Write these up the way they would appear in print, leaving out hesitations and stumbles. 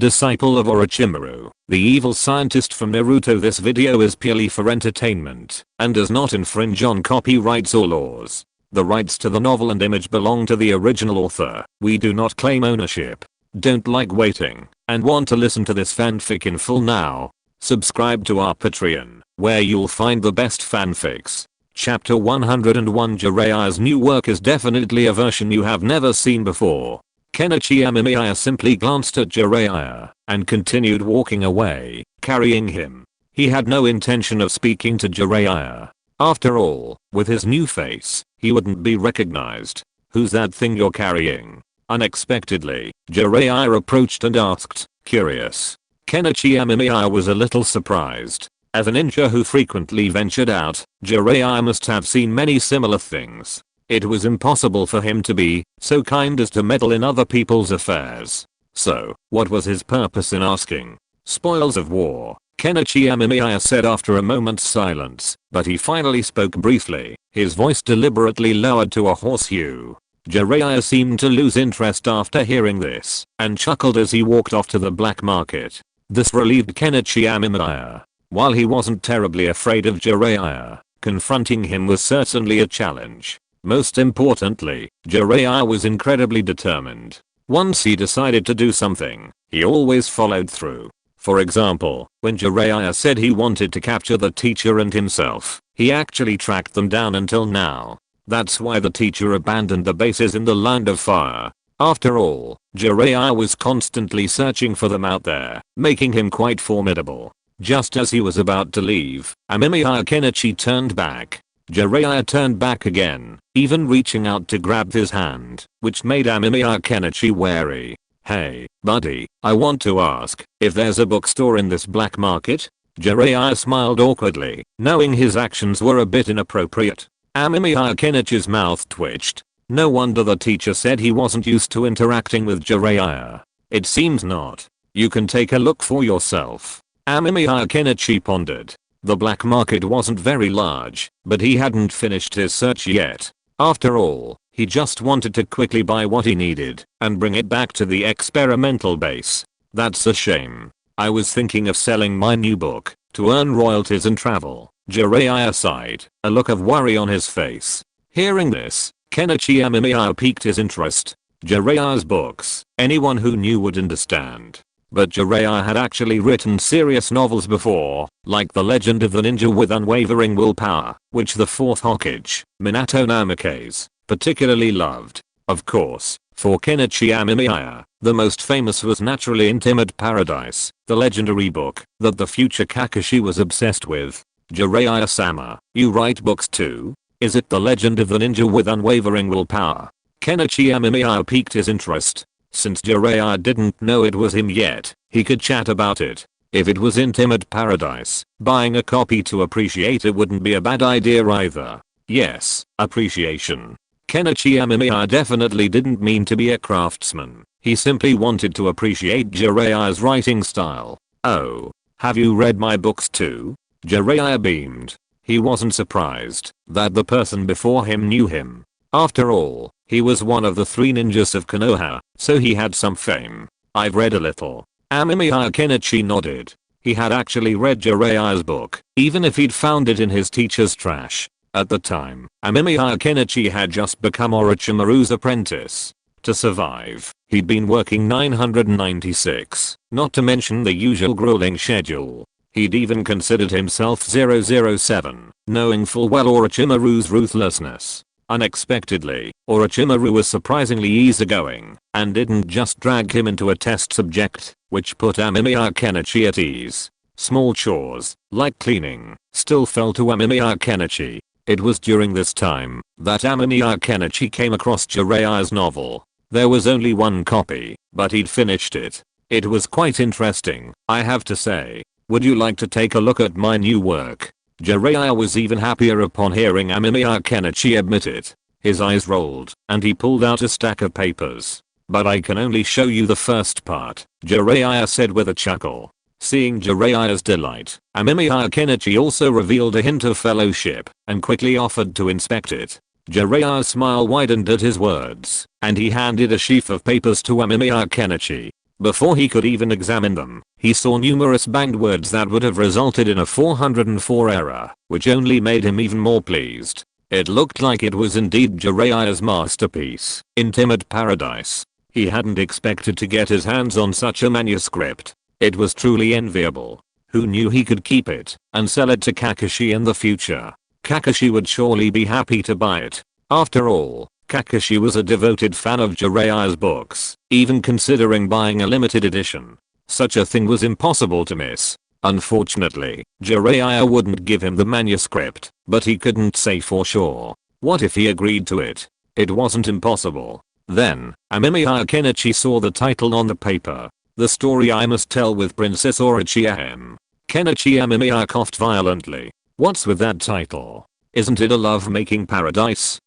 disciple of Orochimaru, the evil scientist from Naruto. This video is purely for entertainment and does not infringe on copyrights or laws. The rights to the novel and image belong to the original author. We do not claim ownership. Don't like waiting and want to listen to this fanfic in full now? Subscribe to our Patreon, where you'll find the best fanfics. Chapter 101. Jiraiya's new work is definitely a version you have never seen before. Kenichi Amemiya simply glanced at Jiraiya and continued walking away, carrying him. He had no intention of speaking to Jiraiya. After all, with his new face, he wouldn't be recognized. "Who's that thing you're carrying?" Unexpectedly, Jiraiya approached and asked, curious. Kenichi Amemiya was a little surprised. As a ninja who frequently ventured out, Jiraiya must have seen many similar things. It was impossible for him to be so kind as to meddle in other people's affairs. So, what was his purpose in asking? Spoils of war, Kenichi Amemiya said after a moment's silence, but he finally spoke briefly, his voice deliberately lowered to a hoarse hue. Jiraiya seemed to lose interest after hearing this, and chuckled as he walked off to the black market. This relieved Kenichi Amemiya. While he wasn't terribly afraid of Jiraiya, confronting him was certainly a challenge. Most importantly, Jiraiya was incredibly determined. Once he decided to do something, he always followed through. For example, when Jiraiya said he wanted to capture the teacher and himself, he actually tracked them down until now. That's why the teacher abandoned the bases in the Land of Fire. After all, Jiraiya was constantly searching for them out there, making him quite formidable. Just as he was about to leave, Amemiya Kenichi turned back. Jiraiya turned back again, even reaching out to grab his hand, which made Amemiya Kenichi wary. "Hey, buddy, I want to ask if there's a bookstore in this black market?" Jiraiya smiled awkwardly, knowing his actions were a bit inappropriate. Amemiya Kenichi's mouth twitched. No wonder the teacher said he wasn't used to interacting with Jiraiya. It seems not. You can take a look for yourself. Amemiya Kenichi pondered. The black market wasn't very large, but he hadn't finished his search yet. After all, he just wanted to quickly buy what he needed and bring it back to the experimental base. That's a shame. I was thinking of selling my new book to earn royalties and travel. Jiraiya sighed, a look of worry on his face. Hearing this, Kenichi Amemiya piqued his interest. Jiraiya's books, anyone who knew would understand. But Jiraiya had actually written serious novels before, like The Legend of the Ninja with Unwavering Willpower, which the fourth Hokage, Minato Namikaze, particularly loved. Of course, for Kenichi Amemiya, the most famous was naturally In Timid Paradise, the legendary book that the future Kakashi was obsessed with. "Jiraiya-sama, you write books too? Is it The Legend of the Ninja with Unwavering Willpower?" Kenichi Amemiya piqued his interest. Since Jiraiya didn't know it was him yet, he could chat about it. If it was In Timid Paradise, buying a copy to appreciate it wouldn't be a bad idea either. Yes, appreciation. Kenichi Amemiya definitely didn't mean to be a craftsman. He simply wanted to appreciate Jiraiya's writing style. "Oh, have you read my books too?" Jiraiya beamed. He wasn't surprised that the person before him knew him. After all, he was one of the three ninjas of Konoha, so he had some fame. "I've read a little." Amemiya Kenichi nodded. He had actually read Jiraiya's book, even if he'd found it in his teacher's trash. At the time, Amemiya Kenichi had just become Orochimaru's apprentice. To survive, he'd been working 996, not to mention the usual grueling schedule. He'd even considered himself 007, knowing full well Orochimaru's ruthlessness. Unexpectedly, Orochimaru was surprisingly easygoing and didn't just drag him into a test subject, which put Amemiya Kenichi at ease. Small chores, like cleaning, still fell to Amemiya Kenichi. It was during this time that Amemiya Kenichi came across Jiraiya's novel. There was only one copy, but he'd finished it. It was quite interesting, I have to say. "Would you like to take a look at my new work?" Jiraiya was even happier upon hearing Amemiya Kenichi admit it. His eyes rolled, and he pulled out a stack of papers. "But I can only show you the first part," Jiraiya said with a chuckle. Seeing Jiraiya's delight, Amemiya Kenichi also revealed a hint of fellowship and quickly offered to inspect it. Jiraiya's smile widened at his words, and he handed a sheaf of papers to Amemiya Kenichi. Before he could even examine them, he saw numerous banged words that would have resulted in a 404 error, which only made him even more pleased. It looked like it was indeed Jiraiya's masterpiece, Intimate Paradise. He hadn't expected to get his hands on such a manuscript. It was truly enviable. Who knew he could keep it and sell it to Kakashi in the future? Kakashi would surely be happy to buy it. After all, Kakashi was a devoted fan of Jiraiya's books, even considering buying a limited edition. Such a thing was impossible to miss. Unfortunately, Jiraiya wouldn't give him the manuscript, but he couldn't say for sure. What if he agreed to it? It wasn't impossible. Then, Amemiya Kenichi saw the title on the paper. The Story I Must Tell with Princess Orochimaru. Kenichi Amemiya coughed violently. What's with that title? Isn't it a love-making paradise?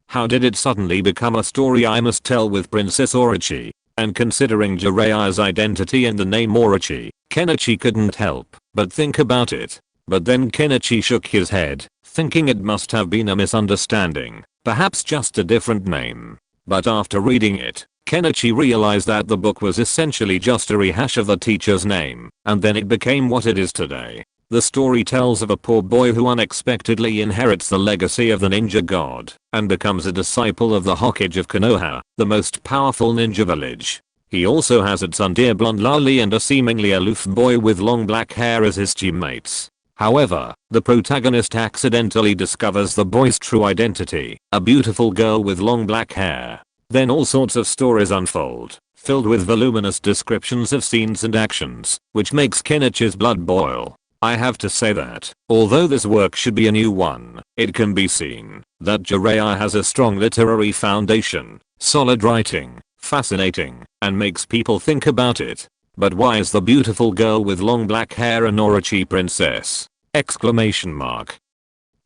How did it suddenly become a story I must tell with Princess Orochi? And considering Jiraiya's identity and the name Orochi, Kenichi couldn't help but think about it. But then Kenichi shook his head, thinking it must have been a misunderstanding, perhaps just a different name. But after reading it, Kenichi realized that the book was essentially just a rehash of the teacher's name, and then it became what it is today. The story tells of a poor boy who unexpectedly inherits the legacy of the ninja god and becomes a disciple of the Hokage of Konoha, the most powerful ninja village. He also has its son dear blonde Loli and a seemingly aloof boy with long black hair as his teammates. However, the protagonist accidentally discovers the boy's true identity, a beautiful girl with long black hair. Then all sorts of stories unfold, filled with voluminous descriptions of scenes and actions, which makes Kenichi's blood boil. I have to say that, although this work should be a new one, it can be seen that Jiraiya has a strong literary foundation, solid writing, fascinating, and makes people think about it. But why is the beautiful girl with long black hair an Orochi princess? Exclamation mark.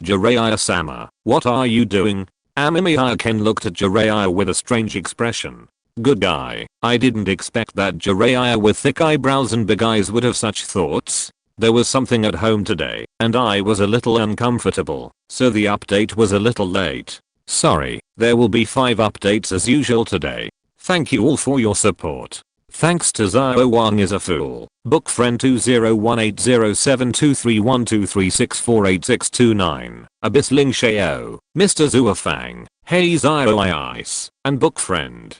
Jiraiya-sama, what are you doing? Amemiya Ken looked at Jiraiya with a strange expression. Good guy, I didn't expect that Jiraiya with thick eyebrows and big eyes would have such thoughts. There was something at home today, and I was a little uncomfortable, so the update was a little late. Sorry, there will be 5 updates as usual today. Thank you all for your support. Thanks to Zio Wang is a fool, Book Friend 20180723123648629, Abyss Ling Sheo, Mr. Zuafang, Hey Zio Ice, and Book Friend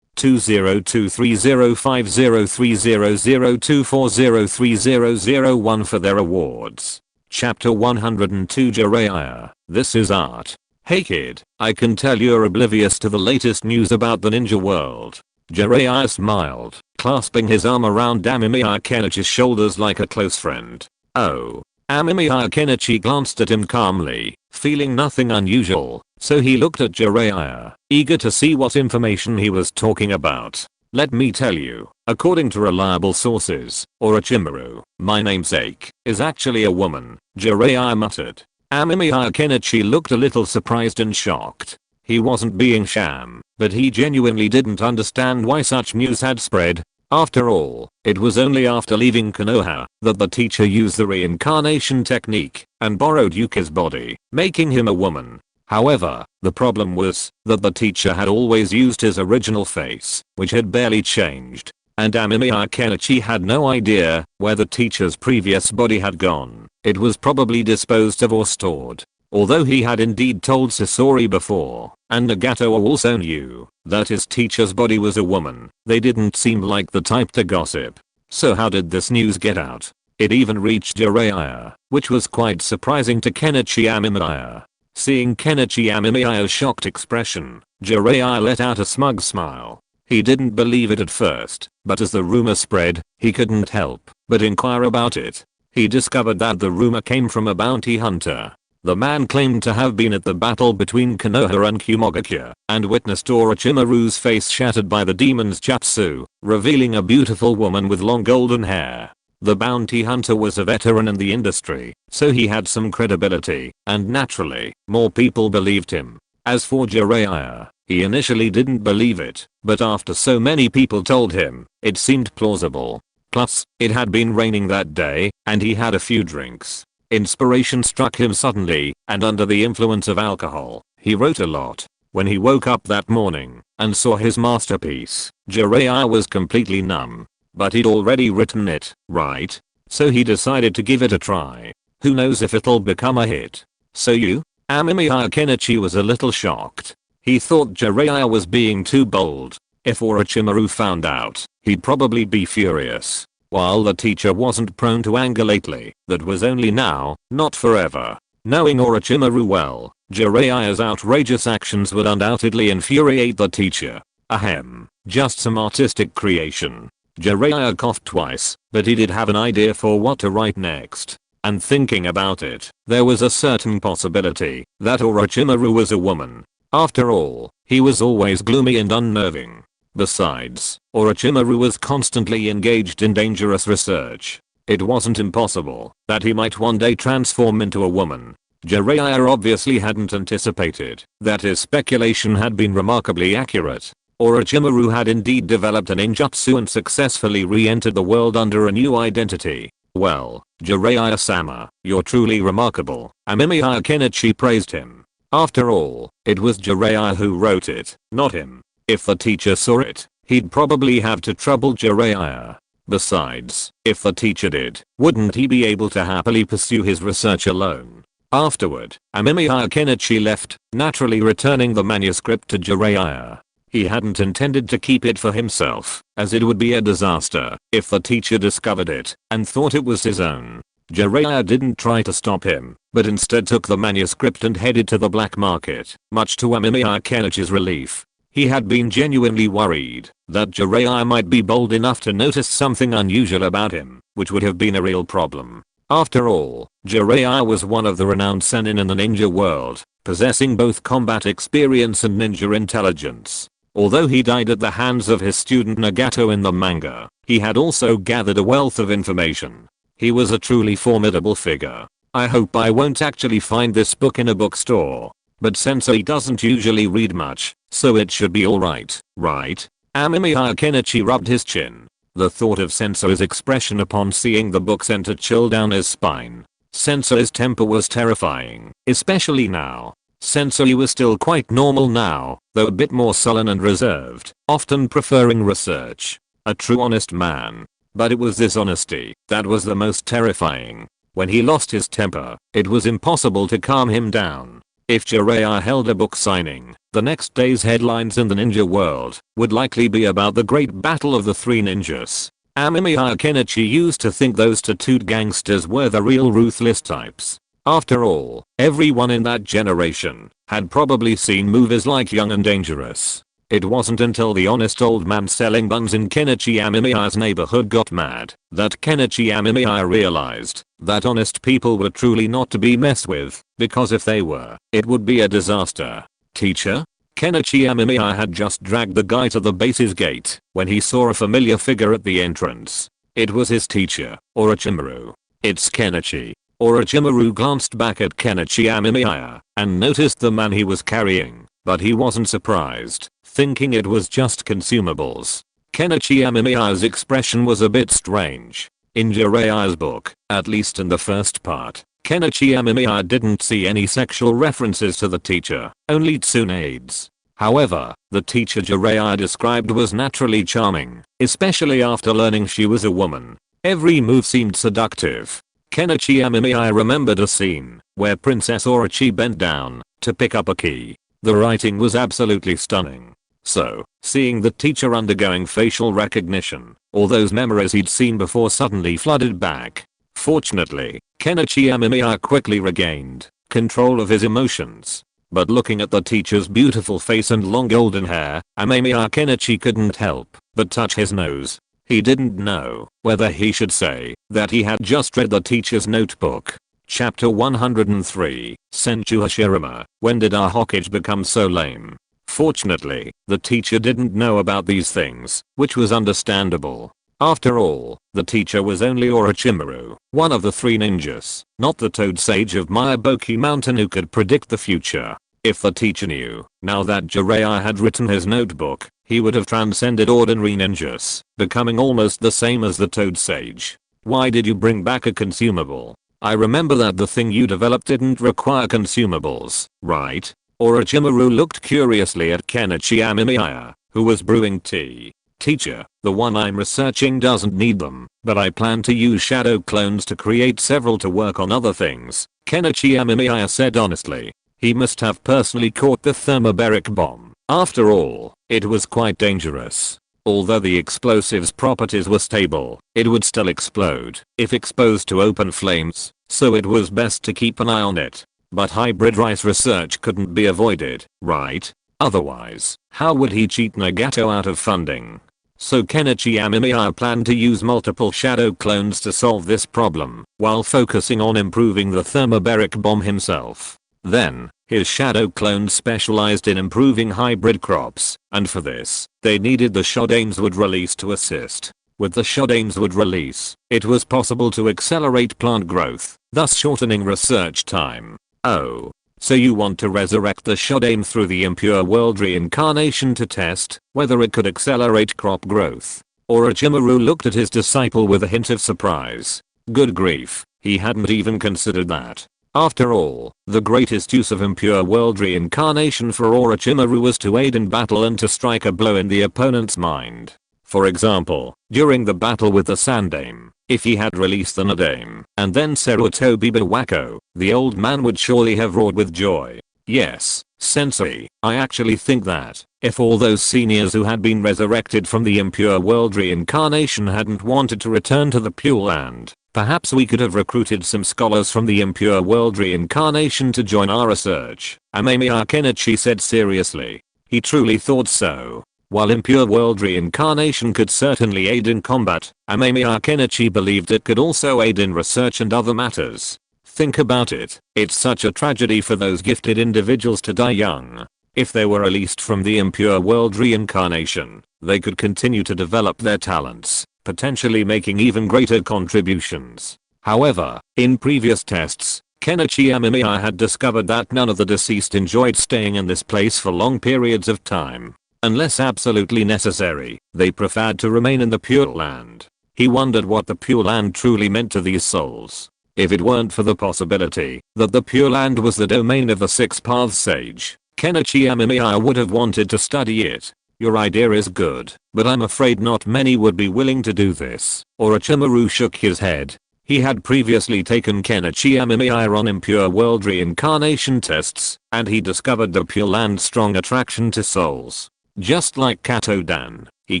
20230503002403001 for their awards. Chapter 102 Jiraiya, this is art. Hey kid, I can tell you're oblivious to the latest news about the ninja world. Jiraiya smiled, clasping his arm around Amemiya Kenichi's shoulders like a close friend. Oh. Amemiya Kenichi glanced at him calmly, feeling nothing unusual, so he looked at Jiraiya, eager to see what information he was talking about. Let me tell you, according to reliable sources, Orochimaru, my namesake, is actually a woman, Jiraiya muttered. Amemiya Kenichi looked a little surprised and shocked. He wasn't being sham, but he genuinely didn't understand why such news had spread. After all, it was only after leaving Konoha that the teacher used the reincarnation technique and borrowed Yuki's body, making him a woman. However, the problem was that the teacher had always used his original face, which had barely changed, and Amemiya Kenichi had no idea where the teacher's previous body had gone. It was probably disposed of or stored. Although he had indeed told Sasori before, and Nagato also knew that his teacher's body was a woman, they didn't seem like the type to gossip. So how did this news get out? It even reached Jiraiya, which was quite surprising to Kenichi Amemiya. Seeing Kenichi Amemiya's shocked expression, Jiraiya let out a smug smile. He didn't believe it at first, but as the rumor spread, he couldn't help but inquire about it. He discovered that the rumor came from a bounty hunter. The man claimed to have been at the battle between Konoha and Kumogakure and witnessed Orochimaru's face shattered by the demon's jutsu, revealing a beautiful woman with long golden hair. The bounty hunter was a veteran in the industry, so he had some credibility, and naturally, more people believed him. As for Jiraiya, he initially didn't believe it, but after so many people told him, it seemed plausible. Plus, it had been raining that day, and he had a few drinks. Inspiration struck him suddenly, and under the influence of alcohol, he wrote a lot. When he woke up that morning and saw his masterpiece, Jiraiya was completely numb. But he'd already written it, right? So he decided to give it a try. Who knows if it'll become a hit. So Amemiya Kenichi was a little shocked. He thought Jiraiya was being too bold. If Orochimaru found out, he'd probably be furious. While the teacher wasn't prone to anger lately, that was only now, not forever. Knowing Orochimaru well, Jiraiya's outrageous actions would undoubtedly infuriate the teacher. Ahem, just some artistic creation. Jiraiya coughed twice, but he did have an idea for what to write next. And thinking about it, there was a certain possibility that Orochimaru was a woman. After all, he was always gloomy and unnerving. Besides, Orochimaru was constantly engaged in dangerous research. It wasn't impossible that he might one day transform into a woman. Jiraiya obviously hadn't anticipated that his speculation had been remarkably accurate. Orochimaru had indeed developed a ninjutsu and successfully re-entered the world under a new identity. Well, Jiraiya-sama, you're truly remarkable. Amemiya Kenichi praised him. After all, it was Jiraiya who wrote it, not him. If the teacher saw it, he'd probably have to trouble Jiraiya. Besides, if the teacher did, wouldn't he be able to happily pursue his research alone? Afterward, Amemiya Kenichi left, naturally returning the manuscript to Jiraiya. He hadn't intended to keep it for himself, as it would be a disaster if the teacher discovered it and thought it was his own. Jiraiya didn't try to stop him, but instead took the manuscript and headed to the black market, much to Amemiya Kenichi's relief. He had been genuinely worried that Jiraiya might be bold enough to notice something unusual about him, which would have been a real problem. After all, Jiraiya was one of the renowned Sannin in the ninja world, possessing both combat experience and ninja intelligence. Although he died at the hands of his student Nagato in the manga, he had also gathered a wealth of information. He was a truly formidable figure. I hope I won't actually find this book in a bookstore. But sensei doesn't usually read much, so it should be alright, right? Amemiya Kenichi rubbed his chin. The thought of sensei's expression upon seeing the book sent a chill down his spine. Sensei's temper was terrifying, especially now. Sensei was still quite normal now, though a bit more sullen and reserved, often preferring research. A true honest man. But it was this honesty that was the most terrifying. When he lost his temper, it was impossible to calm him down. If Jiraiya held a book signing, the next day's headlines in the ninja world would likely be about the great battle of the three ninjas. Amemiya Kenichi used to think those tattooed gangsters were the real ruthless types. After all, everyone in that generation had probably seen movies like Young and Dangerous. It wasn't until the honest old man selling buns in Kenichi Amemiya's neighborhood got mad that Kenichi Amemiya realized that honest people were truly not to be messed with, because if they were, it would be a disaster. Teacher? Kenichi Amemiya had just dragged the guy to the base's gate when he saw a familiar figure at the entrance. It was his teacher, Orochimaru. It's Kenichi. Orochimaru glanced back at Kenichi Amemiya and noticed the man he was carrying, but he wasn't surprised, thinking it was just consumables. Kenichi Amemiya's expression was a bit strange. In Jiraiya's book, at least in the first part, Kenichi Amemiya didn't see any sexual references to the teacher, only tsunades. However, the teacher Jiraiya described was naturally charming, especially after learning she was a woman. Every move seemed seductive. Kenichi Amemiya remembered a scene where Princess Orochi bent down to pick up a key. The writing was absolutely stunning. So, seeing the teacher undergoing facial recognition, all those memories he'd seen before suddenly flooded back. Fortunately, Kenichi Amemiya quickly regained control of his emotions. But looking at the teacher's beautiful face and long golden hair, Amemiya Kenichi couldn't help but touch his nose. He didn't know whether he should say that he had just read the teacher's notebook. Chapter 103, Senju Hashirama, when did our Hokage become so lame? Fortunately, the teacher didn't know about these things, which was understandable. After all, the teacher was only Orochimaru, one of the three ninjas, not the Toad Sage of Myaboki Mountain who could predict the future. If the teacher knew, now that Jiraiya had written his notebook, he would have transcended ordinary ninjas, becoming almost the same as the Toad Sage. Why did you bring back a consumable? I remember that the thing you developed didn't require consumables, right? Orochimaru looked curiously at Kenichi Amemiya, who was brewing tea. Teacher, the one I'm researching doesn't need them, but I plan to use shadow clones to create several to work on other things, Kenichi Amemiya said honestly. He must have personally caught the thermobaric bomb. After all, it was quite dangerous. Although the explosive's properties were stable, it would still explode if exposed to open flames, so it was best to keep an eye on it. But hybrid rice research couldn't be avoided, right? Otherwise, how would he cheat Nagato out of funding? So Kenichi Amemiya planned to use multiple shadow clones to solve this problem, while focusing on improving the thermobaric bomb himself. Then, his shadow clones specialized in improving hybrid crops, and for this, they needed the Shodame's wood release to assist. With the Shodame's wood release, it was possible to accelerate plant growth, thus shortening research time. Oh. So you want to resurrect the Shodame through the impure world reincarnation to test whether it could accelerate crop growth? Orochimaru looked at his disciple with a hint of surprise. Good grief, he hadn't even considered that. After all, the greatest use of impure world reincarnation for Orochimaru was to aid in battle and to strike a blow in the opponent's mind. For example, during the battle with the Sandame, if he had released the Nadame and then Sarutobi Bawako, the old man would surely have roared with joy. Yes, Sensei, I actually think that, if all those seniors who had been resurrected from the impure world reincarnation hadn't wanted to return to the Pure Land, perhaps we could have recruited some scholars from the impure world reincarnation to join our research, Amemiya Kenichi said seriously. He truly thought so. While impure world reincarnation could certainly aid in combat, Amemiya Kenichi believed it could also aid in research and other matters. Think about it, it's such a tragedy for those gifted individuals to die young. If they were released from the impure world reincarnation, they could continue to develop their talents, potentially making even greater contributions. However, in previous tests, Kenichi Amemiya had discovered that none of the deceased enjoyed staying in this place for long periods of time. Unless absolutely necessary, they preferred to remain in the Pure Land. He wondered what the Pure Land truly meant to these souls. If it weren't for the possibility that the Pure Land was the domain of the Six Paths Sage, Kenichi Amemiya would have wanted to study it. Your idea is good, but I'm afraid not many would be willing to do this. Orochimaru shook his head. He had previously taken Kenichi Amemiya on impure world reincarnation tests, and he discovered the Pure Land's strong attraction to souls. Just like Kato-dan, he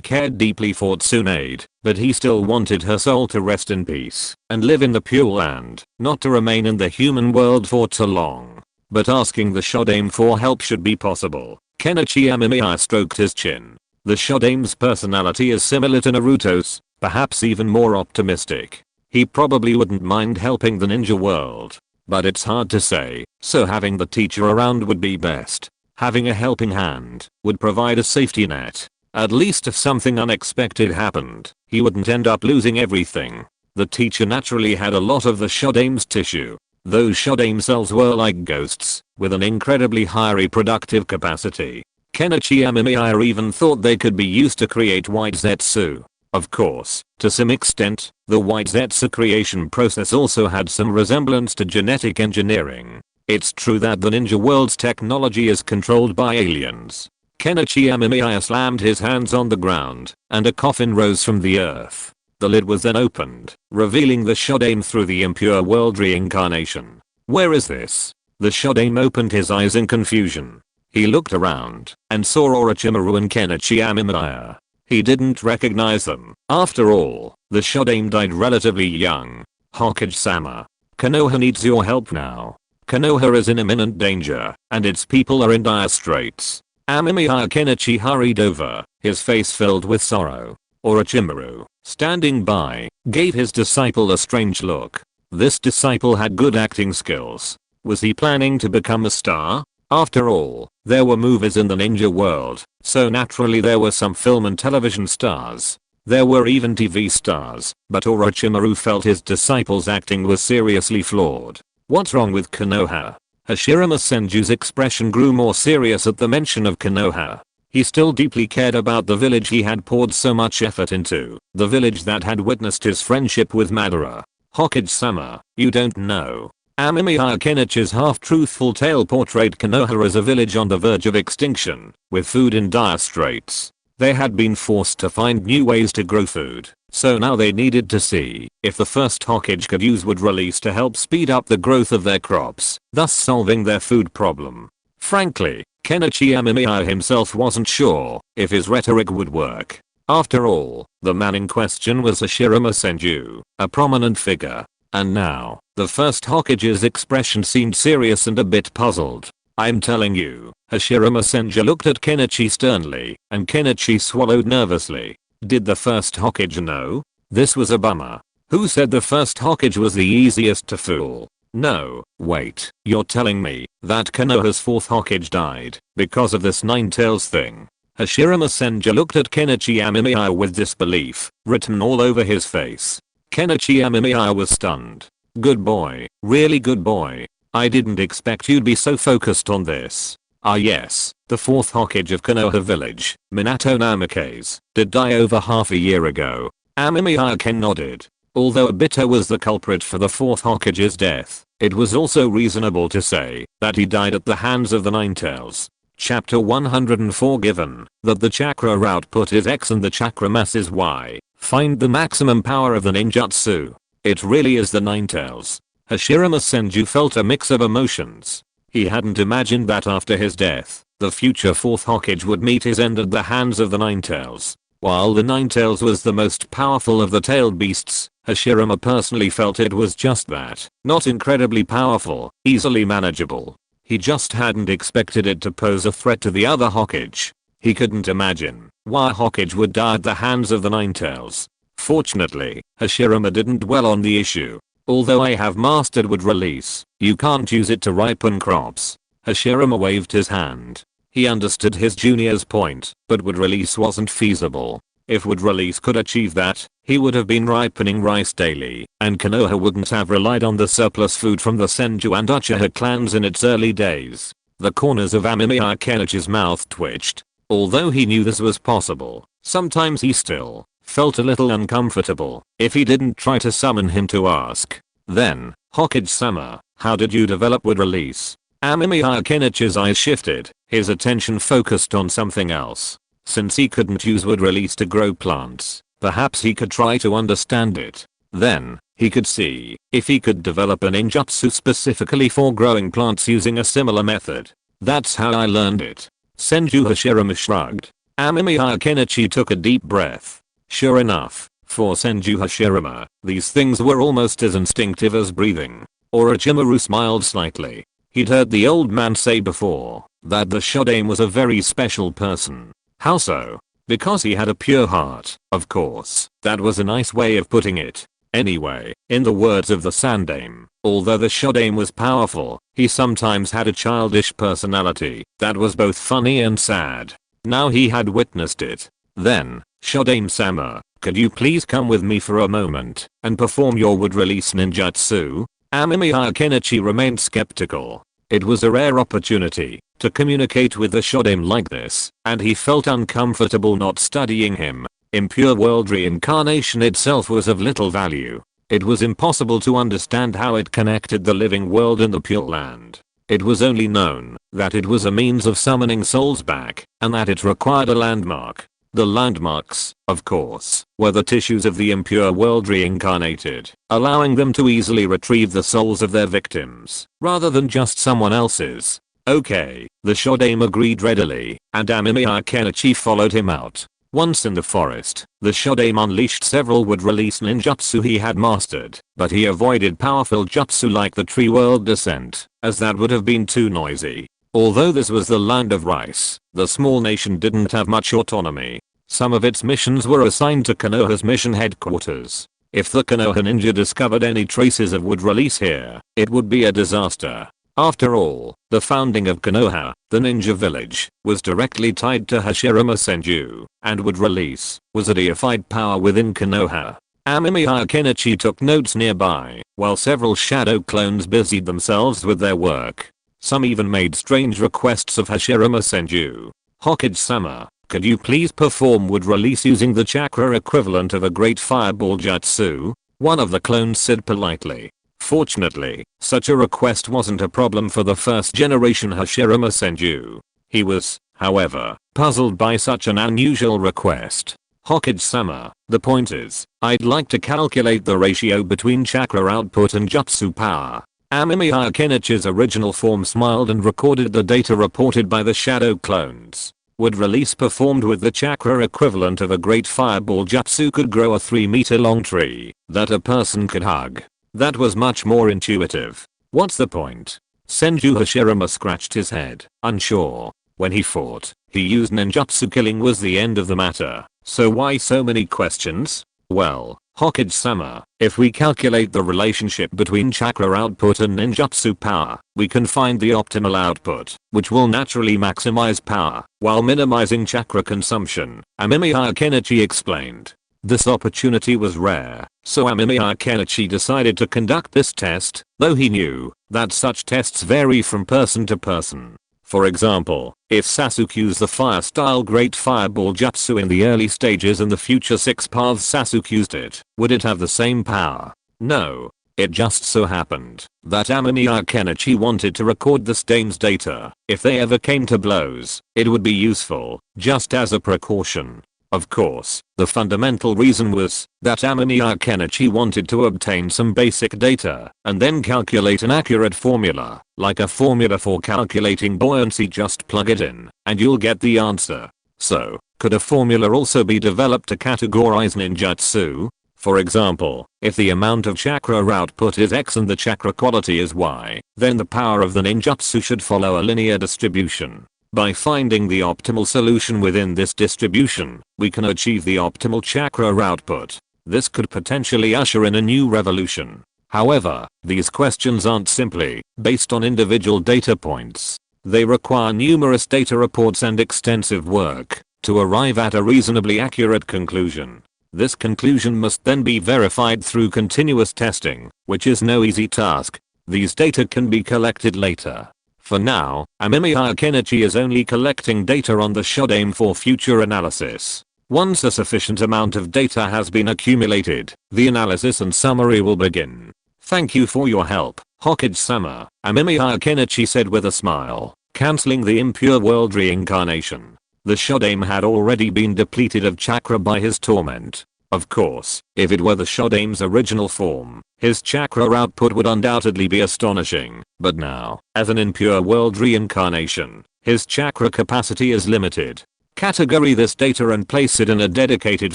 cared deeply for Tsunade, but he still wanted her soul to rest in peace and live in the Pure Land, not to remain in the human world for too long. But asking the Shodame for help should be possible. Kenichi Amemiya stroked his chin. The Shodame's personality is similar to Naruto's, perhaps even more optimistic. He probably wouldn't mind helping the ninja world. But it's hard to say, so having the teacher around would be best. Having a helping hand would provide a safety net. At least if something unexpected happened, he wouldn't end up losing everything. The teacher naturally had a lot of the Shodame's tissue. Those Shodame cells were like ghosts, with an incredibly high reproductive capacity. Kenichi Amemiya even thought they could be used to create white Zetsu. Of course, to some extent, the white Zetsu creation process also had some resemblance to genetic engineering. It's true that the ninja world's technology is controlled by aliens. Kenichi Amemiya slammed his hands on the ground, and a coffin rose from the earth. The lid was then opened, revealing the Shodame through the impure world reincarnation. Where is this? The Shodame opened his eyes in confusion. He looked around, and saw Orochimaru and Kenichi Amemiya. He didn't recognize them. After all, the Shodame died relatively young. Hokage-sama. Konoha needs your help now. Konoha is in imminent danger, and its people are in dire straits. Amemiya Kenichi hurried over, his face filled with sorrow. Orochimaru, standing by, gave his disciple a strange look. This disciple had good acting skills. Was he planning to become a star? After all, there were movies in the ninja world, so naturally there were some film and television stars. There were even TV stars, but Orochimaru felt his disciple's acting was seriously flawed. What's wrong with Konoha? Hashirama Senju's expression grew more serious at the mention of Konoha. He still deeply cared about the village he had poured so much effort into, the village that had witnessed his friendship with Madara. Hokage-sama, you don't know. Amemiya Kenichi's half-truthful tale portrayed Konoha as a village on the verge of extinction, with food in dire straits. They had been forced to find new ways to grow food, so now they needed to see if the first Hokage could use wood release to help speed up the growth of their crops, thus solving their food problem. Frankly, Kenichi Amemiya himself wasn't sure if his rhetoric would work. After all, the man in question was Hashirama Senju, a prominent figure. And now, the first Hokage's expression seemed serious and a bit puzzled. I'm telling you, Hashirama Senju looked at Kenichi sternly, and Kenichi swallowed nervously. Did the first Hokage know? This was a bummer. Who said the first Hokage was the easiest to fool? No, wait, you're telling me that Konoha's fourth Hokage died because of this Ninetales thing? Hashirama Senju looked at Kenichi Amemiya with disbelief written all over his face. Kenichi Amemiya was stunned. Good boy, really good boy. I didn't expect you'd be so focused on this. Ah yes, the fourth Hokage of Konoha village, Minato Namikaze, did die over half a year ago. Amemiya Ken nodded. Although Obito was the culprit for the fourth Hokage's death, it was also reasonable to say that he died at the hands of the Ninetales. Chapter 104. Given that the chakra output is X and the chakra mass is Y, find the maximum power of the ninjutsu. It really is the Ninetales. Hashirama Senju felt a mix of emotions. He hadn't imagined that after his death, the future fourth Hokage would meet his end at the hands of the Ninetales. While the Ninetales was the most powerful of the tailed beasts, Hashirama personally felt it was just that. Not incredibly powerful, easily manageable. He just hadn't expected it to pose a threat to the other Hokage. He couldn't imagine why a Hokage would die at the hands of the Ninetales. Fortunately, Hashirama didn't dwell on the issue. Although I have mastered wood release, you can't use it to ripen crops. Hashirama waved his hand. He understood his junior's point, but wood release wasn't feasible. If wood release could achieve that, he would have been ripening rice daily, and Konoha wouldn't have relied on the surplus food from the Senju and Uchiha clans in its early days. The corners of Amemiya Kenichi's mouth twitched. Although he knew this was possible, sometimes he still felt a little uncomfortable if he didn't try to summon him to ask. Then, Hokage-sama, how did you develop wood release? Amemiya Kenichi's eyes shifted, his attention focused on something else. Since he couldn't use wood release to grow plants, perhaps he could try to understand it. Then, he could see if he could develop a ninjutsu specifically for growing plants using a similar method. That's how I learned it. Senju Hashirama shrugged. Amemiya Kenichi took a deep breath. Sure enough, for Senju Hashirama, these things were almost as instinctive as breathing. Orochimaru smiled slightly. He'd heard the old man say before that the Shodaime was a very special person. How so? Because he had a pure heart, of course. That was a nice way of putting it. Anyway, in the words of the Sandaime, although the Shodaime was powerful, he sometimes had a childish personality that was both funny and sad. Now he had witnessed it. Then, Shodaime-sama, could you please come with me for a moment and perform your wood release ninjutsu? Amemiya Kenichi remained skeptical. It was a rare opportunity to communicate with the Shodaime like this, and he felt uncomfortable not studying him. Impure world reincarnation itself was of little value. It was impossible to understand how it connected the living world and the Pure Land. It was only known that it was a means of summoning souls back, and that it required a landmark. The landmarks, of course, were the tissues of the impure world reincarnated, allowing them to easily retrieve the souls of their victims, rather than just someone else's. Okay, the Shodaime agreed readily, and Amemiya Kenichi followed him out. Once in the forest, the Shodaime unleashed several wood release ninjutsu he had mastered, but he avoided powerful jutsu like the tree world descent, as that would have been too noisy. Although this was the land of rice, the small nation didn't have much autonomy. Some of its missions were assigned to Konoha's mission headquarters. If the Konoha ninja discovered any traces of wood release here, it would be a disaster. After all, the founding of Konoha, the ninja village, was directly tied to Hashirama Senju, and wood release was a deified power within Konoha. Amemiya Kenichi took notes nearby, while several shadow clones busied themselves with their work. Some even made strange requests of Hashirama Senju. Hokage-sama, could you please perform wood release using the chakra equivalent of a great fireball jutsu? One of the clones said politely. Fortunately, such a request wasn't a problem for the first generation Hashirama Senju. He was, however, puzzled by such an unusual request. Hokage-sama, the point is, I'd like to calculate the ratio between chakra output and jutsu power. Amemiya Kenichi's original form smiled and recorded the data reported by the shadow clones. Would release performed with the chakra equivalent of a great fireball jutsu could grow a 3-meter long tree that a person could hug. That was much more intuitive. What's the point? Senju Hashirama scratched his head, unsure. When he fought, he used ninjutsu. Killing was the end of the matter. So why so many questions? Well, Hokage-sama, if we calculate the relationship between chakra output and ninjutsu power, we can find the optimal output, which will naturally maximize power while minimizing chakra consumption, Amemiya Kenichi explained. This opportunity was rare, so Amemiya Kenichi decided to conduct this test, though he knew that such tests vary from person to person. For example, if Sasuke used the fire-style Great Fireball Jutsu in the early stages and the future 6 paths Sasuke used it, would it have the same power? No. It just so happened that Amemiya Kenichi wanted to record the Dame's data. If they ever came to blows, it would be useful, just as a precaution. Of course, the fundamental reason was that Amemiya Kenichi wanted to obtain some basic data and then calculate an accurate formula, like a formula for calculating buoyancy. Just plug it in and you'll get the answer. So, could a formula also be developed to categorize ninjutsu? For example, if the amount of chakra output is X and the chakra quality is Y, then the power of the ninjutsu should follow a linear distribution. By finding the optimal solution within this distribution, we can achieve the optimal chakra output. This could potentially usher in a new revolution. However, these questions aren't simply based on individual data points. They require numerous data reports and extensive work to arrive at a reasonably accurate conclusion. This conclusion must then be verified through continuous testing, which is no easy task. These data can be collected later. For now, Amemiya Kenichi is only collecting data on the Shodaime for future analysis. Once a sufficient amount of data has been accumulated, the analysis and summary will begin. Thank you for your help, Hokage-sama, Amemiya Kenichi said with a smile, cancelling the impure world reincarnation. The Shodaime had already been depleted of chakra by his torment. Of course, if it were the Shodaime's original form, his chakra output would undoubtedly be astonishing, but now, as an impure world reincarnation, his chakra capacity is limited. Category this data and place it in a dedicated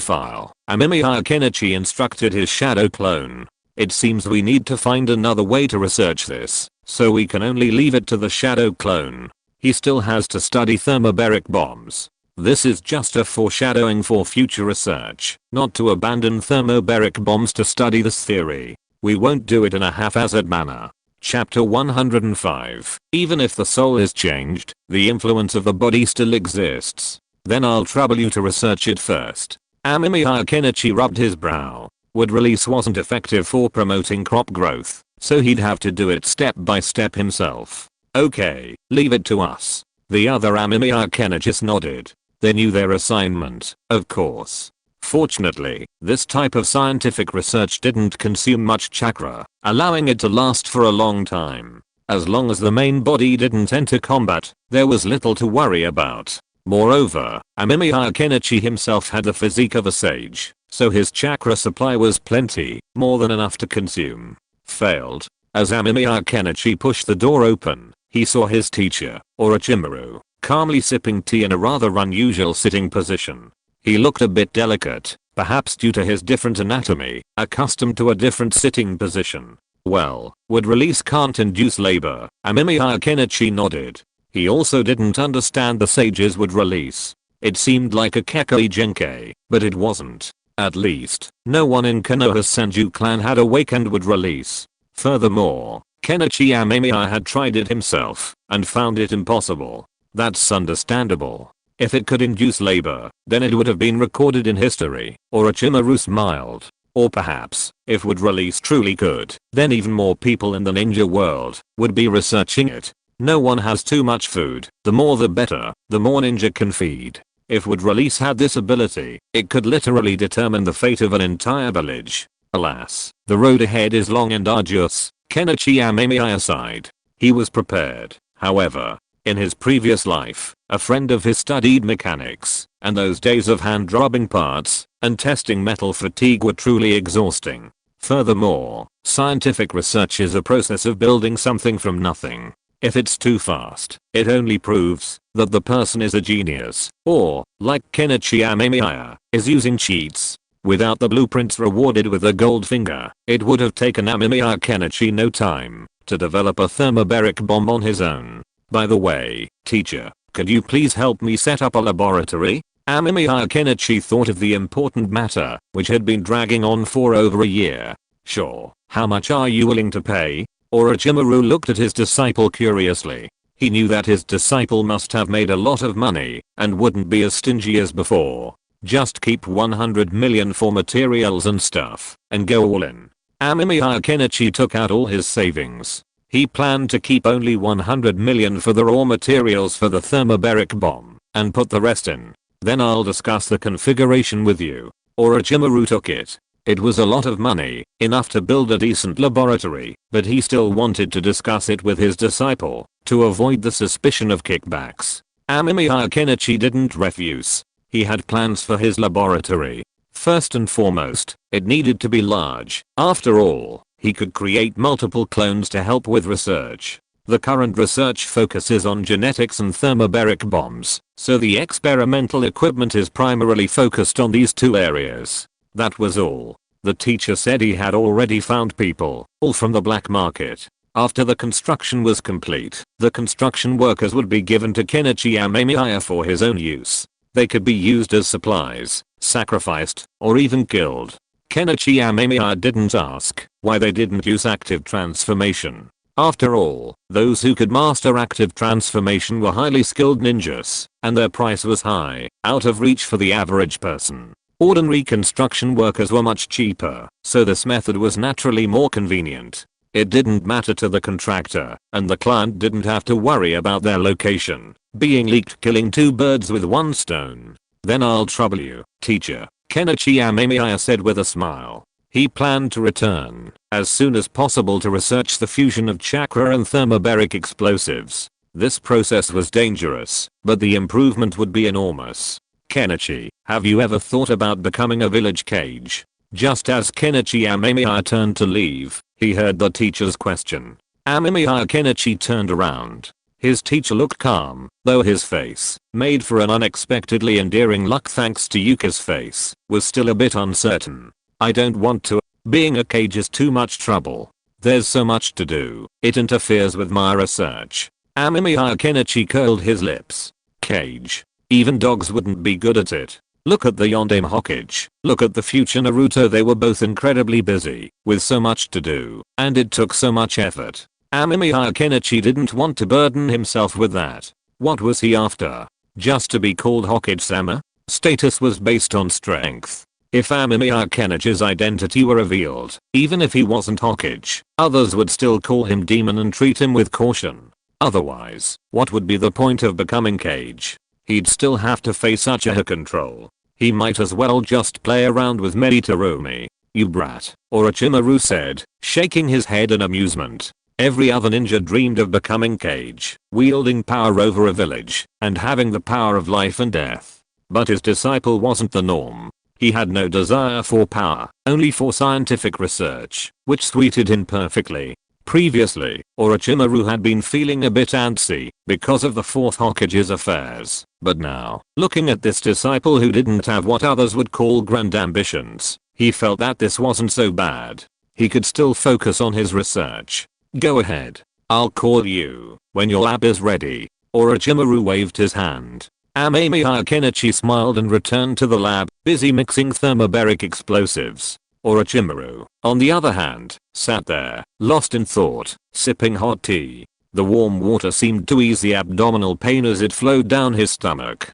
file. Amemiya Kenichi instructed his shadow clone. It seems we need to find another way to research this, so we can only leave it to the shadow clone. He still has to study thermobaric bombs. This is just a foreshadowing for future research, not to abandon thermobaric bombs to study this theory. We won't do it in a haphazard manner. Chapter 105. Even if the soul is changed, the influence of the body still exists. Then I'll trouble you to research it first. Amemiya Kenichi rubbed his brow. Wood release wasn't effective for promoting crop growth, so he'd have to do it step by step himself. Okay, leave it to us. The other Amemiya Kenichi nodded. They knew their assignment, of course. Fortunately, this type of scientific research didn't consume much chakra, allowing it to last for a long time. As long as the main body didn't enter combat, there was little to worry about. Moreover, Amemiya Kenichi himself had the physique of a sage, so his chakra supply was plenty, more than enough to consume. Failed. As Amemiya Kenichi pushed the door open, he saw his teacher, Orochimaru, calmly sipping tea in a rather unusual sitting position. He looked a bit delicate, perhaps due to his different anatomy, accustomed to a different sitting position. Well, would release can't induce labor, Amemiya Kenichi nodded. He also didn't understand the sage's would release. It seemed like a Kekkei Genkai, but it wasn't. At least, no one in Konoha's Senju clan had awakened would release. Furthermore, Kenichi Amemiya had tried it himself, and found it impossible. That's understandable. If it could induce labor, then it would have been recorded in history. Orochimaru smiled. Or perhaps, if would release truly could, then even more people in the ninja world would be researching it. No one has too much food. The more the better, the more ninja can feed. If would release had this ability, it could literally determine the fate of an entire village. Alas, the road ahead is long and arduous. Kenichi Amemiya sighed. He was prepared, however. In his previous life, a friend of his studied mechanics, and those days of hand rubbing parts and testing metal fatigue were truly exhausting. Furthermore, scientific research is a process of building something from nothing. If it's too fast, it only proves that the person is a genius, or, like Kenichi Amemiya, is using cheats. Without the blueprints rewarded with a gold finger, it would have taken Amemiya Kenichi no time to develop a thermobaric bomb on his own. By the way, teacher, could you please help me set up a laboratory? Amemiya Kenichi thought of the important matter, which had been dragging on for over a year. Sure, how much are you willing to pay? Orochimaru looked at his disciple curiously. He knew that his disciple must have made a lot of money and wouldn't be as stingy as before. Just keep 100 million for materials and stuff and go all in. Amemiya Kenichi took out all his savings. He planned to keep only 100 million for the raw materials for the thermobaric bomb and put the rest in. Then I'll discuss the configuration with you. Orochimaru took it. It was a lot of money, enough to build a decent laboratory, but he still wanted to discuss it with his disciple to avoid the suspicion of kickbacks. Amemiya Kenichi didn't refuse. He had plans for his laboratory. First and foremost, it needed to be large. After all, he could create multiple clones to help with research. The current research focuses on genetics and thermobaric bombs, so the experimental equipment is primarily focused on these two areas. That was all. The teacher said he had already found people, all from the black market. After the construction was complete, the construction workers would be given to Kenichi Amemiya for his own use. They could be used as supplies, sacrificed, or even killed. Kenichi Amemiya didn't ask why they didn't use active transformation. After all, those who could master active transformation were highly skilled ninjas, and their price was high, out of reach for the average person. Ordinary construction workers were much cheaper, so this method was naturally more convenient. It didn't matter to the contractor, and the client didn't have to worry about their location being leaked, killing two birds with one stone. Then I'll trouble you, teacher, Kenichi Amemiya said with a smile. He planned to return as soon as possible to research the fusion of chakra and thermobaric explosives. This process was dangerous, but the improvement would be enormous. Kenichi, have you ever thought about becoming a village cage? Just as Kenichi Amemiya turned to leave, he heard the teacher's question. Amemiya Kenichi turned around. His teacher looked calm, though his face, made for an unexpectedly endearing look thanks to Yuka's face, was still a bit uncertain. I don't want to. Being a cage is too much trouble. There's so much to do. It interferes with my research. Amemiya Kenichi curled his lips. Cage. Even dogs wouldn't be good at it. Look at the Yondaime Hokage. Look at the future Naruto. They were both incredibly busy, with so much to do, and it took so much effort. Amemiya Kenichi didn't want to burden himself with that. What was he after? Just to be called Hokage-sama? Status was based on strength. If Amemiya Kenichi's identity were revealed, even if he wasn't Hokage, others would still call him demon and treat him with caution. Otherwise, what would be the point of becoming Kage? He'd still have to face Uchiha control. He might as well just play around with Meditarumi. You brat, Orochimaru said, shaking his head in amusement. Every other ninja dreamed of becoming Kage, wielding power over a village, and having the power of life and death. But his disciple wasn't the norm. He had no desire for power, only for scientific research, which suited him perfectly. Previously, Orochimaru had been feeling a bit antsy because of the fourth Hokage's affairs, but now, looking at this disciple who didn't have what others would call grand ambitions, he felt that this wasn't so bad. He could still focus on his research. Go ahead. I'll call you when your lab is ready. Orochimaru waved his hand. Amemiya Kenichi smiled and returned to the lab, busy mixing thermobaric explosives. Orochimaru, on the other hand, sat there, lost in thought, sipping hot tea. The warm water seemed to ease the abdominal pain as it flowed down his stomach.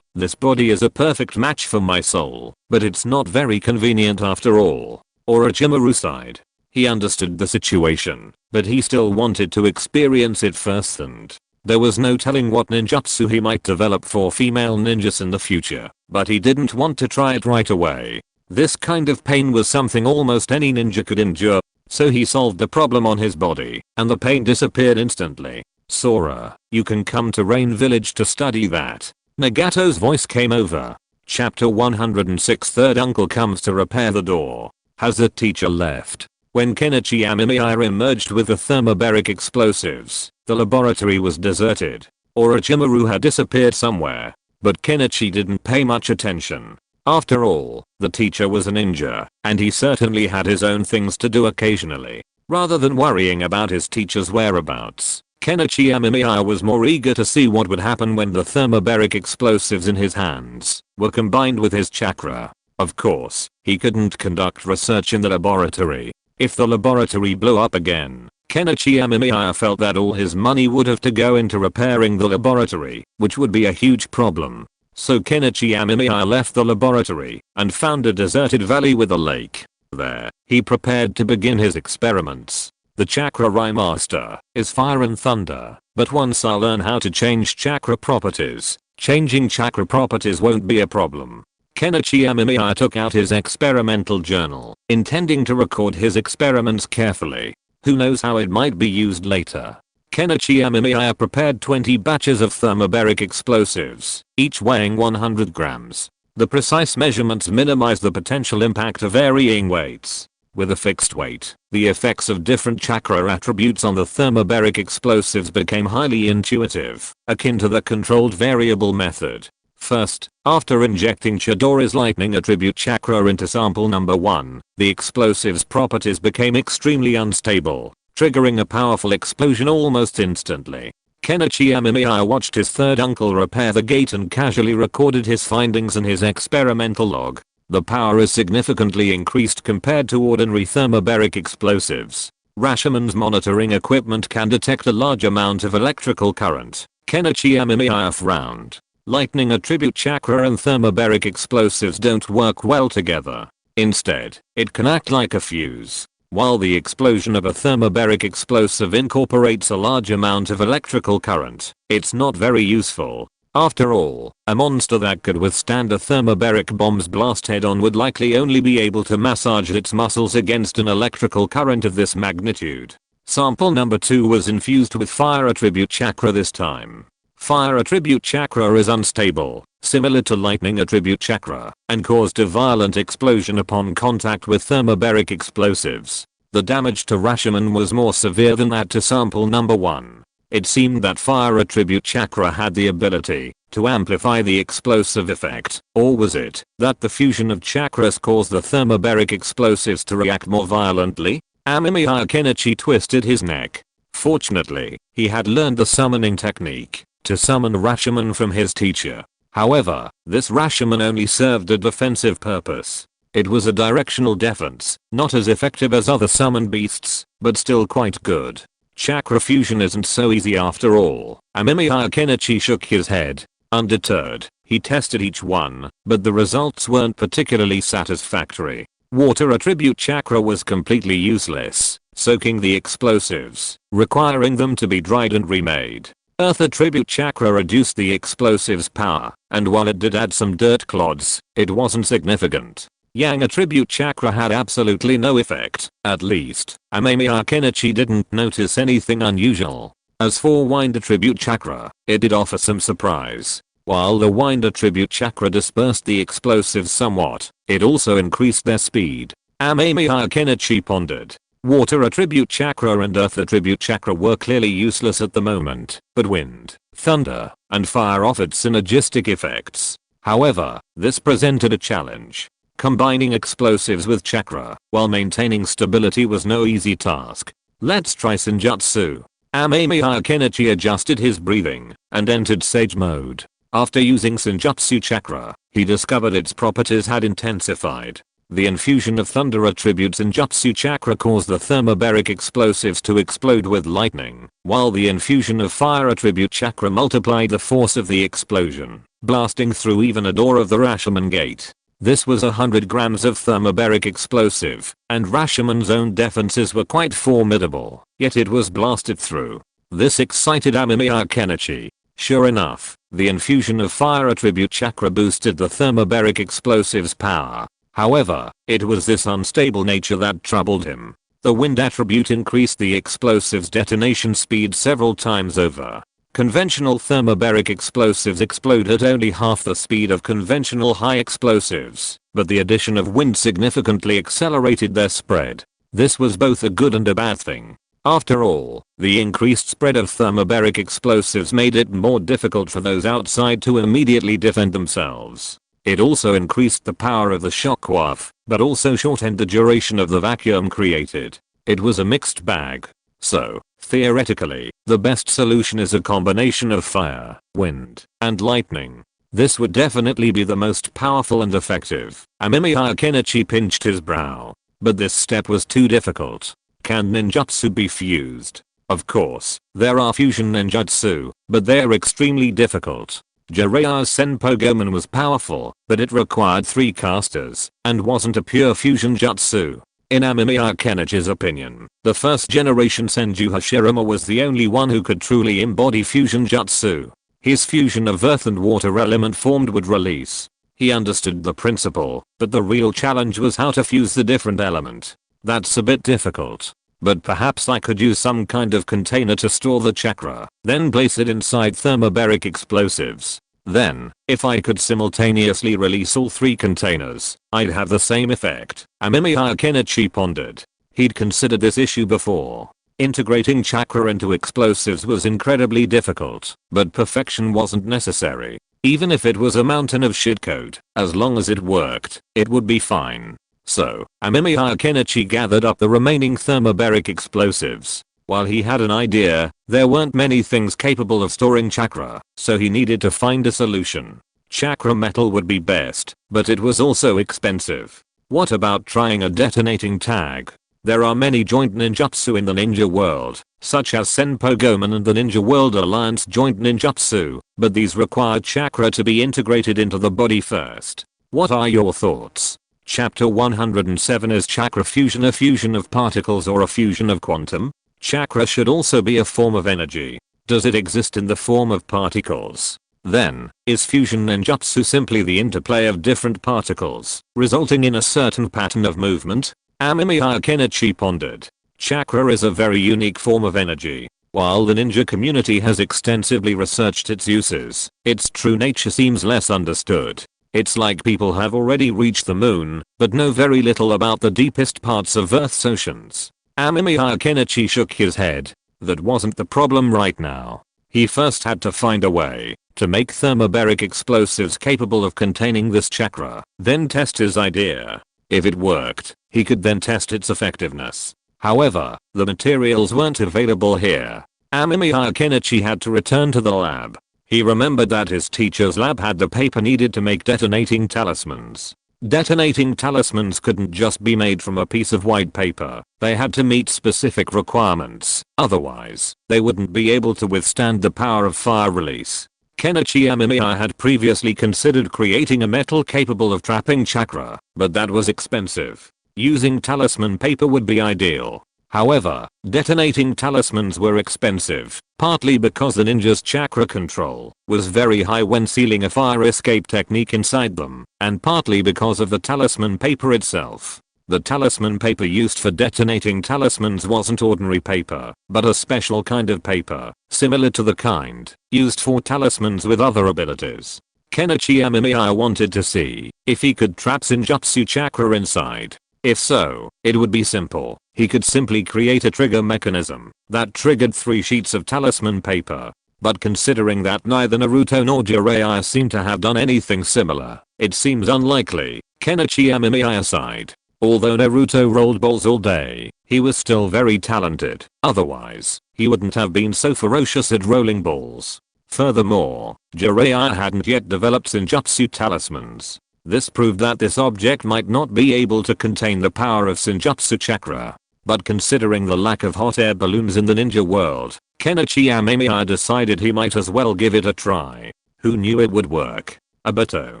This body is a perfect match for my soul, but it's not very convenient after all. Orochimaru sighed. He understood the situation, but he still wanted to experience it first, and there was no telling what ninjutsu he might develop for female ninjas in the future, but he didn't want to try it right away. This kind of pain was something almost any ninja could endure. So he solved the problem on his body, and the pain disappeared instantly. Sora, you can come to Rain Village to study that. Nagato's voice came over. Chapter 106. Third uncle comes to repair the door. Has the teacher left? When Kenichi Amemiya emerged with the thermobaric explosives, the laboratory was deserted. Orochimaru had disappeared somewhere, but Kenichi didn't pay much attention. After all, the teacher was a ninja, and he certainly had his own things to do occasionally. Rather than worrying about his teacher's whereabouts, Kenichi Amemiya was more eager to see what would happen when the thermobaric explosives in his hands were combined with his chakra. Of course, he couldn't conduct research in the laboratory. If the laboratory blew up again, Kenichi Amemiya felt that all his money would have to go into repairing the laboratory, which would be a huge problem. So Kenichi Amemiya left the laboratory and found a deserted valley with a lake. There, he prepared to begin his experiments. The chakra Master is fire and thunder, but once I learn how to change chakra properties, changing chakra properties won't be a problem. Kenichi Amemiya took out his experimental journal, intending to record his experiments carefully. Who knows how it might be used later. Kenichi Amemiya prepared 20 batches of thermobaric explosives, each weighing 100 grams. The precise measurements minimize the potential impact of varying weights. With a fixed weight, the effects of different chakra attributes on the thermobaric explosives became highly intuitive, akin to the controlled variable method. First, after injecting Chidori's lightning attribute chakra into sample number 1, the explosive's properties became extremely unstable, triggering a powerful explosion almost instantly. Kenichi Amemiya watched his third uncle repair the gate and casually recorded his findings in his experimental log. The power is significantly increased compared to ordinary thermobaric explosives. Rashomon's monitoring equipment can detect a large amount of electrical current. Kenichi Amemiya frowned. Lightning attribute chakra and thermobaric explosives don't work well together. Instead, it can act like a fuse. While the explosion of a thermobaric explosive incorporates a large amount of electrical current, it's not very useful. After all, a monster that could withstand a thermobaric bomb's blast head-on would likely only be able to massage its muscles against an electrical current of this magnitude. Sample number 2 was infused with fire attribute chakra this time. Fire attribute chakra is unstable, similar to lightning attribute chakra, and caused a violent explosion upon contact with thermobaric explosives. The damage to Rashomon was more severe than that to sample number 1. It seemed that fire attribute chakra had the ability to amplify the explosive effect, or was it that the fusion of chakras caused the thermobaric explosives to react more violently? Amemiya Kenichi twisted his neck. Fortunately, he had learned the summoning technique to summon Rashomon from his teacher. However, this Rashomon only served a defensive purpose. It was a directional defense, not as effective as other summoned beasts, but still quite good. Chakra fusion isn't so easy after all. Amemiya Kenichi shook his head. Undeterred, he tested each one, but the results weren't particularly satisfactory. Water attribute chakra was completely useless, soaking the explosives, requiring them to be dried and remade. Earth attribute chakra reduced the explosive's power, and while it did add some dirt clods, it wasn't significant. Yang attribute chakra had absolutely no effect. At least, Amemiya Kenichi didn't notice anything unusual. As for wind attribute chakra, it did offer some surprise. While the wind attribute chakra dispersed the explosives somewhat, it also increased their speed. Amemiya Kenichi pondered. Water attribute chakra and earth attribute chakra were clearly useless at the moment, but wind, thunder, and fire offered synergistic effects. However, this presented a challenge. Combining explosives with chakra while maintaining stability was no easy task. Let's try Senjutsu. Amemiya Kenichi adjusted his breathing and entered Sage mode. After using Senjutsu chakra, he discovered its properties had intensified. The infusion of thunder attributes in Jutsu chakra caused the thermobaric explosives to explode with lightning, while the infusion of fire attribute chakra multiplied the force of the explosion, blasting through even a door of the Rashomon gate. This was 100 grams of thermobaric explosive, and Rashomon's own defenses were quite formidable, yet it was blasted through. This excited Amemiya Kenichi. Sure enough, the infusion of fire attribute chakra boosted the thermobaric explosive's power. However, it was this unstable nature that troubled him. The wind attribute increased the explosive's detonation speed several times over. Conventional thermobaric explosives explode at only half the speed of conventional high explosives, but the addition of wind significantly accelerated their spread. This was both a good and a bad thing. After all, the increased spread of thermobaric explosives made it more difficult for those outside to immediately defend themselves. It also increased the power of the shockwave, but also shortened the duration of the vacuum created. It was a mixed bag. So, theoretically, the best solution is a combination of fire, wind, and lightning. This would definitely be the most powerful and effective. Amemiya Kenichi pinched his brow. But this step was too difficult. Can ninjutsu be fused? Of course, there are fusion ninjutsu, but they're extremely difficult. Jiraiya's Senpo Gomen was powerful, but it required 3 casters, and wasn't a pure fusion jutsu. In Amemiya Kenichi's opinion, the first generation Senju Hashirama was the only one who could truly embody fusion jutsu. His fusion of earth and water element formed would release. He understood the principle, but the real challenge was how to fuse the different element. That's a bit difficult. But perhaps I could use some kind of container to store the chakra, then place it inside thermobaric explosives. Then, if I could simultaneously release all 3 containers, I'd have the same effect. Amemiya Kenichi pondered. He'd considered this issue before. Integrating chakra into explosives was incredibly difficult, but perfection wasn't necessary. Even if it was a mountain of shitcode, as long as it worked, it would be fine. So, Amemiya Kenichi gathered up the remaining thermobaric explosives. While he had an idea, there weren't many things capable of storing chakra, so he needed to find a solution. Chakra metal would be best, but it was also expensive. What about trying a detonating tag? There are many joint ninjutsu in the ninja world, such as Senpo Gomen and the Ninja World Alliance joint ninjutsu, but these require chakra to be integrated into the body first. What are your thoughts? Chapter 107 Is chakra fusion a fusion of particles or a fusion of quantum? Chakra should also be a form of energy. Does it exist in the form of particles? Then, is fusion ninjutsu simply the interplay of different particles, resulting in a certain pattern of movement? Amemiya Kenichi pondered. Chakra is a very unique form of energy. While the ninja community has extensively researched its uses, its true nature seems less understood. It's like people have already reached the moon, but know very little about the deepest parts of Earth's oceans. Amemiya Kenichi shook his head. That wasn't the problem right now. He first had to find a way to make thermobaric explosives capable of containing this chakra, then test his idea. If it worked, he could then test its effectiveness. However, the materials weren't available here. Amemiya Kenichi had to return to the lab. He remembered that his teacher's lab had the paper needed to make detonating talismans. Detonating talismans couldn't just be made from a piece of white paper. They had to meet specific requirements, otherwise, they wouldn't be able to withstand the power of fire release. Kenichi Amemiya had previously considered creating a metal capable of trapping chakra, but that was expensive. Using talisman paper would be ideal. However, detonating talismans were expensive, partly because the ninja's chakra control was very high when sealing a fire escape technique inside them, and partly because of the talisman paper itself. The talisman paper used for detonating talismans wasn't ordinary paper, but a special kind of paper, similar to the kind used for talismans with other abilities. Kenichi Amemiya wanted to see if he could trap Senjutsu chakra inside. If so, it would be simple. He could simply create a trigger mechanism that triggered 3 sheets of talisman paper. But considering that neither Naruto nor Jiraiya seem to have done anything similar, it seems unlikely. Kenichi Amemiya sighed. Although Naruto rolled balls all day, he was still very talented. Otherwise, he wouldn't have been so ferocious at rolling balls. Furthermore, Jiraiya hadn't yet developed Senjutsu talismans. This proved that this object might not be able to contain the power of Senjutsu chakra. But considering the lack of hot air balloons in the ninja world, Kenichi Amemiya decided he might as well give it a try. Who knew it would work? Obito,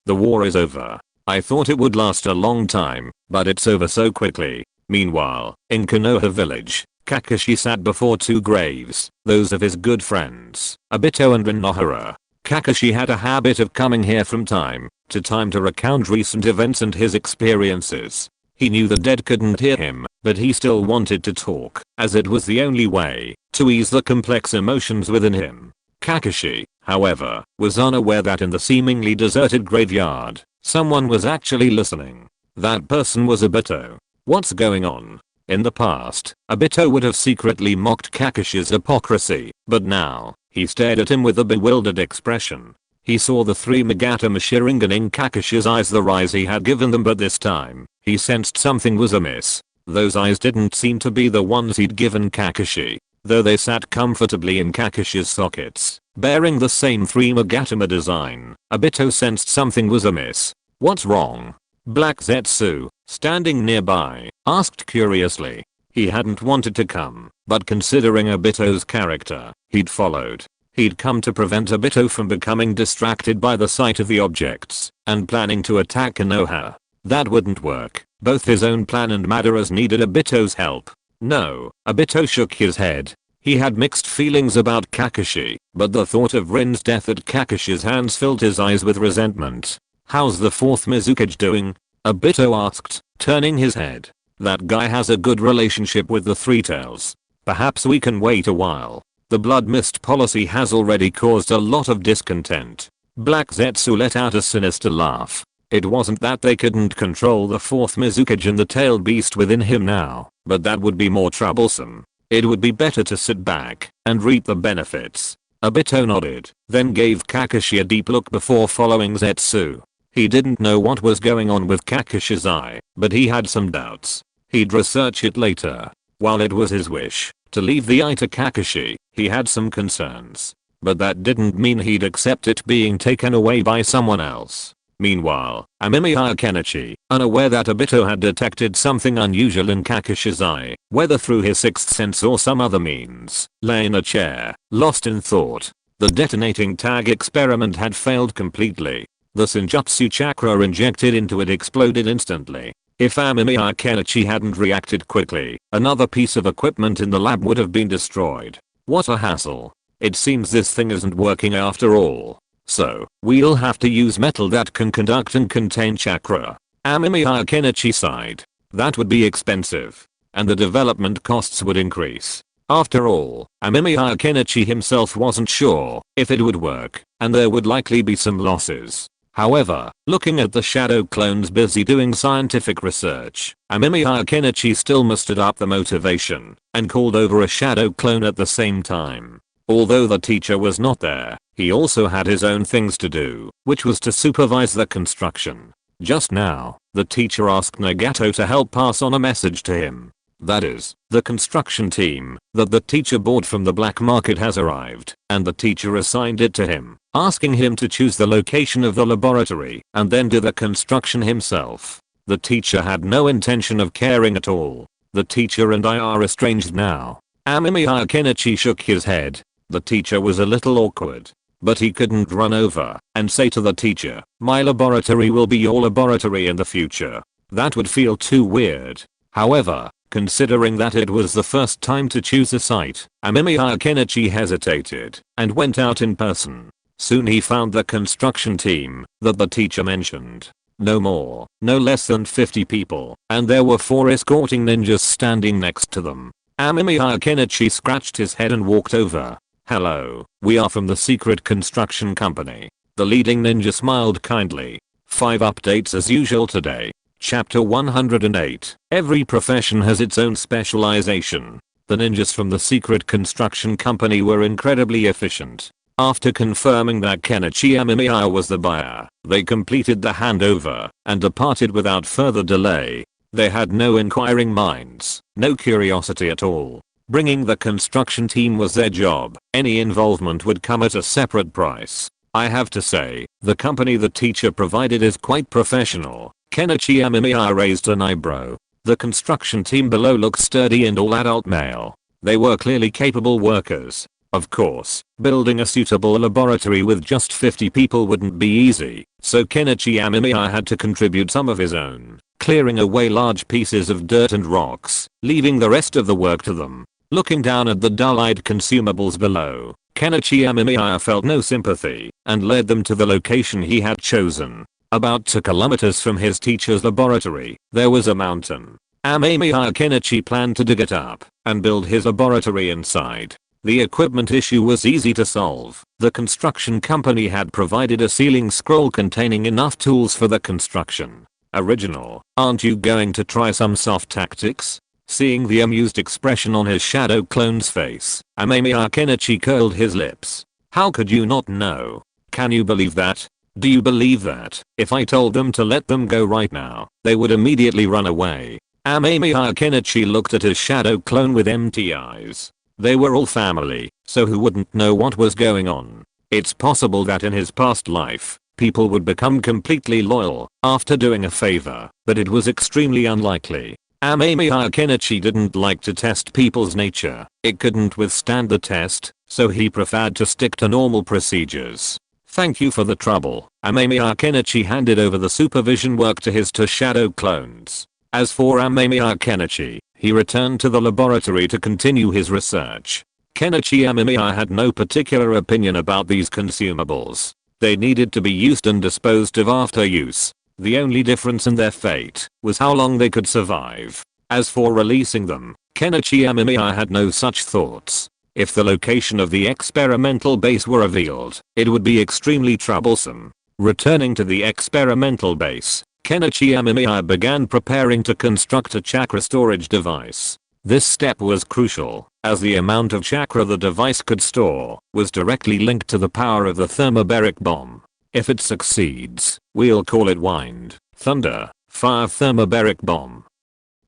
the war is over. I thought it would last a long time, but it's over so quickly. Meanwhile, in Konoha village, Kakashi sat before 2 graves, those of his good friends, Obito and Rinohara. Kakashi had a habit of coming here from time to recount recent events and his experiences. He knew the dead couldn't hear him, but he still wanted to talk, as it was the only way to ease the complex emotions within him. Kakashi, however, was unaware that in the seemingly deserted graveyard, someone was actually listening. That person was Obito. What's going on? In the past, Obito would have secretly mocked Kakashi's hypocrisy, but now, he stared at him with a bewildered expression. He saw the three Magatama Sharingan in Kakashi's eyes, the rise he had given them, but this time, he sensed something was amiss. Those eyes didn't seem to be the ones he'd given Kakashi, though they sat comfortably in Kakashi's sockets, bearing the same three Magatama design. Obito sensed something was amiss. What's wrong? Black Zetsu, standing nearby, asked curiously. He hadn't wanted to come, but considering Obito's character, he'd followed. He'd come to prevent Obito from becoming distracted by the sight of the objects, and planning to attack Konoha. That wouldn't work. Both his own plan and Madara's needed Obito's help. No, Obito shook his head. He had mixed feelings about Kakashi, but the thought of Rin's death at Kakashi's hands filled his eyes with resentment. How's the fourth Mizukage doing? Obito asked, turning his head. That guy has a good relationship with the Three Tails. Perhaps we can wait a while. The blood mist policy has already caused a lot of discontent. Black Zetsu let out a sinister laugh. It wasn't that they couldn't control the fourth Mizukage and the tailed beast within him now, but that would be more troublesome. It would be better to sit back and reap the benefits. Obito nodded, then gave Kakashi a deep look before following Zetsu. He didn't know what was going on with Kakashi's eye, but he had some doubts. He'd research it later. While it was his wish to leave the eye to Kakashi, he had some concerns. But that didn't mean he'd accept it being taken away by someone else. Meanwhile, Amemiya Kenichi, unaware that Obito had detected something unusual in Kakashi's eye, whether through his sixth sense or some other means, lay in a chair, lost in thought. The detonating tag experiment had failed completely. The Senjutsu chakra injected into it exploded instantly. If Amemiya Kenichi hadn't reacted quickly, another piece of equipment in the lab would have been destroyed. What a hassle. It seems this thing isn't working after all. So, we'll have to use metal that can conduct and contain chakra. Amemiya Kenichi sighed. That would be expensive. And the development costs would increase. After all, Amemiya Kenichi himself wasn't sure if it would work, and there would likely be some losses. However, looking at the shadow clones busy doing scientific research, Amemiya Kenichi still mustered up the motivation and called over a shadow clone at the same time. Although the teacher was not there, he also had his own things to do, which was to supervise the construction. Just now, the teacher asked Nagato to help pass on a message to him. That is, the construction team that the teacher bought from the black market has arrived, and the teacher assigned it to him, asking him to choose the location of the laboratory and then do the construction himself. The teacher had no intention of caring at all. The teacher and I are estranged now. Amemiya Kenichi shook his head. The teacher was a little awkward, but he couldn't run over and say to the teacher, "My laboratory will be your laboratory in the future." That would feel too weird. However, considering that it was the first time to choose a site, Amemiya Kenichi hesitated and went out in person. Soon he found the construction team that the teacher mentioned. No more, no less than 50 people, and there were 4 escorting ninjas standing next to them. Amemiya Kenichi scratched his head and walked over. "Hello, we are from the secret construction company." The leading ninja smiled kindly. 5 updates as usual today. Chapter 108. Every profession has its own specialization. The ninjas from the secret construction company were incredibly efficient. After confirming that Kenichi Amemiya was the buyer, they completed the handover and departed without further delay. They had no inquiring minds, no curiosity at all. Bringing the construction team was their job. Any involvement would come at a separate price. I have to say, the company the teacher provided is quite professional. Kenichi Amemiya raised an eyebrow. The construction team below looked sturdy and all adult male. They were clearly capable workers. Of course, building a suitable laboratory with just 50 people wouldn't be easy, so Kenichi Amemiya had to contribute some of his own, clearing away large pieces of dirt and rocks, leaving the rest of the work to them. Looking down at the dull-eyed consumables below, Kenichi Amemiya felt no sympathy and led them to the location he had chosen. About 2 kilometers from his teacher's laboratory, there was a mountain. Amemiya Kenichi planned to dig it up and build his laboratory inside. The equipment issue was easy to solve. The construction company had provided a ceiling scroll containing enough tools for the construction. Original, aren't you going to try some soft tactics? Seeing the amused expression on his shadow clone's face, Amemiya Kenichi curled his lips. How could you not know? Can you believe that? Do you believe that, if I told them to let them go right now, they would immediately run away? Amemiya Kenichi looked at his shadow clone with empty eyes. They were all family, so who wouldn't know what was going on? It's possible that in his past life, people would become completely loyal after doing a favor, but it was extremely unlikely. Amemiya Kenichi didn't like to test people's nature. It couldn't withstand the test, so he preferred to stick to normal procedures. Thank you for the trouble. Amemiya Kenichi handed over the supervision work to his two shadow clones. As for Amemiya Kenichi, he returned to the laboratory to continue his research. Kenichi Amemiya had no particular opinion about these consumables. They needed to be used and disposed of after use. The only difference in their fate was how long they could survive. As for releasing them, Kenichi Amemiya had no such thoughts. If the location of the experimental base were revealed, it would be extremely troublesome. Returning to the experimental base, Kenichi Amemiya began preparing to construct a chakra storage device. This step was crucial, as the amount of chakra the device could store was directly linked to the power of the thermobaric bomb. If it succeeds, we'll call it Wind, Thunder, Fire Thermobaric Bomb.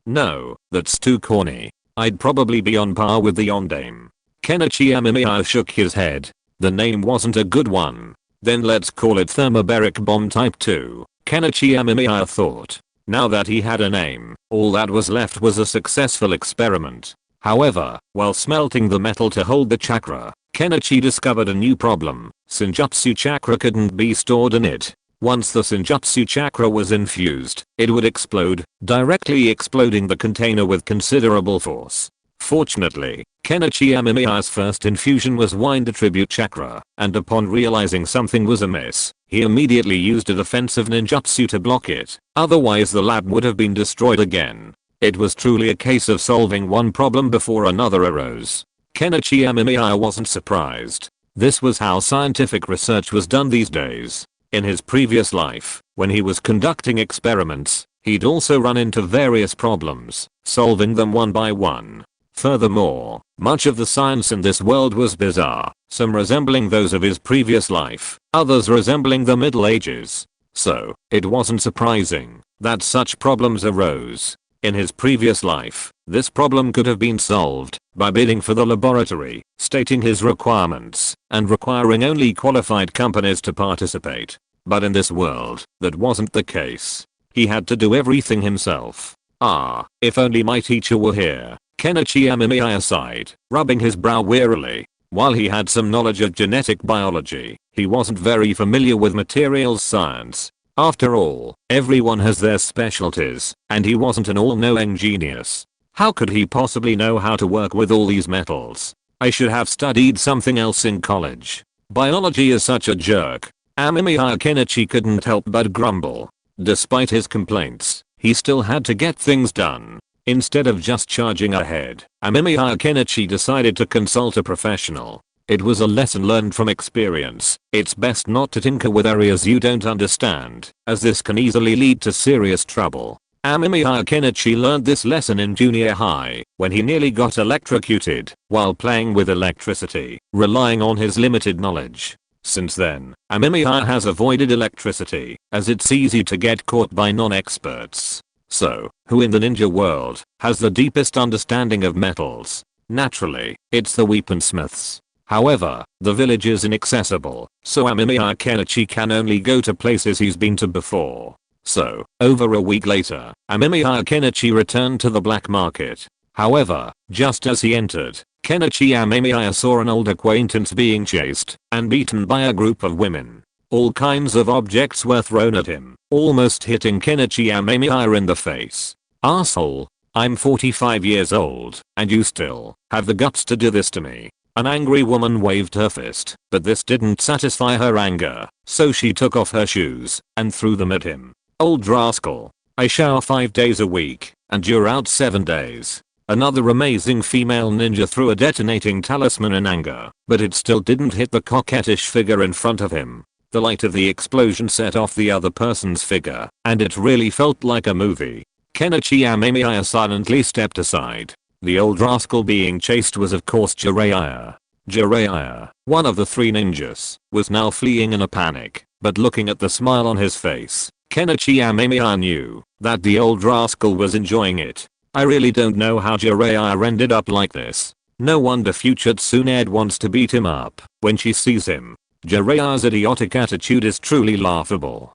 No, that's too corny. I'd probably be on par with the Ondame. Kenichi Amemiya shook his head. The name wasn't a good one. Then let's call it Thermobaric Bomb Type 2. Kenichi Amemiya thought. Now that he had a name, all that was left was a successful experiment. However, while smelting the metal to hold the chakra, Kenichi discovered a new problem. Senjutsu chakra couldn't be stored in it. Once the Senjutsu chakra was infused, it would explode, directly exploding the container with considerable force. Fortunately, Kenichi Amemiya's first infusion was Wind Attribute Chakra, and upon realizing something was amiss, he immediately used a defensive ninjutsu to block it, otherwise the lab would have been destroyed again. It was truly a case of solving one problem before another arose. Kenichi Amemiya wasn't surprised. This was how scientific research was done these days. In his previous life, when he was conducting experiments, he'd also run into various problems, solving them one by one. Furthermore, much of the science in this world was bizarre, some resembling those of his previous life, others resembling the Middle Ages. So, it wasn't surprising that such problems arose. In his previous life, this problem could have been solved by bidding for the laboratory, stating his requirements, and requiring only qualified companies to participate. But in this world, that wasn't the case. He had to do everything himself. Ah, if only my teacher were here. Kenichi Amemiya sighed, rubbing his brow wearily. While he had some knowledge of genetic biology, he wasn't very familiar with materials science. After all, everyone has their specialties, and he wasn't an all-knowing genius. How could he possibly know how to work with all these metals? I should have studied something else in college. Biology is such a jerk. Amemiya Kenichi couldn't help but grumble. Despite his complaints, he still had to get things done. Instead of just charging ahead, Amemiya Kenichi decided to consult a professional. It was a lesson learned from experience. It's best not to tinker with areas you don't understand, as this can easily lead to serious trouble. Amemiya Kenichi learned this lesson in junior high, when he nearly got electrocuted while playing with electricity, relying on his limited knowledge. Since then, Amemiya has avoided electricity, as it's easy to get caught by non-experts. So, who in the ninja world has the deepest understanding of metals? Naturally, it's the weaponsmiths. However, the village is inaccessible, so Amemiya Kenichi can only go to places he's been to before. So, over a week later, Amemiya Kenichi returned to the black market. However, just as he entered, Kenichi Amemiya saw an old acquaintance being chased and beaten by a group of women. All kinds of objects were thrown at him, almost hitting Kenichi Amemiya in the face. Asshole. I'm 45 years old, and you still have the guts to do this to me. An angry woman waved her fist, but this didn't satisfy her anger, so she took off her shoes and threw them at him. Old rascal. I shower 5 days a week, and you're out 7 days. Another amazing female ninja threw a detonating talisman in anger, but it still didn't hit the coquettish figure in front of him. The light of the explosion set off the other person's figure, and it really felt like a movie. Kenichi Amemiya silently stepped aside. The old rascal being chased was of course Jiraiya. Jiraiya, one of the 3 ninjas, was now fleeing in a panic, but looking at the smile on his face, Kenichi Amemiya knew that the old rascal was enjoying it. I really don't know how Jiraiya ended up like this. No wonder future Tsunade wants to beat him up when she sees him. Jiraiya's idiotic attitude is truly laughable.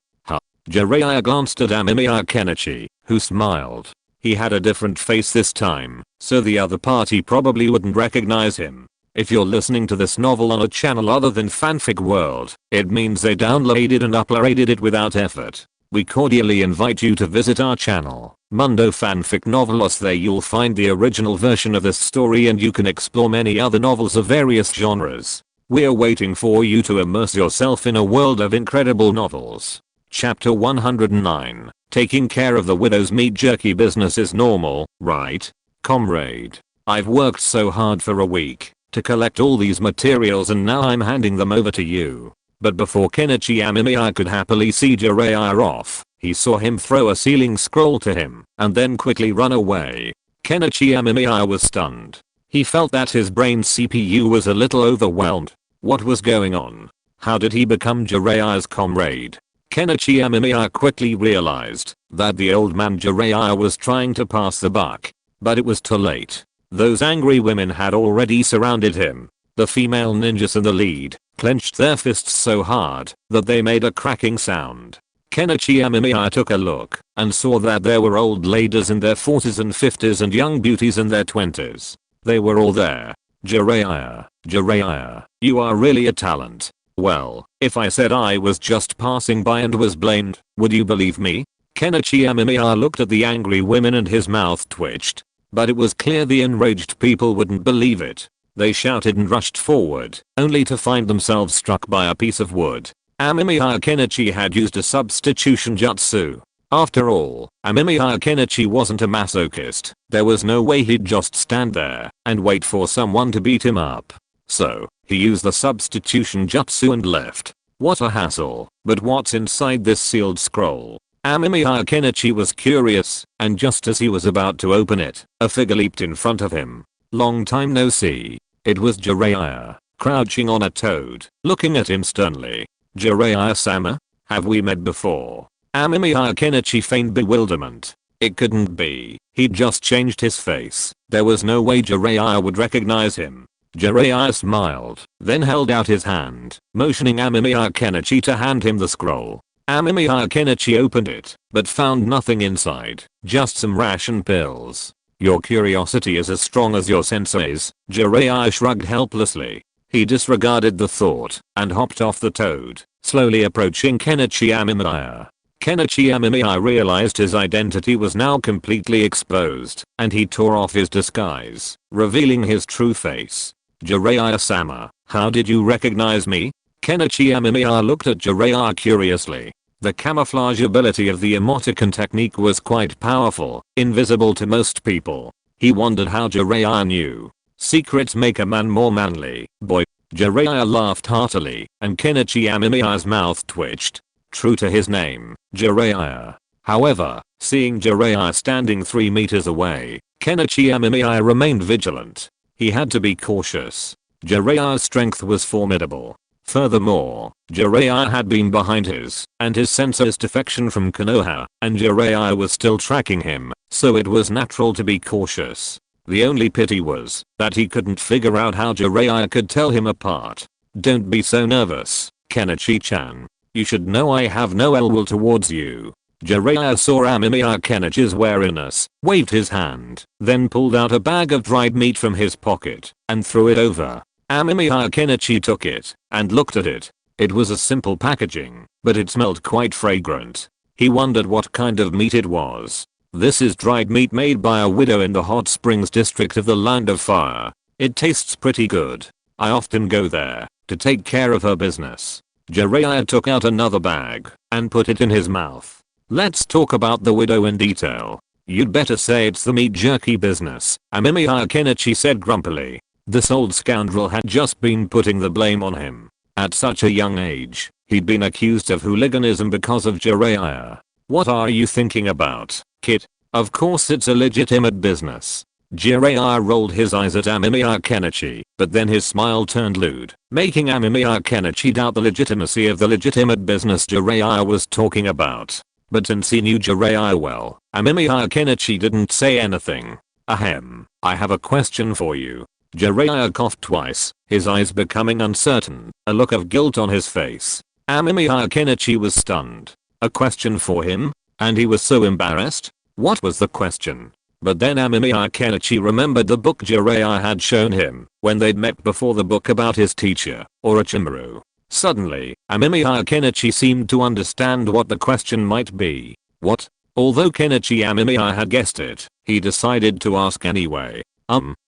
Jiraiya glanced at Amemiya Kenichi, who smiled. He had a different face this time, so the other party probably wouldn't recognize him. If you're listening to this novel on a channel other than Fanfic World, it means they downloaded and uploaded it without effort. We cordially invite you to visit our channel, Mundo Fanfic Novelos. There you'll find the original version of this story and you can explore many other novels of various genres. We're waiting for you to immerse yourself in a world of incredible novels. Chapter 109. Taking care of the widow's meat jerky business is normal, right? Comrade. I've worked so hard for a week to collect all these materials and now I'm handing them over to you. But before Kenichi Amemiya could happily see Jiraiya off, he saw him throw a sealing scroll to him and then quickly run away. Kenichi Amemiya was stunned. He felt that his brain CPU was a little overwhelmed. What was going on? How did he become Jiraiya's comrade? Kenichi Amemiya quickly realized that the old man Jiraiya was trying to pass the buck. But it was too late. Those angry women had already surrounded him. The female ninjas in the lead clenched their fists so hard that they made a cracking sound. Kenichi Amemiya took a look and saw that there were old ladies in their 40s and 50s and young beauties in their 20s. They were all there. Jiraiya, you are really a talent. Well, if I said I was just passing by and was blamed, would you believe me? Kenichi Amemiya looked at the angry women and his mouth twitched. But it was clear the enraged people wouldn't believe it. They shouted and rushed forward, only to find themselves struck by a piece of wood. Amemiya Kenichi had used a substitution jutsu. After all, Amemiya Kenichi wasn't a masochist. There was no way he'd just stand there and wait for someone to beat him up. So, he used the substitution jutsu and left. What a hassle. But what's inside this sealed scroll? Amemiya Kenichi was curious, and just as he was about to open it, a figure leaped in front of him. Long time no see. It was Jiraiya, crouching on a toad, looking at him sternly. Jiraiya-sama? Have we met before? Amemiya Kenichi feigned bewilderment. It couldn't be. He'd just changed his face. There was no way Jiraiya would recognize him. Jiraiya smiled, then held out his hand, motioning Amemiya Kenichi to hand him the scroll. Amemiya Kenichi opened it, but found nothing inside, just some ration pills. Your curiosity is as strong as your sensei's. Jiraiya shrugged helplessly. He disregarded the thought and hopped off the toad, slowly approaching Kenichi Amemiya. Kenichi Amemiya realized his identity was now completely exposed, and he tore off his disguise, revealing his true face. Jiraiya-sama, how did you recognize me? Kenichi Amemiya looked at Jiraiya curiously. The camouflage ability of the emoticon technique was quite powerful, invisible to most people. He wondered how Jiraiya knew. Secrets make a man more manly, boy. Jiraiya laughed heartily, and Kenichi Amemiya's mouth twitched. True to his name, Jiraiya. However, seeing Jiraiya standing 3 meters away, Kenichi Amemiya remained vigilant. He had to be cautious. Jiraiya's strength was formidable. Furthermore, Jiraiya had been behind his and his sensor's defection from Konoha, and Jiraiya was still tracking him, so it was natural to be cautious. The only pity was that he couldn't figure out how Jiraiya could tell him apart. Don't be so nervous, Kenichi-chan. You should know I have no ill will towards you. Jiraiya saw Amemiya Kenichi's wariness, waved his hand, then pulled out a bag of dried meat from his pocket and threw it over. Amemiya Kenichi took it and looked at it. It was a simple packaging, but it smelled quite fragrant. He wondered what kind of meat it was. This is dried meat made by a widow in the hot springs district of the Land of Fire. It tastes pretty good. I often go there to take care of her business. Jiraiya took out another bag and put it in his mouth. Let's talk about the widow in detail. You'd better say it's the meat jerky business, Amemiya Kenichi said grumpily. This old scoundrel had just been putting the blame on him. At such a young age, he'd been accused of hooliganism because of Jiraiya. What are you thinking about, kid? Of course it's a legitimate business. Jiraiya rolled his eyes at Amemiya Kenichi, but then his smile turned lewd, making Amemiya Kenichi doubt the legitimacy of the legitimate business Jiraiya was talking about. But since he knew Jiraiya well, Amemiya Kenichi didn't say anything. Ahem, I have a question for you. Jiraiya coughed twice, his eyes becoming uncertain, a look of guilt on his face. Amemiya Kenichi was stunned. A question for him? And he was so embarrassed? What was the question? But then Amemiya Kenichi remembered the book Jiraiya had shown him when they'd met before, the book about his teacher, Orochimaru. Suddenly, Amemiya Kenichi seemed to understand what the question might be. What? Although Kenichi Amemiya had guessed it, he decided to ask anyway.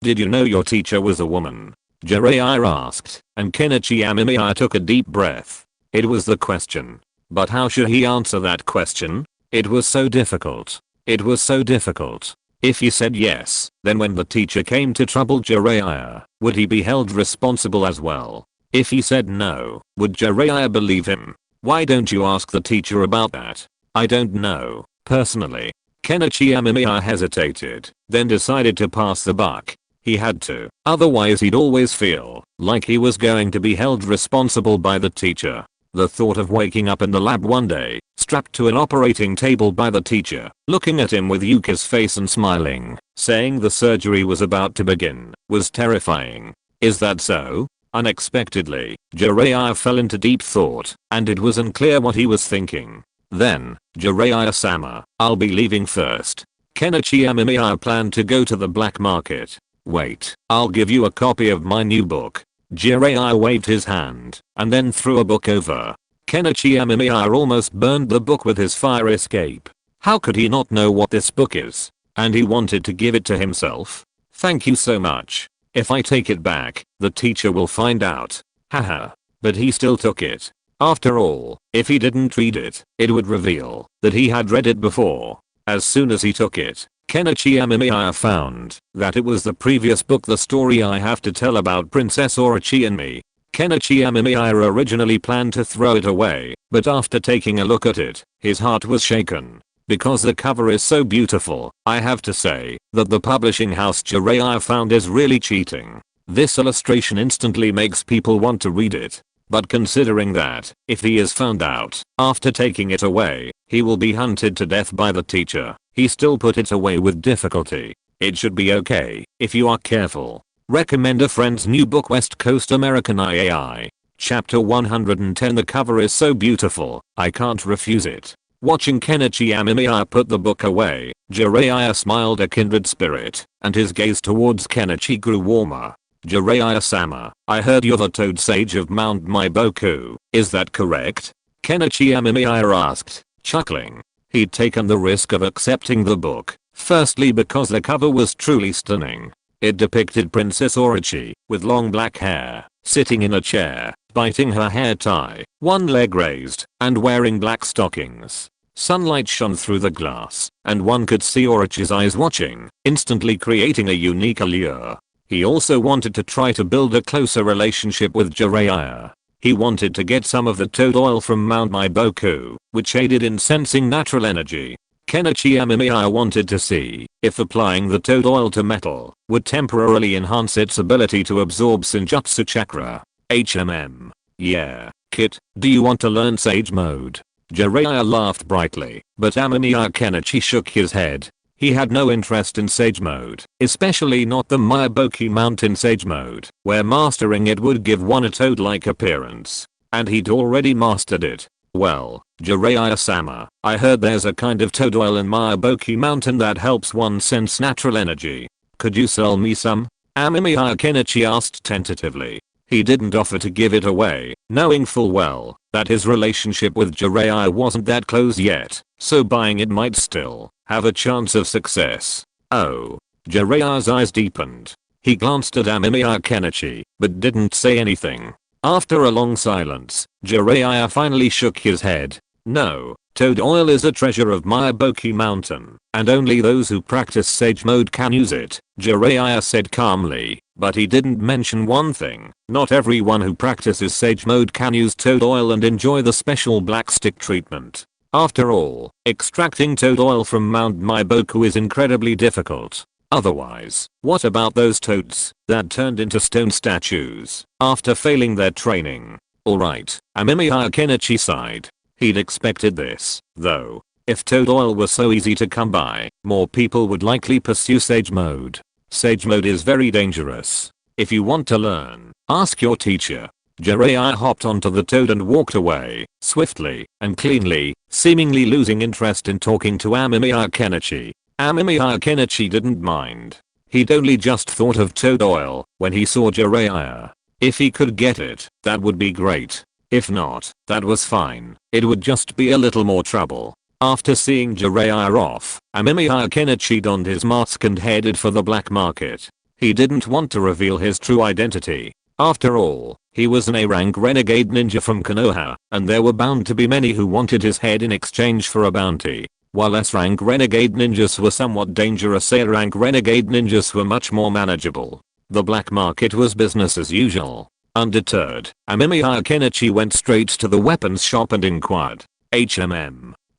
Did you know your teacher was a woman? Jiraiya asked, and Kenichi Amemiya took a deep breath. It was the question. But how should he answer that question? It was so difficult. It was so difficult. If he said yes, then when the teacher came to trouble Jiraiya, would he be held responsible as well? If he said no, would Jiraiya believe him? Why don't you ask the teacher about that? I don't know, personally. Kenichi Amemiya hesitated, then decided to pass the buck. He had to, otherwise he'd always feel like he was going to be held responsible by the teacher. The thought of waking up in the lab one day, strapped to an operating table by the teacher, looking at him with Yuka's face and smiling, saying the surgery was about to begin, was terrifying. Is that so? Unexpectedly, Jiraiya fell into deep thought, and it was unclear what he was thinking. Then, Jiraiya-sama, I'll be leaving first. Kenichi Amemiya planned to go to the black market. Wait, I'll give you a copy of my new book. Jiraiya waved his hand, and then threw a book over. Kenichi Amemiya almost burned the book with his fire escape. How could he not know what this book is? And he wanted to give it to himself. Thank you so much. If I take it back, the teacher will find out. Haha. But he still took it. After all, if he didn't read it, it would reveal that he had read it before. As soon as he took it, Kenichi Amemiya found that it was the previous book, the story I have to tell about Princess Orochi and me. Kenichi Amemiya originally planned to throw it away, but after taking a look at it, his heart was shaken. Because the cover is so beautiful, I have to say that the publishing house Jiraiya found is really cheating. This illustration instantly makes people want to read it. But considering that, if he is found out, after taking it away, he will be hunted to death by the teacher, he still put it away with difficulty. It should be okay, if you are careful. Recommend a friend's new book, West Coast American IAI. Chapter 110. The cover is so beautiful, I can't refuse it. Watching Kenichi Amemiya put the book away, Jiraiya smiled a kindred spirit, and his gaze towards Kenichi grew warmer. Jiraiya-sama, I heard you're the Toad Sage of Mount Maiboku, is that correct? Kenichi Amemiya asked, chuckling. He'd taken the risk of accepting the book, firstly because the cover was truly stunning. It depicted Princess Orochi, with long black hair, sitting in a chair, biting her hair tie, one leg raised, and wearing black stockings. Sunlight shone through the glass, and one could see Orochi's eyes watching, instantly creating a unique allure. He also wanted to try to build a closer relationship with Jiraiya. He wanted to get some of the toad oil from Mount Maiboku, which aided in sensing natural energy. Kenichi Amemiya wanted to see if applying the toad oil to metal would temporarily enhance its ability to absorb Senjutsu chakra. Yeah, kid, do you want to learn Sage Mode? Jiraiya laughed brightly, but Amemiya Kenichi shook his head. He had no interest in Sage Mode, especially not the Maiboku Mountain Sage Mode, where mastering it would give one a toad-like appearance. And he'd already mastered it. Well, Jiraiya-sama, I heard there's a kind of toad oil in Maiboku Mountain that helps one sense natural energy. Could you sell me some? Amemiya Kenichi asked tentatively. He didn't offer to give it away, knowing full well that his relationship with Jiraiya wasn't that close yet, so buying it might still have a chance of success. Oh. Jiraiya's eyes deepened. He glanced at Amemiya Kenichi, but didn't say anything. After a long silence, Jiraiya finally shook his head. No, toad oil is a treasure of Myaboki Mountain, and only those who practice sage mode can use it, Jiraiya said calmly, but he didn't mention one thing. Not everyone who practices sage mode can use toad oil and enjoy the special black stick treatment. After all, extracting toad oil from Mount Maiboku is incredibly difficult. Otherwise, what about those toads that turned into stone statues after failing their training? Alright, Amemiya Kenichi sighed. He'd expected this, though. If toad oil were so easy to come by, more people would likely pursue sage mode. Sage mode is very dangerous. If you want to learn, ask your teacher. Jiraiya hopped onto the toad and walked away, swiftly and cleanly, seemingly losing interest in talking to Amemiya Kenichi. Amemiya Kenichi didn't mind. He'd only just thought of toad oil when he saw Jiraiya. If he could get it, that would be great. If not, that was fine. It would just be a little more trouble. After seeing Jiraiya off, Amemiya Kenichi donned his mask and headed for the black market. He didn't want to reveal his true identity. After all, he was an A-rank renegade ninja from Konoha, and there were bound to be many who wanted his head in exchange for a bounty. While S-rank renegade ninjas were somewhat dangerous, A-rank renegade ninjas were much more manageable. The black market was business as usual. Undeterred, Amemiya Kenichi went straight to the weapons shop and inquired,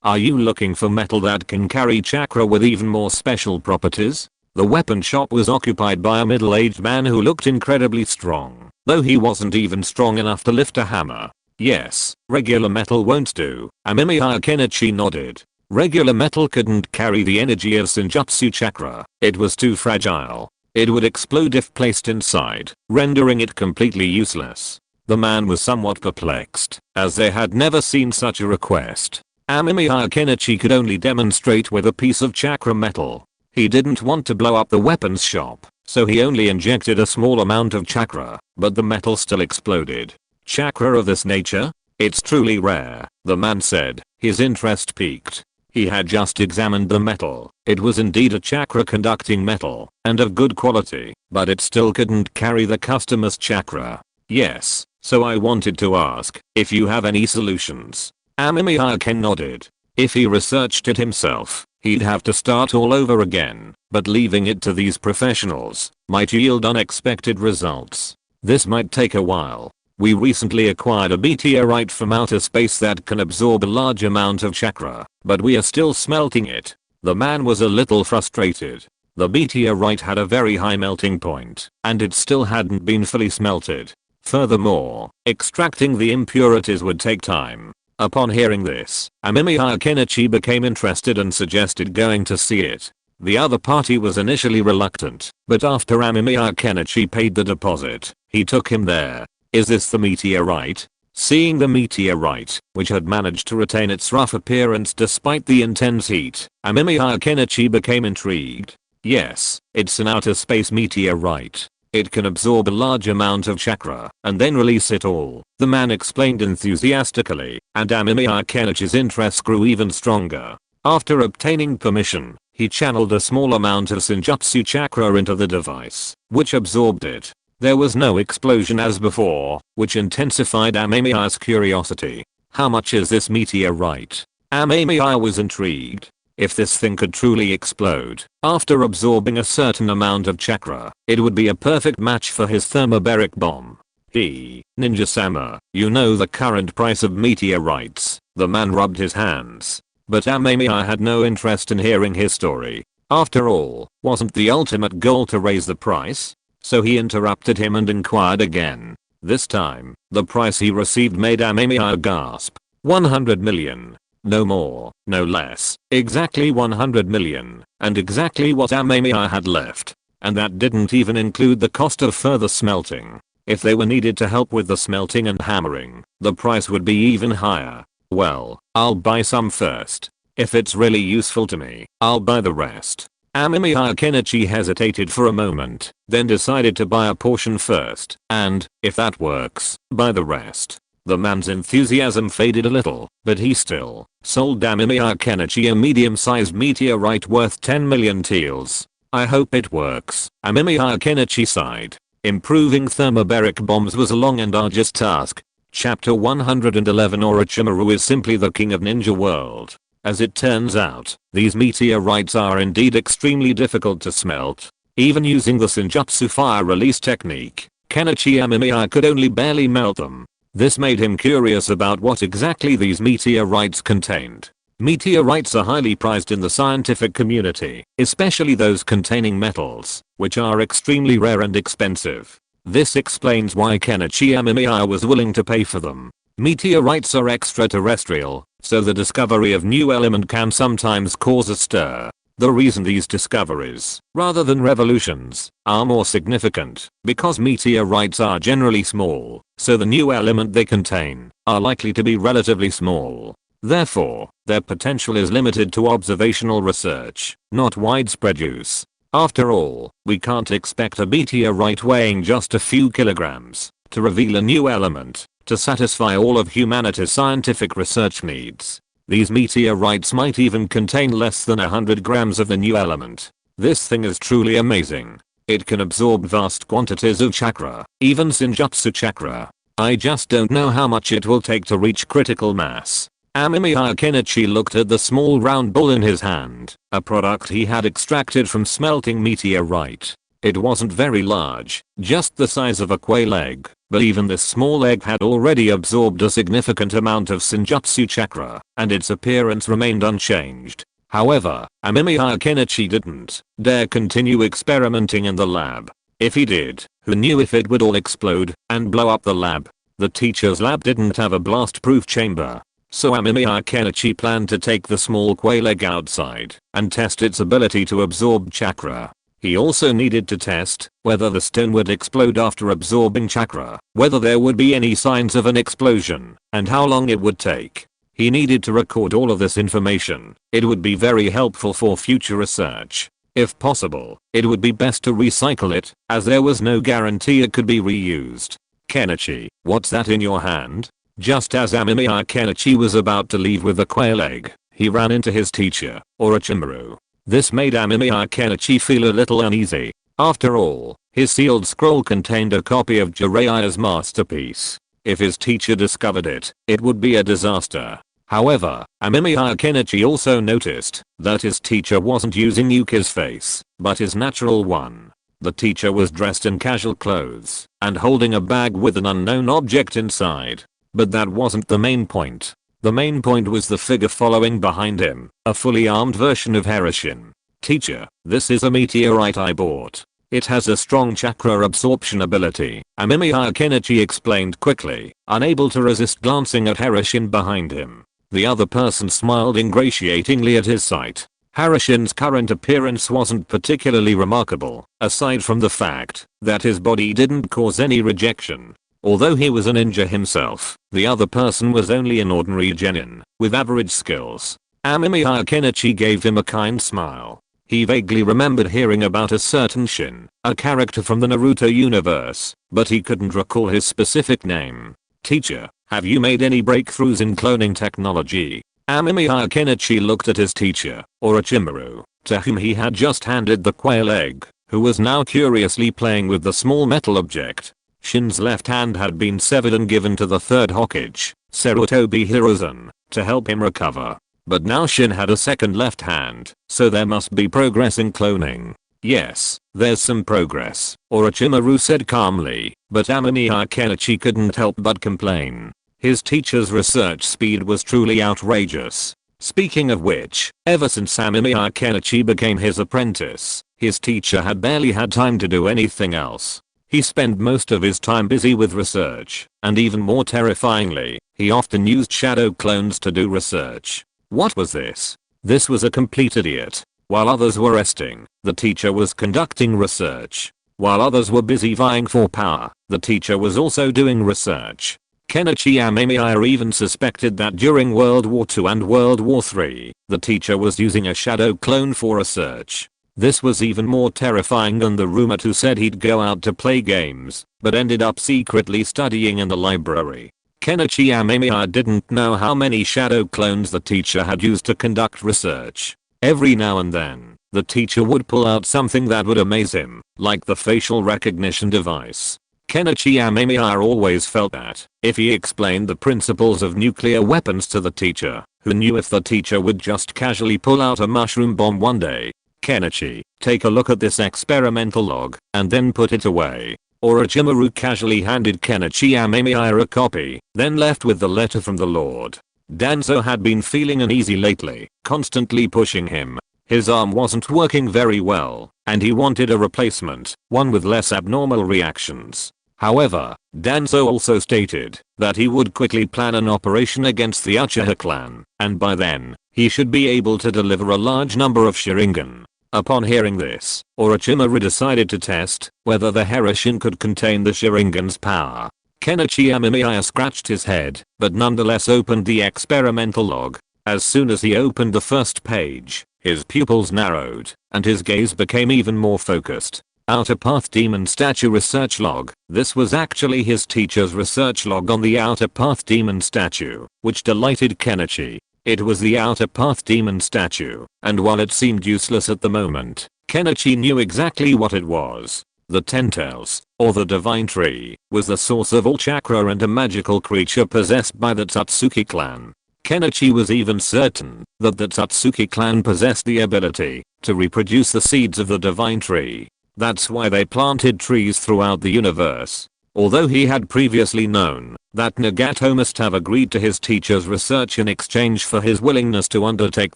Are you looking for metal that can carry chakra with even more special properties? The weapon shop was occupied by a middle-aged man who looked incredibly strong, though he wasn't even strong enough to lift a hammer. Yes, regular metal won't do. Amemiya Kenichi nodded. Regular metal couldn't carry the energy of Senjutsu chakra. It was too fragile. It would explode if placed inside, rendering it completely useless. The man was somewhat perplexed, as they had never seen such a request. Amemiya Kenichi could only demonstrate with a piece of chakra metal. He didn't want to blow up the weapons shop, so he only injected a small amount of chakra, but the metal still exploded. Chakra of this nature? It's truly rare, the man said, his interest piqued. He had just examined the metal. It was indeed a chakra conducting metal, and of good quality, but it still couldn't carry the customer's chakra. Yes, so I wanted to ask if you have any solutions. Amemiya Ken nodded. If he researched it himself, he'd have to start all over again, but leaving it to these professionals might yield unexpected results. This might take a while. We recently acquired a meteorite from outer space that can absorb a large amount of chakra, but we are still smelting it. The man was a little frustrated. The meteorite had a very high melting point, and it still hadn't been fully smelted. Furthermore, extracting the impurities would take time. Upon hearing this, Amemiya Kenichi became interested and suggested going to see it. The other party was initially reluctant, but after Amemiya Kenichi paid the deposit, he took him there. Is this the meteorite? Seeing the meteorite, which had managed to retain its rough appearance despite the intense heat, Amemiya Kenichi became intrigued. Yes, it's an outer space meteorite. It can absorb a large amount of chakra and then release it all, the man explained enthusiastically, and Amemiya Kenichi's interest grew even stronger. After obtaining permission, he channeled a small amount of Senjutsu chakra into the device, which absorbed it. There was no explosion as before, which intensified Amemiya's curiosity. How much is this meteorite? Amemiya was intrigued. If this thing could truly explode, after absorbing a certain amount of chakra, it would be a perfect match for his thermobaric bomb. Ninja-sama, you know the current price of meteorites. The man rubbed his hands. But Amemiya had no interest in hearing his story. After all, wasn't the ultimate goal to raise the price? So he interrupted him and inquired again. This time, the price he received made Amemiya gasp. 100 million. No more, no less. Exactly 100 million, and exactly what Amemiya had left. And that didn't even include the cost of further smelting. If they were needed to help with the smelting and hammering, the price would be even higher. Well, I'll buy some first. If it's really useful to me, I'll buy the rest. Amemiya Kenichi hesitated for a moment, then decided to buy a portion first, and, if that works, buy the rest. The man's enthusiasm faded a little, but he still sold Amemiya Kenichi a medium-sized meteorite worth 10 million taels. I hope it works. Amemiya Kenichi sighed. Improving thermobaric bombs was a long and arduous task. Chapter 111 Orochimaru is simply the king of ninja world. As it turns out, these meteorites are indeed extremely difficult to smelt. Even using the Senjutsu fire release technique, Kenichi Amemiya could only barely melt them. This made him curious about what exactly these meteorites contained. Meteorites are highly prized in the scientific community, especially those containing metals, which are extremely rare and expensive. This explains why Kenichi Amemiya was willing to pay for them. Meteorites are extraterrestrial, so the discovery of new element can sometimes cause a stir. The reason these discoveries, rather than revolutions, are more significant, because meteorites are generally small, so the new element they contain are likely to be relatively small. Therefore, their potential is limited to observational research, not widespread use. After all, we can't expect a meteorite weighing just a few kilograms to reveal a new element to satisfy all of humanity's scientific research needs. These meteorites might even contain less than 100 grams of the new element. This thing is truly amazing. It can absorb vast quantities of chakra, even Senjutsu chakra. I just don't know how much it will take to reach critical mass. Amemiya Kenichi looked at the small round ball in his hand, a product he had extracted from smelting meteorite. It wasn't very large, just the size of a quail egg, but even this small egg had already absorbed a significant amount of Senjutsu chakra, and its appearance remained unchanged. However, Amemiya Kenichi didn't dare continue experimenting in the lab. If he did, who knew if it would all explode and blow up the lab? The teacher's lab didn't have a blast-proof chamber. So Amemiya Kenichi planned to take the small quail egg outside and test its ability to absorb chakra. He also needed to test whether the stone would explode after absorbing chakra, whether there would be any signs of an explosion, and how long it would take. He needed to record all of this information. It would be very helpful for future research. If possible, it would be best to recycle it, as there was no guarantee it could be reused. Kenichi, what's that in your hand? Just as Amemiya Kenichi was about to leave with the quail egg, he ran into his teacher, Orochimaru. This made Amemiya Kenichi feel a little uneasy. After all, his sealed scroll contained a copy of Jiraiya's masterpiece. If his teacher discovered it, it would be a disaster. However, Amemiya Kenichi also noticed that his teacher wasn't using Yuki's face, but his natural one. The teacher was dressed in casual clothes and holding a bag with an unknown object inside. But that wasn't the main point. The main point was the figure following behind him, a fully armed version of Hashirama. Teacher, this is a meteorite I bought. It has a strong chakra absorption ability, Amemiya Kenichi explained quickly, unable to resist glancing at Hashirama behind him. The other person smiled ingratiatingly at his sight. Hashirama's current appearance wasn't particularly remarkable, aside from the fact that his body didn't cause any rejection. Although he was a ninja himself, the other person was only an ordinary genin, with average skills. Amemiya Kenichi gave him a kind smile. He vaguely remembered hearing about a certain Shin, a character from the Naruto universe, but he couldn't recall his specific name. Teacher, have you made any breakthroughs in cloning technology? Amemiya Kenichi looked at his teacher, Orochimaru, to whom he had just handed the quail egg, who was now curiously playing with the small metal object. Shin's left hand had been severed and given to the third Hokage, Sarutobi Hiruzen, to help him recover. But now Shin had a second left hand, so there must be progress in cloning. Yes, there's some progress, Orochimaru said calmly, but Amemiya Kenichi couldn't help but complain. His teacher's research speed was truly outrageous. Speaking of which, ever since Amemiya Kenichi became his apprentice, his teacher had barely had time to do anything else. He spent most of his time busy with research, and even more terrifyingly, he often used shadow clones to do research. What was this? This was a complete idiot. While others were resting, the teacher was conducting research. While others were busy vying for power, the teacher was also doing research. Kenichi Amemiya even suspected that during World War II and World War III, the teacher was using a shadow clone for research. This was even more terrifying than the roommate who said he'd go out to play games, but ended up secretly studying in the library. Kenichi Amemiya didn't know how many shadow clones the teacher had used to conduct research. Every now and then, the teacher would pull out something that would amaze him, like the facial recognition device. Kenichi Amemiya always felt that if he explained the principles of nuclear weapons to the teacher, who knew if the teacher would just casually pull out a mushroom bomb one day. Kenichi, take a look at this experimental log, and then put it away. Orochimaru casually handed Kenichi Amemiya a copy, then left with the letter from the Lord. Danzo had been feeling uneasy lately, constantly pushing him. His arm wasn't working very well, and he wanted a replacement, one with less abnormal reactions. However, Danzo also stated that he would quickly plan an operation against the Uchiha clan, and by then, he should be able to deliver a large number of Sharingan. Upon hearing this, Orochimaru decided to test whether the Harasshin could contain the Sharingan's power. Kenichi Amemiya scratched his head, but nonetheless opened the experimental log. As soon as he opened the first page, his pupils narrowed, and his gaze became even more focused. Outer Path Demon Statue Research Log. This was actually his teacher's research log on the Outer Path Demon Statue, which delighted Kenichi. It was the Outer Path Demon Statue, and while it seemed useless at the moment, Kenichi knew exactly what it was. The Ten-Tails, or the Divine Tree, was the source of all chakra and a magical creature possessed by the Totsuki clan. Kenichi was even certain that the Totsuki clan possessed the ability to reproduce the seeds of the Divine Tree. That's why they planted trees throughout the universe. Although he had previously known that Nagato must have agreed to his teacher's research in exchange for his willingness to undertake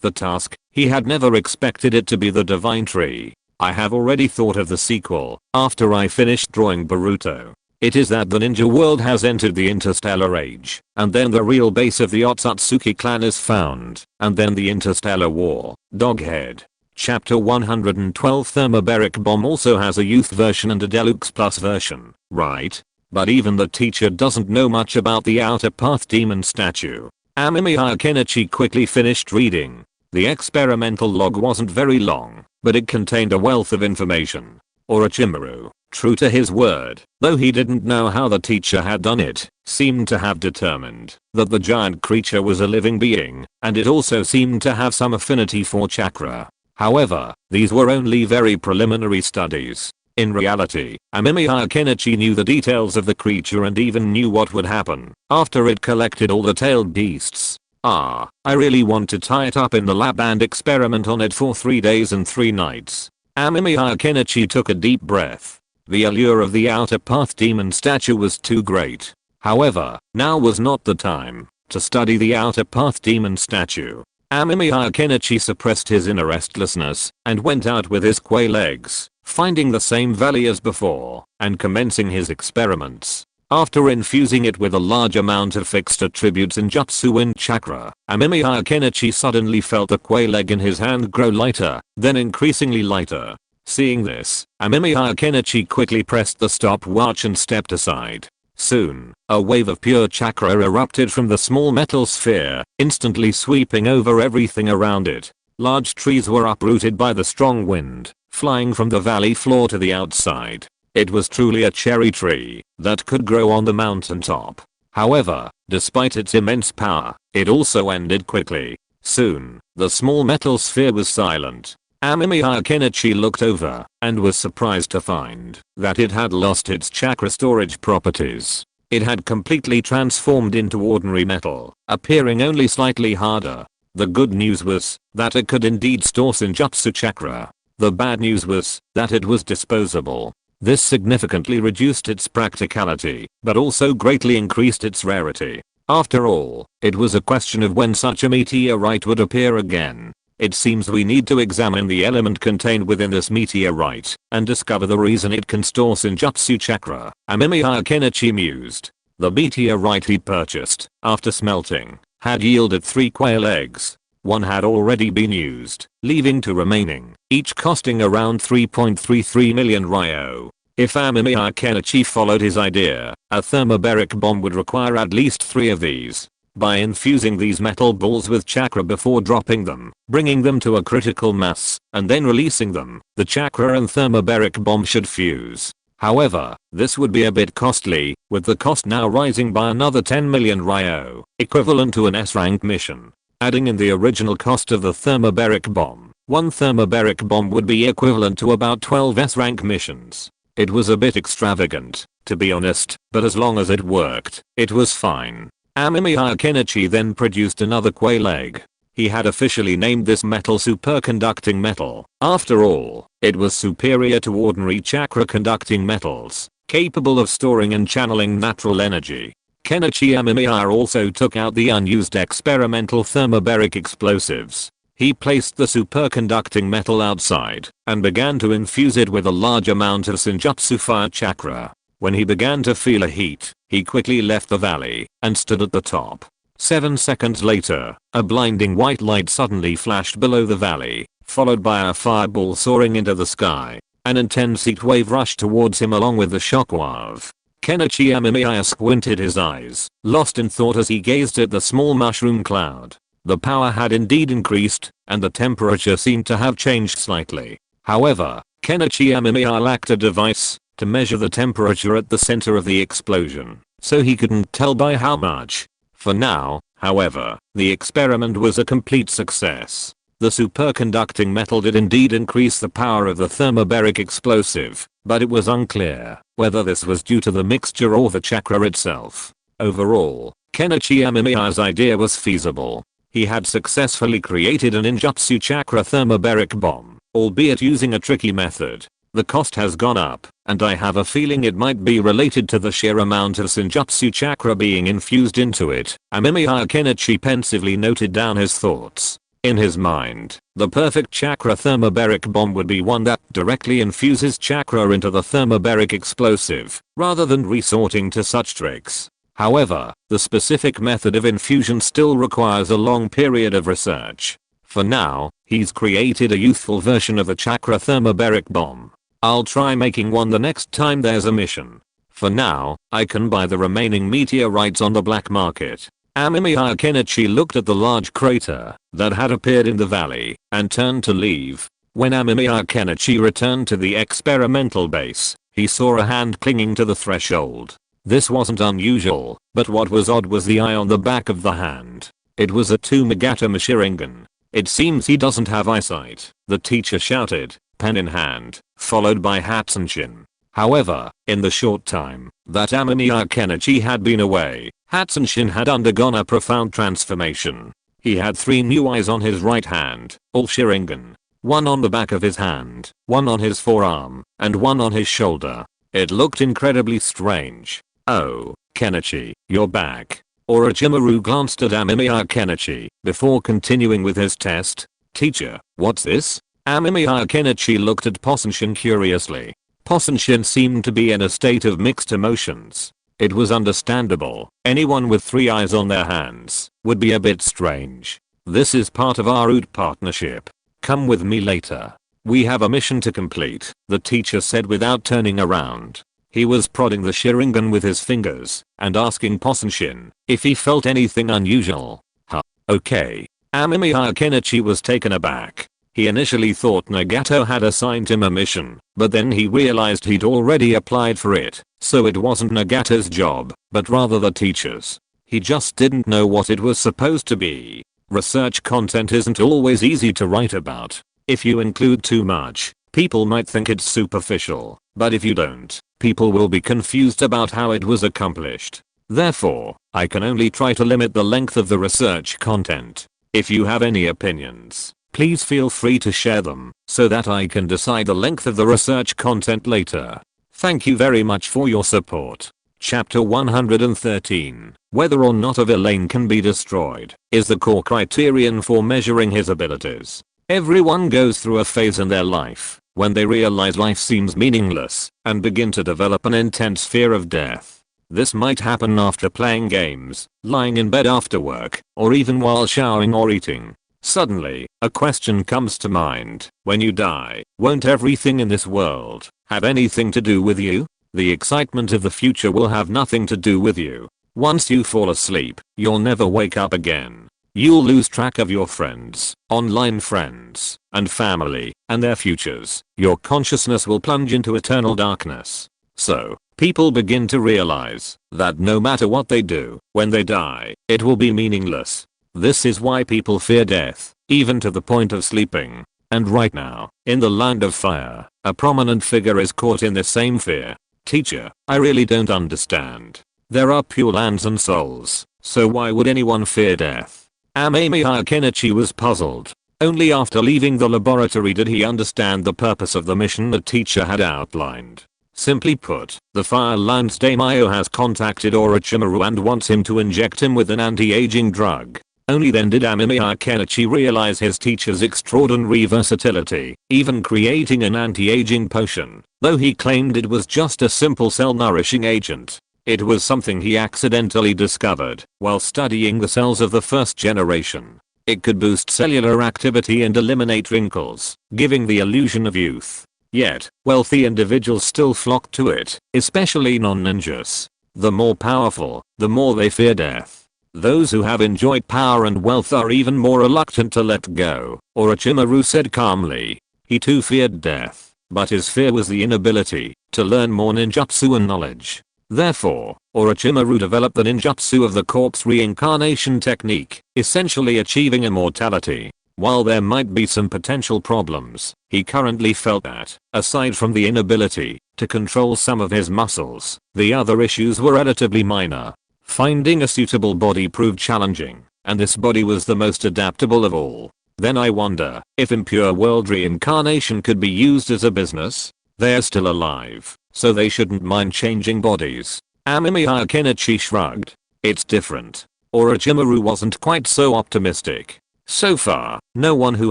the task, he had never expected it to be the Divine Tree. I have already thought of the sequel after I finished drawing Boruto. It is that the ninja world has entered the interstellar age, and then the real base of the Otsutsuki clan is found, and then the interstellar war. Doghead. Chapter 112 Thermobaric Bomb also has a youth version and a deluxe plus version, right? But even the teacher doesn't know much about the Outer Path Demon Statue. Amemiya Kenichi quickly finished reading. The experimental log wasn't very long, but it contained a wealth of information. Orochimaru, true to his word, though he didn't know how the teacher had done it, seemed to have determined that the giant creature was a living being, and it also seemed to have some affinity for chakra. However, these were only very preliminary studies. In reality, Amemiya Kenichi knew the details of the creature and even knew what would happen after it collected all the tailed beasts. I really want to tie it up in the lab and experiment on it for 3 days and 3 nights. Amemiya Kenichi took a deep breath. The allure of the Outer Path Demon Statue was too great. However, now was not the time to study the Outer Path Demon Statue. Amemiya Kenichi suppressed his inner restlessness and went out with his quail eggs, finding the same valley as before, and commencing his experiments. After infusing it with a large amount of fixed attributes in Jutsu Wind Chakra, Amemiya Kenichi suddenly felt the quail egg in his hand grow lighter, then increasingly lighter. Seeing this, Amemiya Kenichi quickly pressed the stopwatch and stepped aside. Soon, a wave of pure chakra erupted from the small metal sphere, instantly sweeping over everything around it. Large trees were uprooted by the strong wind, flying from the valley floor to the outside. It was truly a cherry tree that could grow on the mountaintop. However, despite its immense power, it also ended quickly. Soon, the small metal sphere was silent. Amemiya Kenichi looked over and was surprised to find that it had lost its chakra storage properties. It had completely transformed into ordinary metal, appearing only slightly harder. The good news was that it could indeed store Senjutsu chakra. The bad news was that it was disposable. This significantly reduced its practicality, but also greatly increased its rarity. After all, it was a question of when such a meteorite would appear again. It seems we need to examine the element contained within this meteorite and discover the reason it can store Senjutsu chakra. Amemiya Kenichi mused. The meteorite he purchased, after smelting, had yielded 3 quail eggs. One had already been used, leaving 2 remaining, each costing around 3.33 million ryo. If Amemiya Kenichi followed his idea, a thermobaric bomb would require at least 3 of these. By infusing these metal balls with chakra before dropping them, bringing them to a critical mass, and then releasing them, the chakra and thermobaric bomb should fuse. However, this would be a bit costly, with the cost now rising by another 10 million ryo, equivalent to an S-rank mission. Adding in the original cost of the thermobaric bomb, one thermobaric bomb would be equivalent to about 12 S-rank missions. It was a bit extravagant, to be honest, but as long as it worked, it was fine. Amemiya Kenichi then produced another quail egg. He had officially named this metal superconducting metal. After all, it was superior to ordinary chakra conducting metals, capable of storing and channeling natural energy. Kenichi Amemiya also took out the unused experimental thermobaric explosives. He placed the superconducting metal outside and began to infuse it with a large amount of Senjutsu fire chakra. When he began to feel a heat, he quickly left the valley and stood at the top. 7 seconds later, a blinding white light suddenly flashed below the valley, followed by a fireball soaring into the sky. An intense heat wave rushed towards him along with the shockwave. Kenichi Amemiya squinted his eyes, lost in thought as he gazed at the small mushroom cloud. The power had indeed increased, and the temperature seemed to have changed slightly. However, Kenichi Amemiya lacked a device to measure the temperature at the center of the explosion, so he couldn't tell by how much. For now, however, the experiment was a complete success. The superconducting metal did indeed increase the power of the thermobaric explosive, but it was unclear whether this was due to the mixture or the chakra itself. Overall, Kenichi Amemiya's idea was feasible. He had successfully created an ninjutsu chakra thermobaric bomb, albeit using a tricky method. The cost has gone up, and I have a feeling it might be related to the sheer amount of Senjutsu chakra being infused into it. Amemiya Kenichi pensively noted down his thoughts. In his mind, the perfect chakra thermobaric bomb would be one that directly infuses chakra into the thermobaric explosive, rather than resorting to such tricks. However, the specific method of infusion still requires a long period of research. For now, he's created a youthful version of a chakra thermobaric bomb. I'll try making one the next time there's a mission. For now, I can buy the remaining meteorites on the black market. Amemiya Kenichi looked at the large crater that had appeared in the valley and turned to leave. When Amemiya Kenichi returned to the experimental base, he saw a hand clinging to the threshold. This wasn't unusual, but what was odd was the eye on the back of the hand. It was a Tomigata Sharingan. It seems he doesn't have eyesight, the teacher shouted, pen in hand, followed by Hatsunshin. However, in the short time that Amemiya Kenichi had been away, Hatsunshin had undergone a profound transformation. He had 3 new eyes on his right hand, all Sharingan. One on the back of his hand, one on his forearm, and one on his shoulder. It looked incredibly strange. Oh, Kenichi, you're back. Orochimaru glanced at Amemiya Kenichi before continuing with his test. Teacher, what's this? Amemiya Kenichi looked at Possenshin curiously. Possenshin seemed to be in a state of mixed emotions. It was understandable. Anyone with 3 eyes on their hands would be a bit strange. This is part of our root partnership. Come with me later. We have a mission to complete, the teacher said without turning around. He was prodding the Sharingan with his fingers and asking Possenshin if he felt anything unusual. Huh, okay. Amemiya Kenichi was taken aback. He initially thought Nagato had assigned him a mission, but then he realized he'd already applied for it, so it wasn't Nagato's job, but rather the teacher's. He just didn't know what it was supposed to be. Research content isn't always easy to write about. If you include too much, people might think it's superficial, but if you don't, people will be confused about how it was accomplished. Therefore, I can only try to limit the length of the research content. If you have any opinions, please feel free to share them, so that I can decide the length of the research content later. Thank you very much for your support. Chapter 113. Whether or not a villain can be destroyed is the core criterion for measuring his abilities. Everyone goes through a phase in their life when they realize life seems meaningless and begin to develop an intense fear of death. This might happen after playing games, lying in bed after work, or even while showering or eating. Suddenly, a question comes to mind. When you die, won't everything in this world have anything to do with you? The excitement of the future will have nothing to do with you. Once you fall asleep, you'll never wake up again. You'll lose track of your friends, online friends, and family, and their futures. Your consciousness will plunge into eternal darkness. So, people begin to realize that no matter what they do, when they die, it will be meaningless. This is why people fear death, even to the point of sleeping. And right now, in the land of fire, a prominent figure is caught in the same fear. Teacher, I really don't understand. There are pure lands and souls, so why would anyone fear death? Amemiya Kenichi was puzzled. Only after leaving the laboratory did he understand the purpose of the mission the teacher had outlined. Simply put, the Firelands daimyo has contacted Orochimaru and wants him to inject him with an anti-aging drug. Only then did Amemiya Kenichi realize his teacher's extraordinary versatility, even creating an anti-aging potion, though he claimed it was just a simple cell-nourishing agent. It was something he accidentally discovered while studying the cells of the first generation. It could boost cellular activity and eliminate wrinkles, giving the illusion of youth. Yet, wealthy individuals still flock to it, especially non-ninjas. The more powerful, the more they fear death. Those who have enjoyed power and wealth are even more reluctant to let go, Orochimaru said calmly. He too feared death, but his fear was the inability to learn more ninjutsu and knowledge. Therefore, Orochimaru developed the ninjutsu of the corpse reincarnation technique, essentially achieving immortality. While there might be some potential problems, he currently felt that, aside from the inability to control some of his muscles, the other issues were relatively minor. Finding a suitable body proved challenging, and this body was the most adaptable of all. Then I wonder if impure world reincarnation could be used as a business. They're still alive, so they shouldn't mind changing bodies. Amemiya Kenichi shrugged. It's different. Orochimaru wasn't quite so optimistic. So far, no one who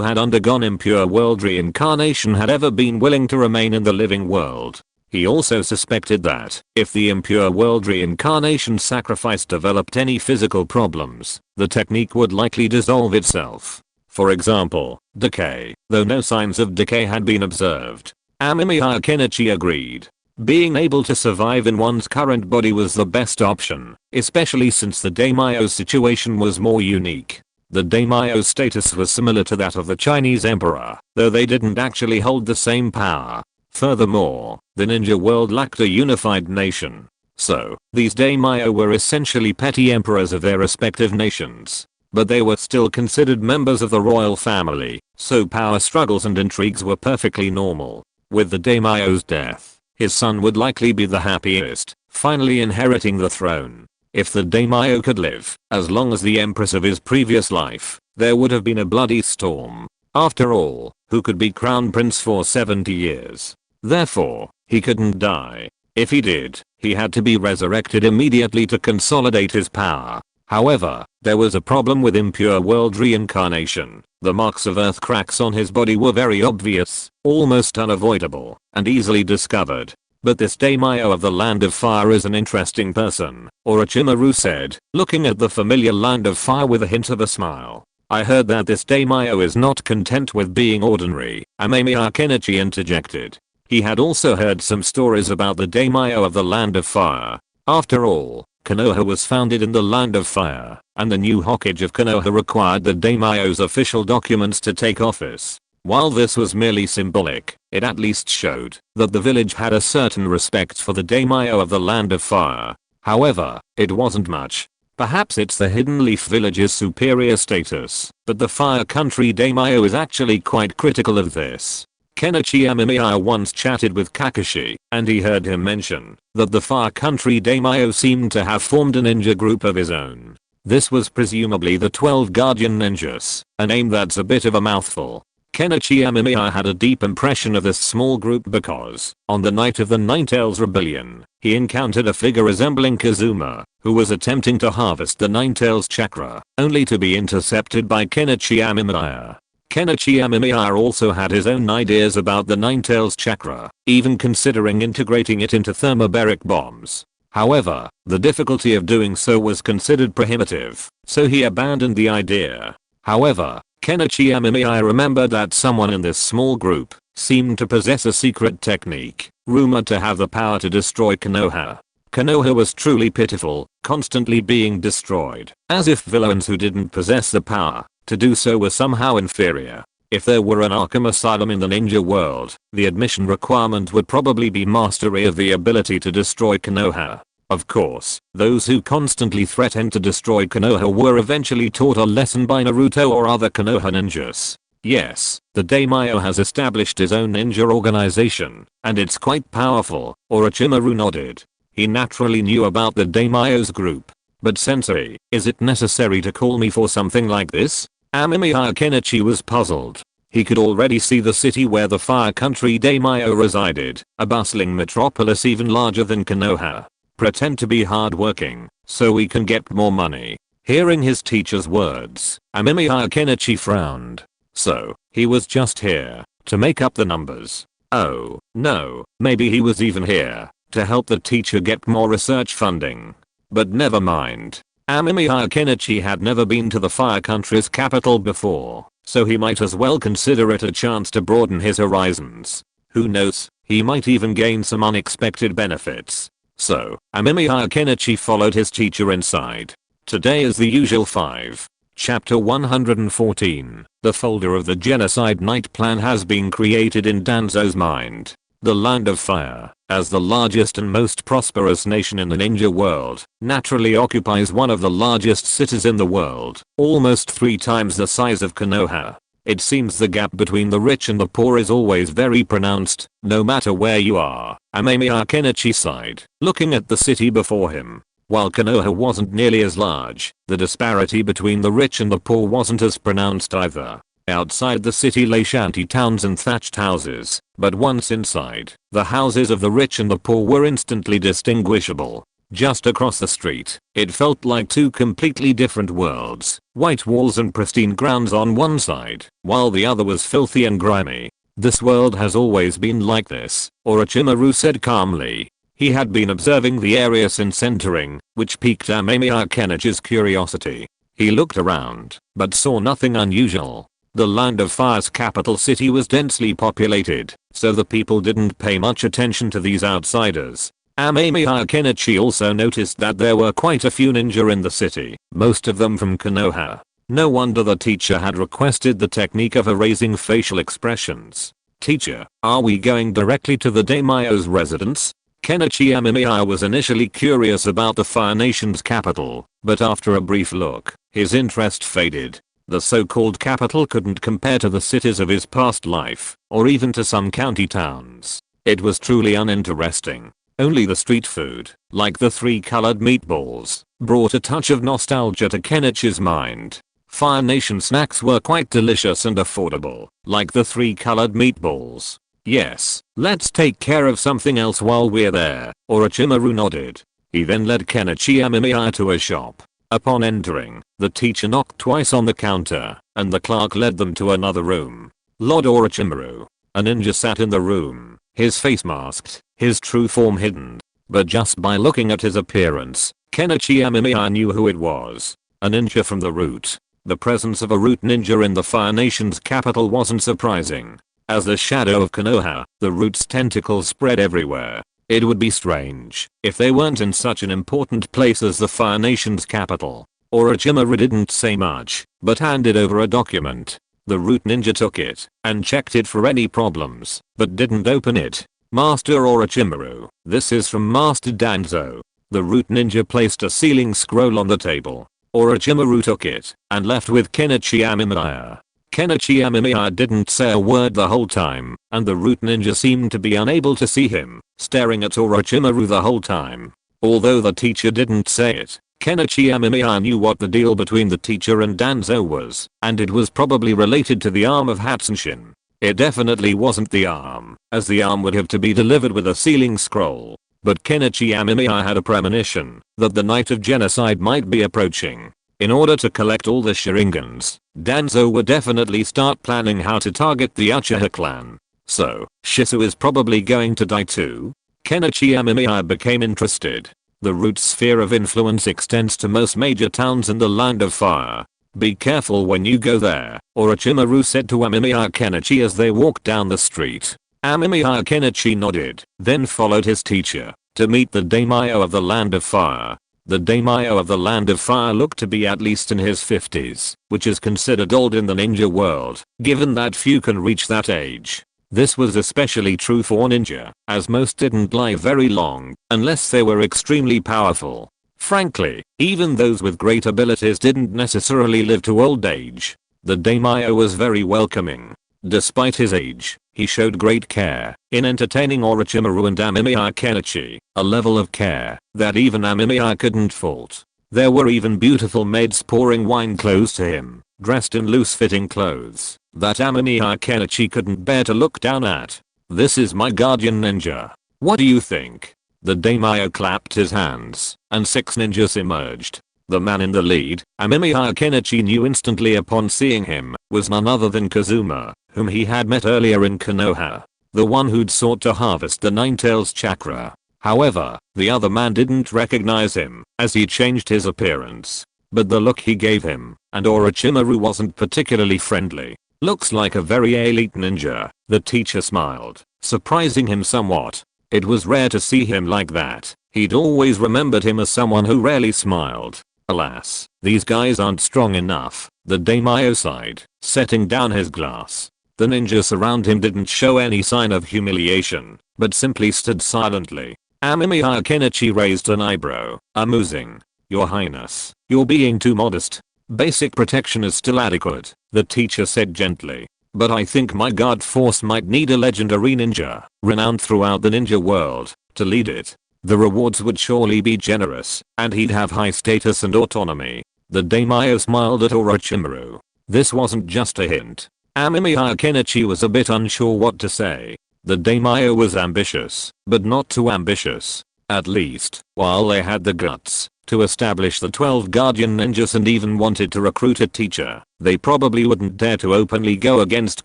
had undergone impure world reincarnation had ever been willing to remain in the living world. He also suspected that, if the impure world reincarnation sacrifice developed any physical problems, the technique would likely dissolve itself. For example, decay, though no signs of decay had been observed. Amemiya Kenichi agreed. Being able to survive in one's current body was the best option, especially since the daimyo situation was more unique. The daimyo status was similar to that of the Chinese emperor, though they didn't actually hold the same power. Furthermore, the ninja world lacked a unified nation. So, these daimyo were essentially petty emperors of their respective nations. But they were still considered members of the royal family, so power struggles and intrigues were perfectly normal. With the daimyo's death, his son would likely be the happiest, finally inheriting the throne. If the daimyo could live, as long as the empress of his previous life, there would have been a bloody storm. After all, who could be crown prince for 70 years? Therefore, he couldn't die. If he did, he had to be resurrected immediately to consolidate his power. However, there was a problem with impure world reincarnation. The marks of earth cracks on his body were very obvious, almost unavoidable, and easily discovered. But this daimyo of the land of fire is an interesting person, Orochimaru said, looking at the familiar land of fire with a hint of a smile. I heard that this daimyo is not content with being ordinary, Amemiya Kenichi interjected. He had also heard some stories about the daimyo of the land of fire. After all, Konoha was founded in the land of fire, and the new Hokage of Konoha required the daimyo's official documents to take office. While this was merely symbolic, it at least showed that the village had a certain respect for the daimyo of the land of fire. However, it wasn't much. Perhaps it's the Hidden Leaf village's superior status, but the Fire Country daimyo is actually quite critical of this. Kenichi Amemiya once chatted with Kakashi, and he heard him mention that the Fire Country daimyo seemed to have formed a ninja group of his own. This was presumably the 12 Guardian Ninjas, a name that's a bit of a mouthful. Kenichi Amemiya had a deep impression of this small group because, on the night of the Ninetales Rebellion, he encountered a figure resembling Kazuma, who was attempting to harvest the Ninetales chakra, only to be intercepted by Kenichi Amemiya. Kenichi Amemiya also had his own ideas about the Ninetales chakra, even considering integrating it into thermobaric bombs. However, the difficulty of doing so was considered prohibitive, so he abandoned the idea. However, Kenichi Amemiya remembered that someone in this small group seemed to possess a secret technique, rumored to have the power to destroy Konoha. Konoha was truly pitiful, constantly being destroyed, as if villains who didn't possess the power to do so were somehow inferior. If there were an Arkham Asylum in the ninja world, the admission requirement would probably be mastery of the ability to destroy Konoha. Of course, those who constantly threatened to destroy Konoha were eventually taught a lesson by Naruto or other Konoha ninjas. Yes, the daimyo has established his own ninja organization, and it's quite powerful. Orochimaru nodded. He naturally knew about the daimyo's group. But sensei, is it necessary to call me for something like this? Amemiya Kenichi was puzzled. He could already see the city where the Fire Country daimyo resided, a bustling metropolis even larger than Konoha. Pretend to be hardworking, so we can get more money. Hearing his teacher's words, Amemiya Kenichi frowned. So, he was just here, to make up the numbers. Oh, no, maybe he was even here, to help the teacher get more research funding. But never mind. Amemiya Kenichi had never been to the Fire Country's capital before, so he might as well consider it a chance to broaden his horizons. Who knows, he might even gain some unexpected benefits. So, Amemiya Kenichi followed his teacher inside. Today is the usual 5. Chapter 114. The folder of the Genocide Night Plan has been created in Danzo's mind. The Land of Fire, as the largest and most prosperous nation in the ninja world, naturally occupies one of the largest cities in the world, almost 3 times the size of Konoha. It seems the gap between the rich and the poor is always very pronounced, no matter where you are. Amemiya Kenichi sighed, looking at the city before him. While Konoha wasn't nearly as large, the disparity between the rich and the poor wasn't as pronounced either. Outside the city lay shanty towns and thatched houses, but once inside, the houses of the rich and the poor were instantly distinguishable. Just across the street, it felt like 2 completely different worlds, white walls and pristine grounds on one side, while the other was filthy and grimy. This world has always been like this, Orochimaru said calmly. He had been observing the area since entering, which piqued Amemiya Kenichi's curiosity. He looked around, but saw nothing unusual. The Land of Fire's capital city was densely populated, so the people didn't pay much attention to these outsiders. Amemiya Kenichi also noticed that there were quite a few ninja in the city, most of them from Konoha. No wonder the teacher had requested the technique of erasing facial expressions. Teacher, are we going directly to the daimyo's residence? Kenichi Amemiya was initially curious about the Fire Nation's capital, but after a brief look, his interest faded. The so-called capital couldn't compare to the cities of his past life, or even to some county towns. It was truly uninteresting. Only the street food, like the 3 colored meatballs, brought a touch of nostalgia to Kenichi's mind. Fire Nation snacks were quite delicious and affordable, like the 3 colored meatballs. Yes, let's take care of something else while we're there, Orochimaru nodded. He then led Kenichi Amemiya to a shop. Upon entering, the teacher knocked twice on the counter, and the clerk led them to another room. Lord Orochimaru. A ninja sat in the room, his face masked, his true form hidden. But just by looking at his appearance, Kenichi Amemiya knew who it was. A ninja from the Root. The presence of a Root ninja in the Fire Nation's capital wasn't surprising. As the shadow of Konoha, the Root's tentacles spread everywhere. It would be strange if they weren't in such an important place as the Fire Nation's capital. Orochimaru didn't say much, but handed over a document. The Root ninja took it and checked it for any problems, but didn't open it. Master Orochimaru, this is from Master Danzo. The Root ninja placed a sealing scroll on the table. Orochimaru took it and left with Kenichi Amemiya. Kenichi Amemiya didn't say a word the whole time, and the Root ninja seemed to be unable to see him, staring at Orochimaru the whole time. Although the teacher didn't say it, Kenichi Amemiya knew what the deal between the teacher and Danzo was, and it was probably related to the arm of Hatsushin. It definitely wasn't the arm, as the arm would have to be delivered with a sealing scroll. But Kenichi Amemiya had a premonition that the night of genocide might be approaching. In order to collect all the Sharingans, Danzo would definitely start planning how to target the Uchiha clan. So, Shisu is probably going to die too? Kenichi Amemiya became interested. The Root sphere of influence extends to most major towns in the Land of Fire. Be careful when you go there, Orochimaru said to Amemiya Kenichi as they walked down the street. Amemiya Kenichi nodded, then followed his teacher to meet the daimyo of the Land of Fire. The daimyo of the Land of Fire looked to be at least in his 50s, which is considered old in the ninja world, given that few can reach that age. This was especially true for ninja, as most didn't live very long, unless they were extremely powerful. Frankly, even those with great abilities didn't necessarily live to old age. The daimyo was very welcoming. Despite his age, he showed great care in entertaining Orochimaru and Amemiya Kenichi, a level of care that even Amemiya couldn't fault. There were even beautiful maids pouring wine close to him, dressed in loose-fitting clothes that Amemiya Kenichi couldn't bear to look down at. "This is my guardian ninja. What do you think?" The daimyo clapped his hands, and 6 ninjas emerged. The man in the lead, Amemiya Kenichi knew instantly upon seeing him, was none other than Kazuma, whom he had met earlier in Konoha. The one who'd sought to harvest the Nine-Tails chakra. However, the other man didn't recognize him, as he changed his appearance. But the look he gave him, and Orochimaru wasn't particularly friendly. "Looks like a very elite ninja," the teacher smiled, surprising him somewhat. It was rare to see him like that. He'd always remembered him as someone who rarely smiled. Alas, these guys aren't strong enough, the daimyo sighed, setting down his glass. The ninjas around him didn't show any sign of humiliation, but simply stood silently. Amemiya Kenichi raised an eyebrow, amusing. "Your Highness, you're being too modest. Basic protection is still adequate," the teacher said gently. "But I think my guard force might need a legendary ninja, renowned throughout the ninja world, to lead it. The rewards would surely be generous, and he'd have high status and autonomy." The daimyo smiled at Orochimaru. This wasn't just a hint. Amemiya Kenichi was a bit unsure what to say. The daimyo was ambitious, but not too ambitious. At least, while they had the guts to establish the 12 guardian ninjas and even wanted to recruit a teacher, they probably wouldn't dare to openly go against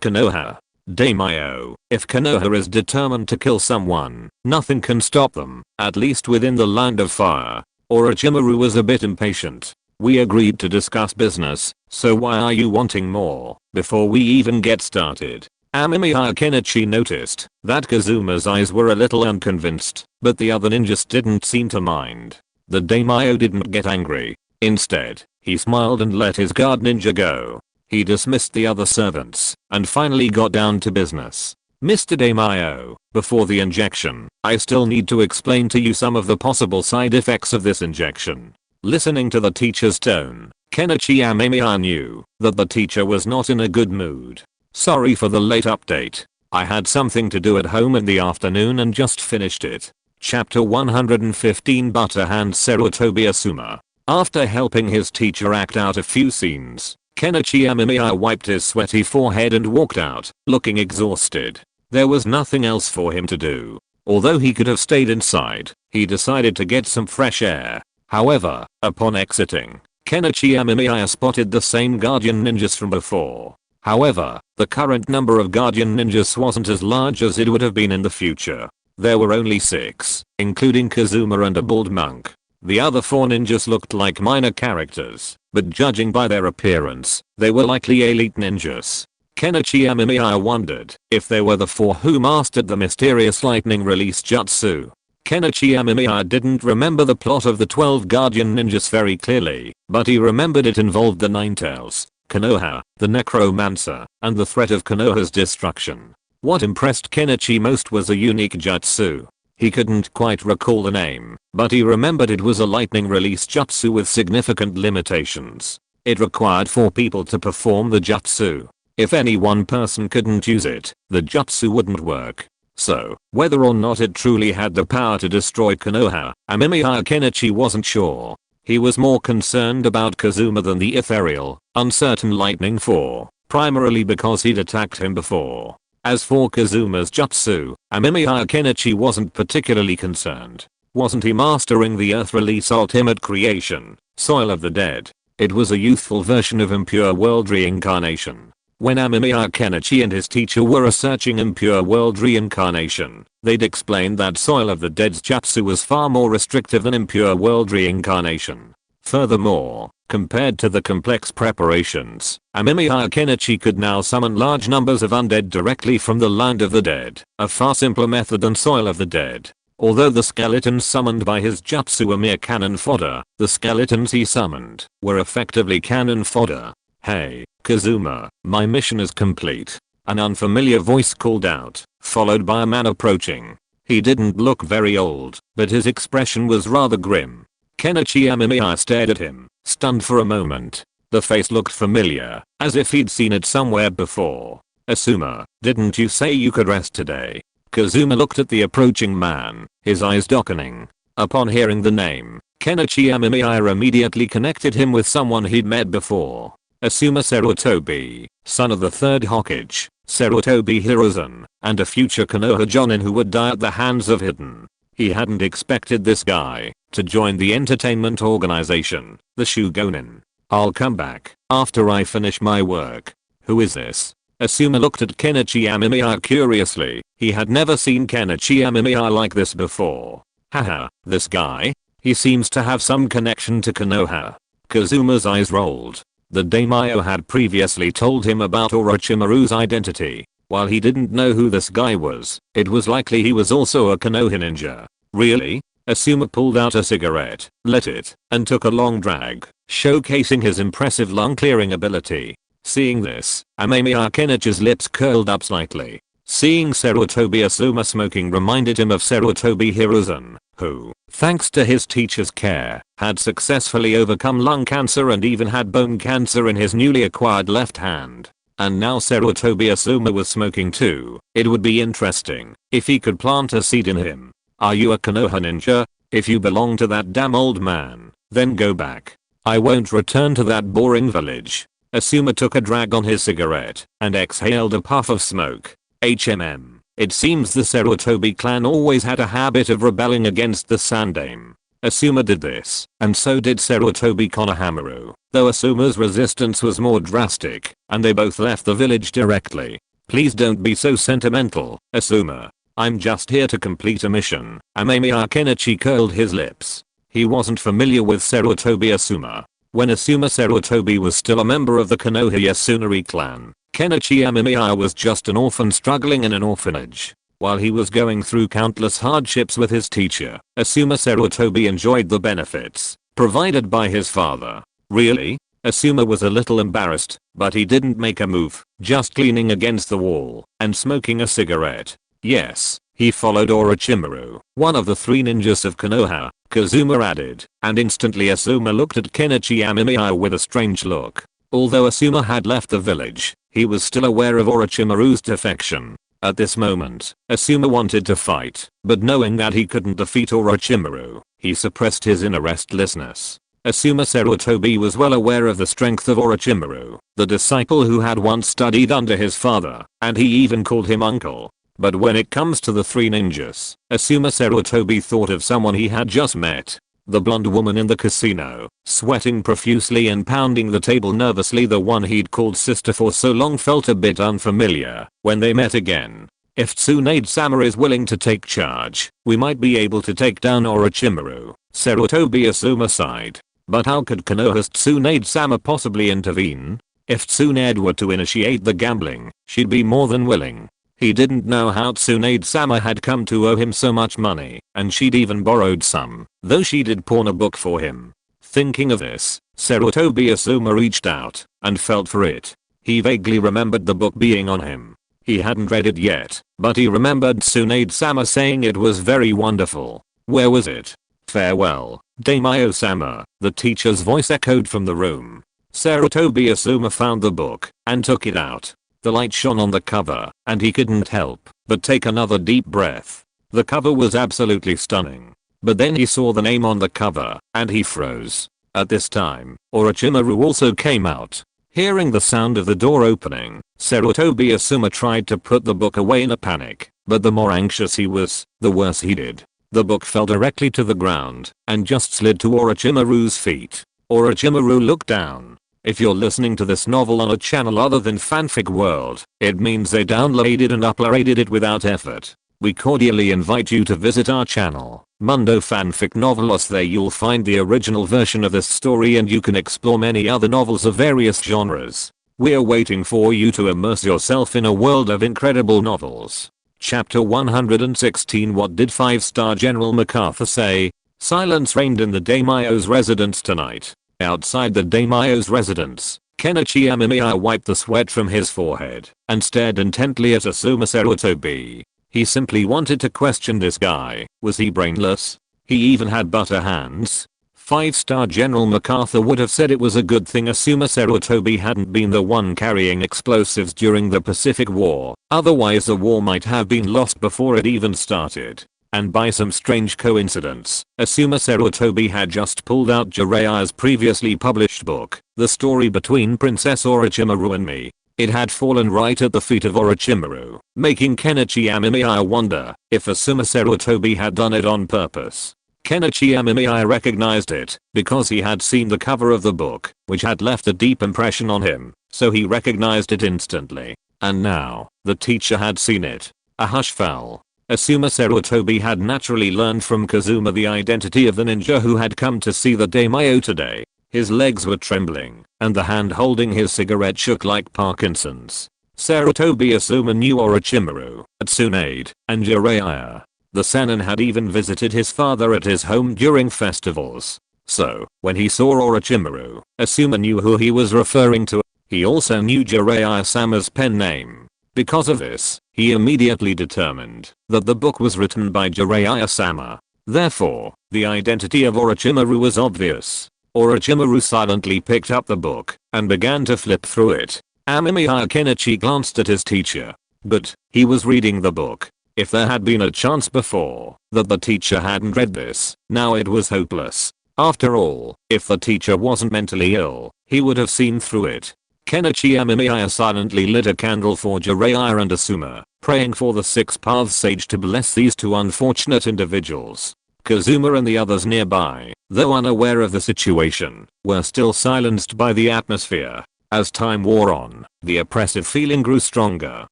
Konoha. Daimyo, if Konoha is determined to kill someone, nothing can stop them, at least within the land of fire. Orochimaru was a bit impatient. "We agreed to discuss business, so why are you wanting more, before we even get started?" Amemiya Kenichi noticed that Kazuma's eyes were a little unconvinced, but the other ninjas didn't seem to mind. The daimyo didn't get angry. Instead, he smiled and let his guard ninja go. He dismissed the other servants, and finally got down to business. "Mr. Daimyo, before the injection, I still need to explain to you some of the possible side effects of this injection." Listening to the teacher's tone, Kenichi Amemiya knew that the teacher was not in a good mood. "Sorry for the late update. I had something to do at home in the afternoon and just finished it." Chapter 115 Butterhand Sarutobi Asuma. After helping his teacher act out a few scenes, Kenichi Amemiya wiped his sweaty forehead and walked out, looking exhausted. There was nothing else for him to do. Although he could have stayed inside, he decided to get some fresh air. However, upon exiting, Kenichi Amemiya spotted the same guardian ninjas from before. However, the current number of guardian ninjas wasn't as large as it would have been in the future. There were only 6, including Kazuma and a bald monk. The other 4 ninjas looked like minor characters, but judging by their appearance, they were likely elite ninjas. Kenichi Amemiya wondered if they were the 4 who mastered the mysterious lightning release jutsu. Kenichi Amemiya didn't remember the plot of the 12 guardian ninjas very clearly, but he remembered it involved the Nine-Tails, Konoha, the necromancer, and the threat of Konoha's destruction. What impressed Kenichi most was a unique jutsu. He couldn't quite recall the name, but he remembered it was a lightning release jutsu with significant limitations. It required 4 people to perform the jutsu. If any one person couldn't use it, the jutsu wouldn't work. So, whether or not it truly had the power to destroy Konoha, Amemiya Kenichi wasn't sure. He was more concerned about Kazuma than the ethereal, uncertain lightning 4, primarily because he'd attacked him before. As for Kazuma's jutsu, Amemiya Kenichi wasn't particularly concerned. Wasn't he mastering the Earth Release Ultimate Creation, Soil of the Dead? It was a youthful version of Impure World Reincarnation. When Amemiya Kenichi and his teacher were researching Impure World Reincarnation, they'd explained that Soil of the Dead's jutsu was far more restrictive than Impure World Reincarnation. Furthermore, compared to the complex preparations, Amemiya Kenichi could now summon large numbers of undead directly from the land of the dead, a far simpler method than Soil of the Dead. Although the skeletons summoned by his jutsu were mere cannon fodder, the skeletons he summoned were effectively cannon fodder. "Hey, Kazuma, my mission is complete," an unfamiliar voice called out, followed by a man approaching. He didn't look very old, but his expression was rather grim. Kenichi Amemiya stared at him, stunned for a moment. The face looked familiar, as if he'd seen it somewhere before. Asuma, didn't you say you could rest today? Kazuma looked at the approaching man, his eyes darkening. Upon hearing the name, Kenichi Amemiya immediately connected him with someone he'd met before. Asuma Sarutobi, son of the third Hokage, Sarutobi Hiruzen, and a future Konoha Jonin who would die at the hands of Hidden. He hadn't expected this guy to join the entertainment organization, the Shugonin. I'll come back after I finish my work. Who is this? Asuma looked at Kenichi Amemiya curiously. He had never seen Kenichi Amemiya like this before. Haha, this guy? He seems to have some connection to Konoha. Kazuma's eyes rolled. The daimyo had previously told him about Orochimaru's identity. While he didn't know who this guy was, it was likely he was also a Konoha ninja. Really? Asuma pulled out a cigarette, lit it, and took a long drag, showcasing his impressive lung clearing ability. Seeing this, Amemiya Kenichi's lips curled up slightly. Seeing Sarutobi Asuma smoking reminded him of Sarutobi Hiruzen, who, thanks to his teacher's care, had successfully overcome lung cancer and even had bone cancer in his newly acquired left hand. And now Sarutobi Asuma was smoking too. It would be interesting if he could plant a seed in him. Are you a Konoha ninja? If you belong to that damn old man, then go back. I won't return to that boring village. Asuma took a drag on his cigarette and exhaled a puff of smoke. It seems the Sarutobi clan always had a habit of rebelling against the Sandaime. Asuma did this, and so did Sarutobi Konohamaru, though Asuma's resistance was more drastic, and they both left the village directly. Please don't be so sentimental, Asuma. I'm just here to complete a mission. Amemiya Kenichi curled his lips. He wasn't familiar with Sarutobi Asuma. When Asuma Sarutobi was still a member of the Konoha Yasunari clan, Kenichi Amemiya was just an orphan struggling in an orphanage. While he was going through countless hardships with his teacher, Asuma Sarutobi enjoyed the benefits provided by his father. Really? Asuma was a little embarrassed, but he didn't make a move, just leaning against the wall and smoking a cigarette. Yes, he followed Orochimaru, one of the three ninjas of Konoha, Kazuma added, and instantly Asuma looked at Kenichi Amemiya with a strange look. Although Asuma had left the village, he was still aware of Orochimaru's defection. At this moment, Asuma wanted to fight, but knowing that he couldn't defeat Orochimaru, he suppressed his inner restlessness. Asuma Sarutobi was well aware of the strength of Orochimaru, the disciple who had once studied under his father, and he even called him uncle. But when it comes to the three ninjas, Asuma Sarutobi thought of someone he had just met. The blonde woman in the casino, sweating profusely and pounding the table nervously. The one he'd called sister for so long felt a bit unfamiliar when they met again. If Tsunade-sama is willing to take charge, we might be able to take down Orochimaru, Sarutobi Asuma sighed. But how could Konoha's Tsunade-sama possibly intervene? If Tsunade were to initiate the gambling, she'd be more than willing. He didn't know how Tsunade-sama had come to owe him so much money, and she'd even borrowed some, though she did pawn a book for him. Thinking of this, Sarutobi Asuma reached out and felt for it. He vaguely remembered the book being on him. He hadn't read it yet, but he remembered Tsunade-sama saying it was very wonderful. Where was it? Farewell, Daimyo-sama, the teacher's voice echoed from the room. Sarutobi Asuma found the book and took it out. The light shone on the cover, and he couldn't help but take another deep breath. The cover was absolutely stunning. But then he saw the name on the cover, and he froze. At this time, Orochimaru also came out. Hearing the sound of the door opening, Sarutobi Asuma tried to put the book away in a panic, but the more anxious he was, the worse he did. The book fell directly to the ground, and just slid to Orochimaru's feet. Orochimaru looked down. If you're listening to this novel on a channel other than Fanfic World, it means they downloaded and uploaded it without effort. We cordially invite you to visit our channel, Mundo Fanfic Novelos. There you'll find the original version of this story and you can explore many other novels of various genres. We're waiting for you to immerse yourself in a world of incredible novels. Chapter 116. What did 5-star General MacArthur say? Silence reigned in the daimyo's residence tonight. Outside the daimyo's residence, Kenichi Amemiya wiped the sweat from his forehead and stared intently at Asuma Sarutobi. He simply wanted to question this guy. Was he brainless? He even had butter hands. 5-star General MacArthur would have said it was a good thing Asuma Sarutobi hadn't been the one carrying explosives during the Pacific War, otherwise the war might have been lost before it even started. And by some strange coincidence, Asuma Sarutobi had just pulled out Jiraiya's previously published book, The Story Between Princess Orochimaru and Me. It had fallen right at the feet of Orochimaru, making Kenichi Amemiya wonder if Asuma Sarutobi had done it on purpose. Kenichi Amemiya recognized it because he had seen the cover of the book, which had left a deep impression on him, so he recognized it instantly. And now, the teacher had seen it. A hush fell. Asuma Sarutobi had naturally learned from Kazuma the identity of the ninja who had come to see the daimyo today. His legs were trembling, and the hand holding his cigarette shook like Parkinson's. Sarutobi Asuma knew Orochimaru, Tsunade, and Jiraiya. The Sannin had even visited his father at his home during festivals. So, when he saw Orochimaru, Asuma knew who he was referring to. He also knew Jiraiya-sama's pen name. Because of this, he immediately determined that the book was written by Jiraiya-sama. Therefore, the identity of Orochimaru was obvious. Orochimaru silently picked up the book and began to flip through it. Amemiya Kenichi glanced at his teacher. But, he was reading the book. If there had been a chance before that the teacher hadn't read this, now it was hopeless. After all, if the teacher wasn't mentally ill, he would have seen through it. Kenichi Amemiya silently lit a candle for Jiraiya and Asuma, praying for the Six Paths Sage to bless these two unfortunate individuals. Kazuma and the others nearby, though unaware of the situation, were still silenced by the atmosphere. As time wore on, the oppressive feeling grew stronger.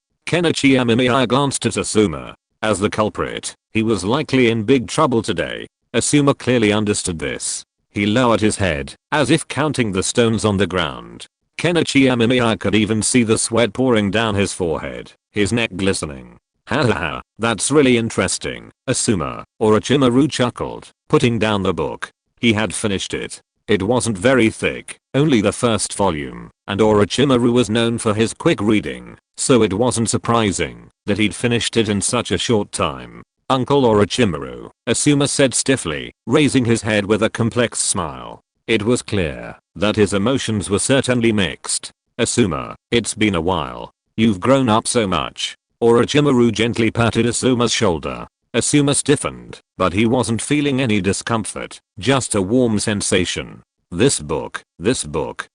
Kenichi Amemiya glanced at Asuma. As the culprit, he was likely in big trouble today. Asuma clearly understood this. He lowered his head, as if counting the stones on the ground. Kenichi Amemiya could even see the sweat pouring down his forehead, his neck glistening. Hahaha, that's really interesting, Asuma, Orochimaru chuckled, putting down the book. He had finished it. It wasn't very thick, only the first volume, and Orochimaru was known for his quick reading, so it wasn't surprising that he'd finished it in such a short time. Uncle Orochimaru, Asuma said stiffly, raising his head with a complex smile. It was clear that his emotions were certainly mixed. Asuma, it's been a while. You've grown up so much. Orochimaru gently patted Asuma's shoulder. Asuma stiffened, but he wasn't feeling any discomfort, just a warm sensation. This book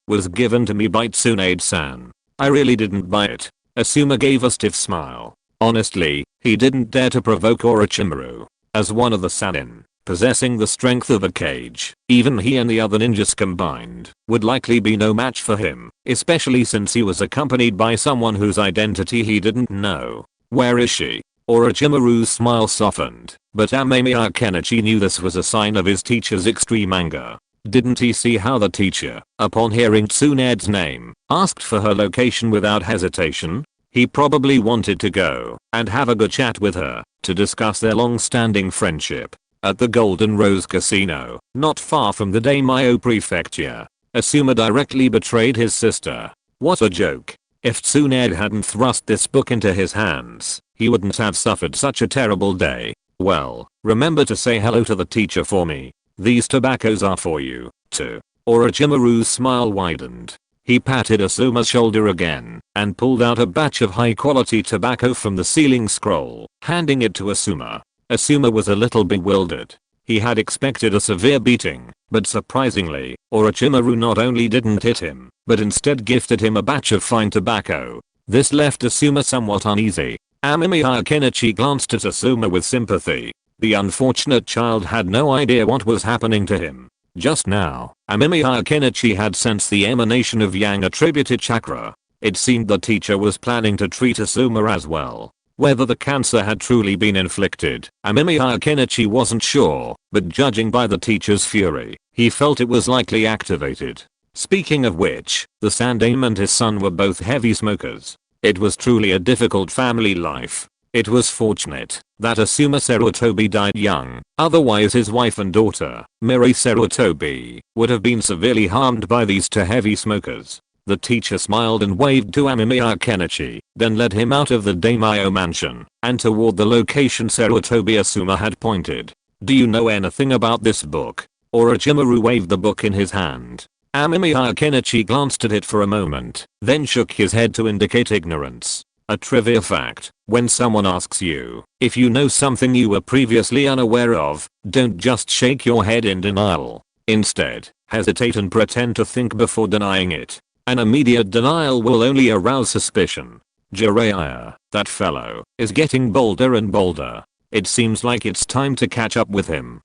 was given to me by Tsunade-san. I really didn't buy it. Asuma gave a stiff smile. Honestly, he didn't dare to provoke Orochimaru. As one of the Sannin, possessing the strength of a cage, even he and the other ninjas combined would likely be no match for him, especially since he was accompanied by someone whose identity he didn't know. Where is she? Orochimaru's smile softened, but Amemiya Kenichi knew this was a sign of his teacher's extreme anger. Didn't he see how the teacher, upon hearing Tsunade's name, asked for her location without hesitation? He probably wanted to go and have a good chat with her to discuss their long-standing friendship. At the Golden Rose Casino, not far from the Daimyo Prefecture, Asuma directly betrayed his sister. What a joke. If Tsunade hadn't thrust this book into his hands, he wouldn't have suffered such a terrible day. Well, remember to say hello to the teacher for me. These tobaccos are for you, too. Orochimaru's smile widened. He patted Asuma's shoulder again and pulled out a batch of high-quality tobacco from the sealing scroll, handing it to Asuma. Asuma was a little bewildered. He had expected a severe beating, but surprisingly, Orochimaru not only didn't hit him, but instead gifted him a batch of fine tobacco. This left Asuma somewhat uneasy. Amemiya Kenichi glanced at Asuma with sympathy. The unfortunate child had no idea what was happening to him. Just now, Amemiya Kenichi had sensed the emanation of yang-attributed chakra. It seemed the teacher was planning to treat Asuma as well. Whether the cancer had truly been inflicted, Amemiya Kenichi wasn't sure, but judging by the teacher's fury, he felt it was likely activated. Speaking of which, the Sannin and his son were both heavy smokers. It was truly a difficult family life. It was fortunate that Asuma Sarutobi died young, otherwise his wife and daughter, Miri Sarutobi, would have been severely harmed by these two heavy smokers. The teacher smiled and waved to Amemiya Kenichi, then led him out of the daimyo mansion and toward the location Sarutobi Asuma had pointed. Do you know anything about this book? Orochimaru waved the book in his hand. Amemiya Kenichi glanced at it for a moment, then shook his head to indicate ignorance. A trivia fact, when someone asks you if you know something you were previously unaware of, don't just shake your head in denial. Instead, hesitate and pretend to think before denying it. An immediate denial will only arouse suspicion. Jiraiya, that fellow, is getting bolder and bolder. It seems like it's time to catch up with him.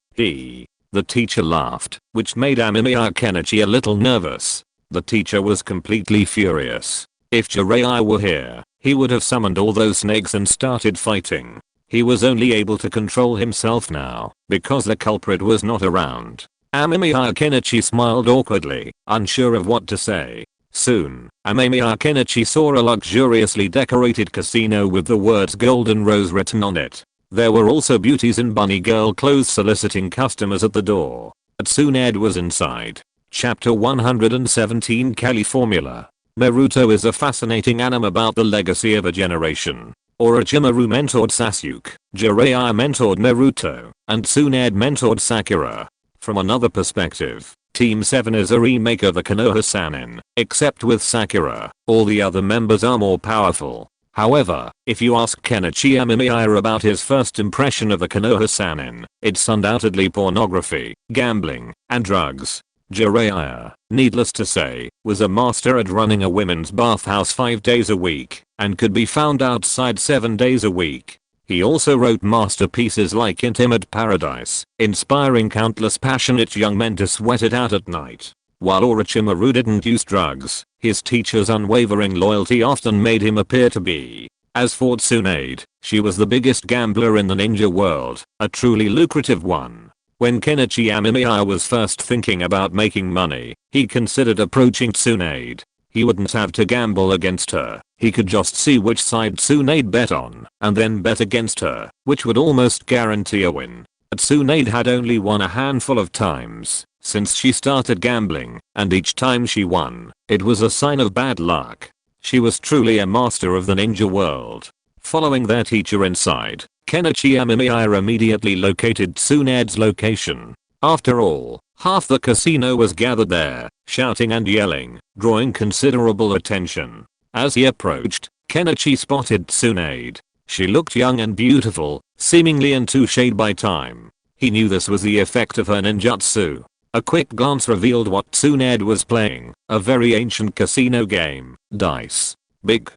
The teacher laughed, which made Amemiya Kenichi a little nervous. The teacher was completely furious. If Jiraiya were here, he would have summoned all those snakes and started fighting. He was only able to control himself now, because the culprit was not around. Amemiya Kenichi smiled awkwardly, unsure of what to say. Soon, Amemiya Kenichi saw a luxuriously decorated casino with the words Golden Rose written on it. There were also beauties in bunny girl clothes soliciting customers at the door. Tsunade was inside. Chapter 117 Kali Formula. Naruto is a fascinating anime about the legacy of a generation. Orochimaru mentored Sasuke, Jiraiya mentored Naruto, and Tsunade mentored Sakura. From another perspective, Team 7 is a remake of the Konoha Sannin, except with Sakura, all the other members are more powerful. However, if you ask Kenichi Amemiya about his first impression of the Konoha Sannin, it's undoubtedly pornography, gambling, and drugs. Jiraiya, needless to say, was a master at running a women's bathhouse 5 days a week, and could be found outside 7 days a week. He also wrote masterpieces like Intimate Paradise, inspiring countless passionate young men to sweat it out at night. While Orochimaru didn't use drugs, his teacher's unwavering loyalty often made him appear to be. As for Tsunade, she was the biggest gambler in the ninja world, a truly lucrative one. When Kenichi Amemiya was first thinking about making money, he considered approaching Tsunade. He wouldn't have to gamble against her, he could just see which side Tsunade bet on, and then bet against her, which would almost guarantee a win. Tsunade had only won a handful of times since she started gambling, and each time she won, it was a sign of bad luck. She was truly a master of the ninja world. Following their teacher inside, Kenichi Amemiya immediately located Tsunade's location. After all, half the casino was gathered there, shouting and yelling, drawing considerable attention. As he approached, Kenichi spotted Tsunade. She looked young and beautiful, seemingly untouched by time. He knew this was the effect of her ninjutsu. A quick glance revealed what Tsunade was playing, a very ancient casino game, dice. Big.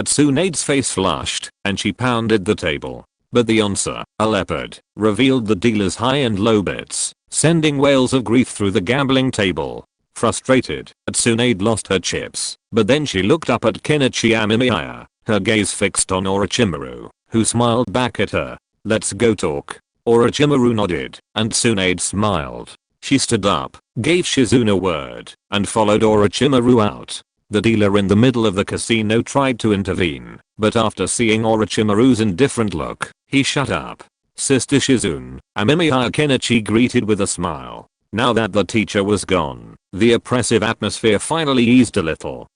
Tsunade's face flushed, and she pounded the table. But the answer, a leopard, revealed the dealer's high and low bets, sending wails of grief through the gambling table. Frustrated, Tsunade lost her chips, but then she looked up at Kenichi Amemiya, her gaze fixed on Orochimaru, who smiled back at her. Let's go talk. Orochimaru nodded, and Tsunade smiled. She stood up, gave Shizune a word, and followed Orochimaru out. The dealer in the middle of the casino tried to intervene, but after seeing Orochimaru's indifferent look, he shut up. Sister Shizune, Amemiya Kenichi greeted with a smile. Now that the teacher was gone, the oppressive atmosphere finally eased a little.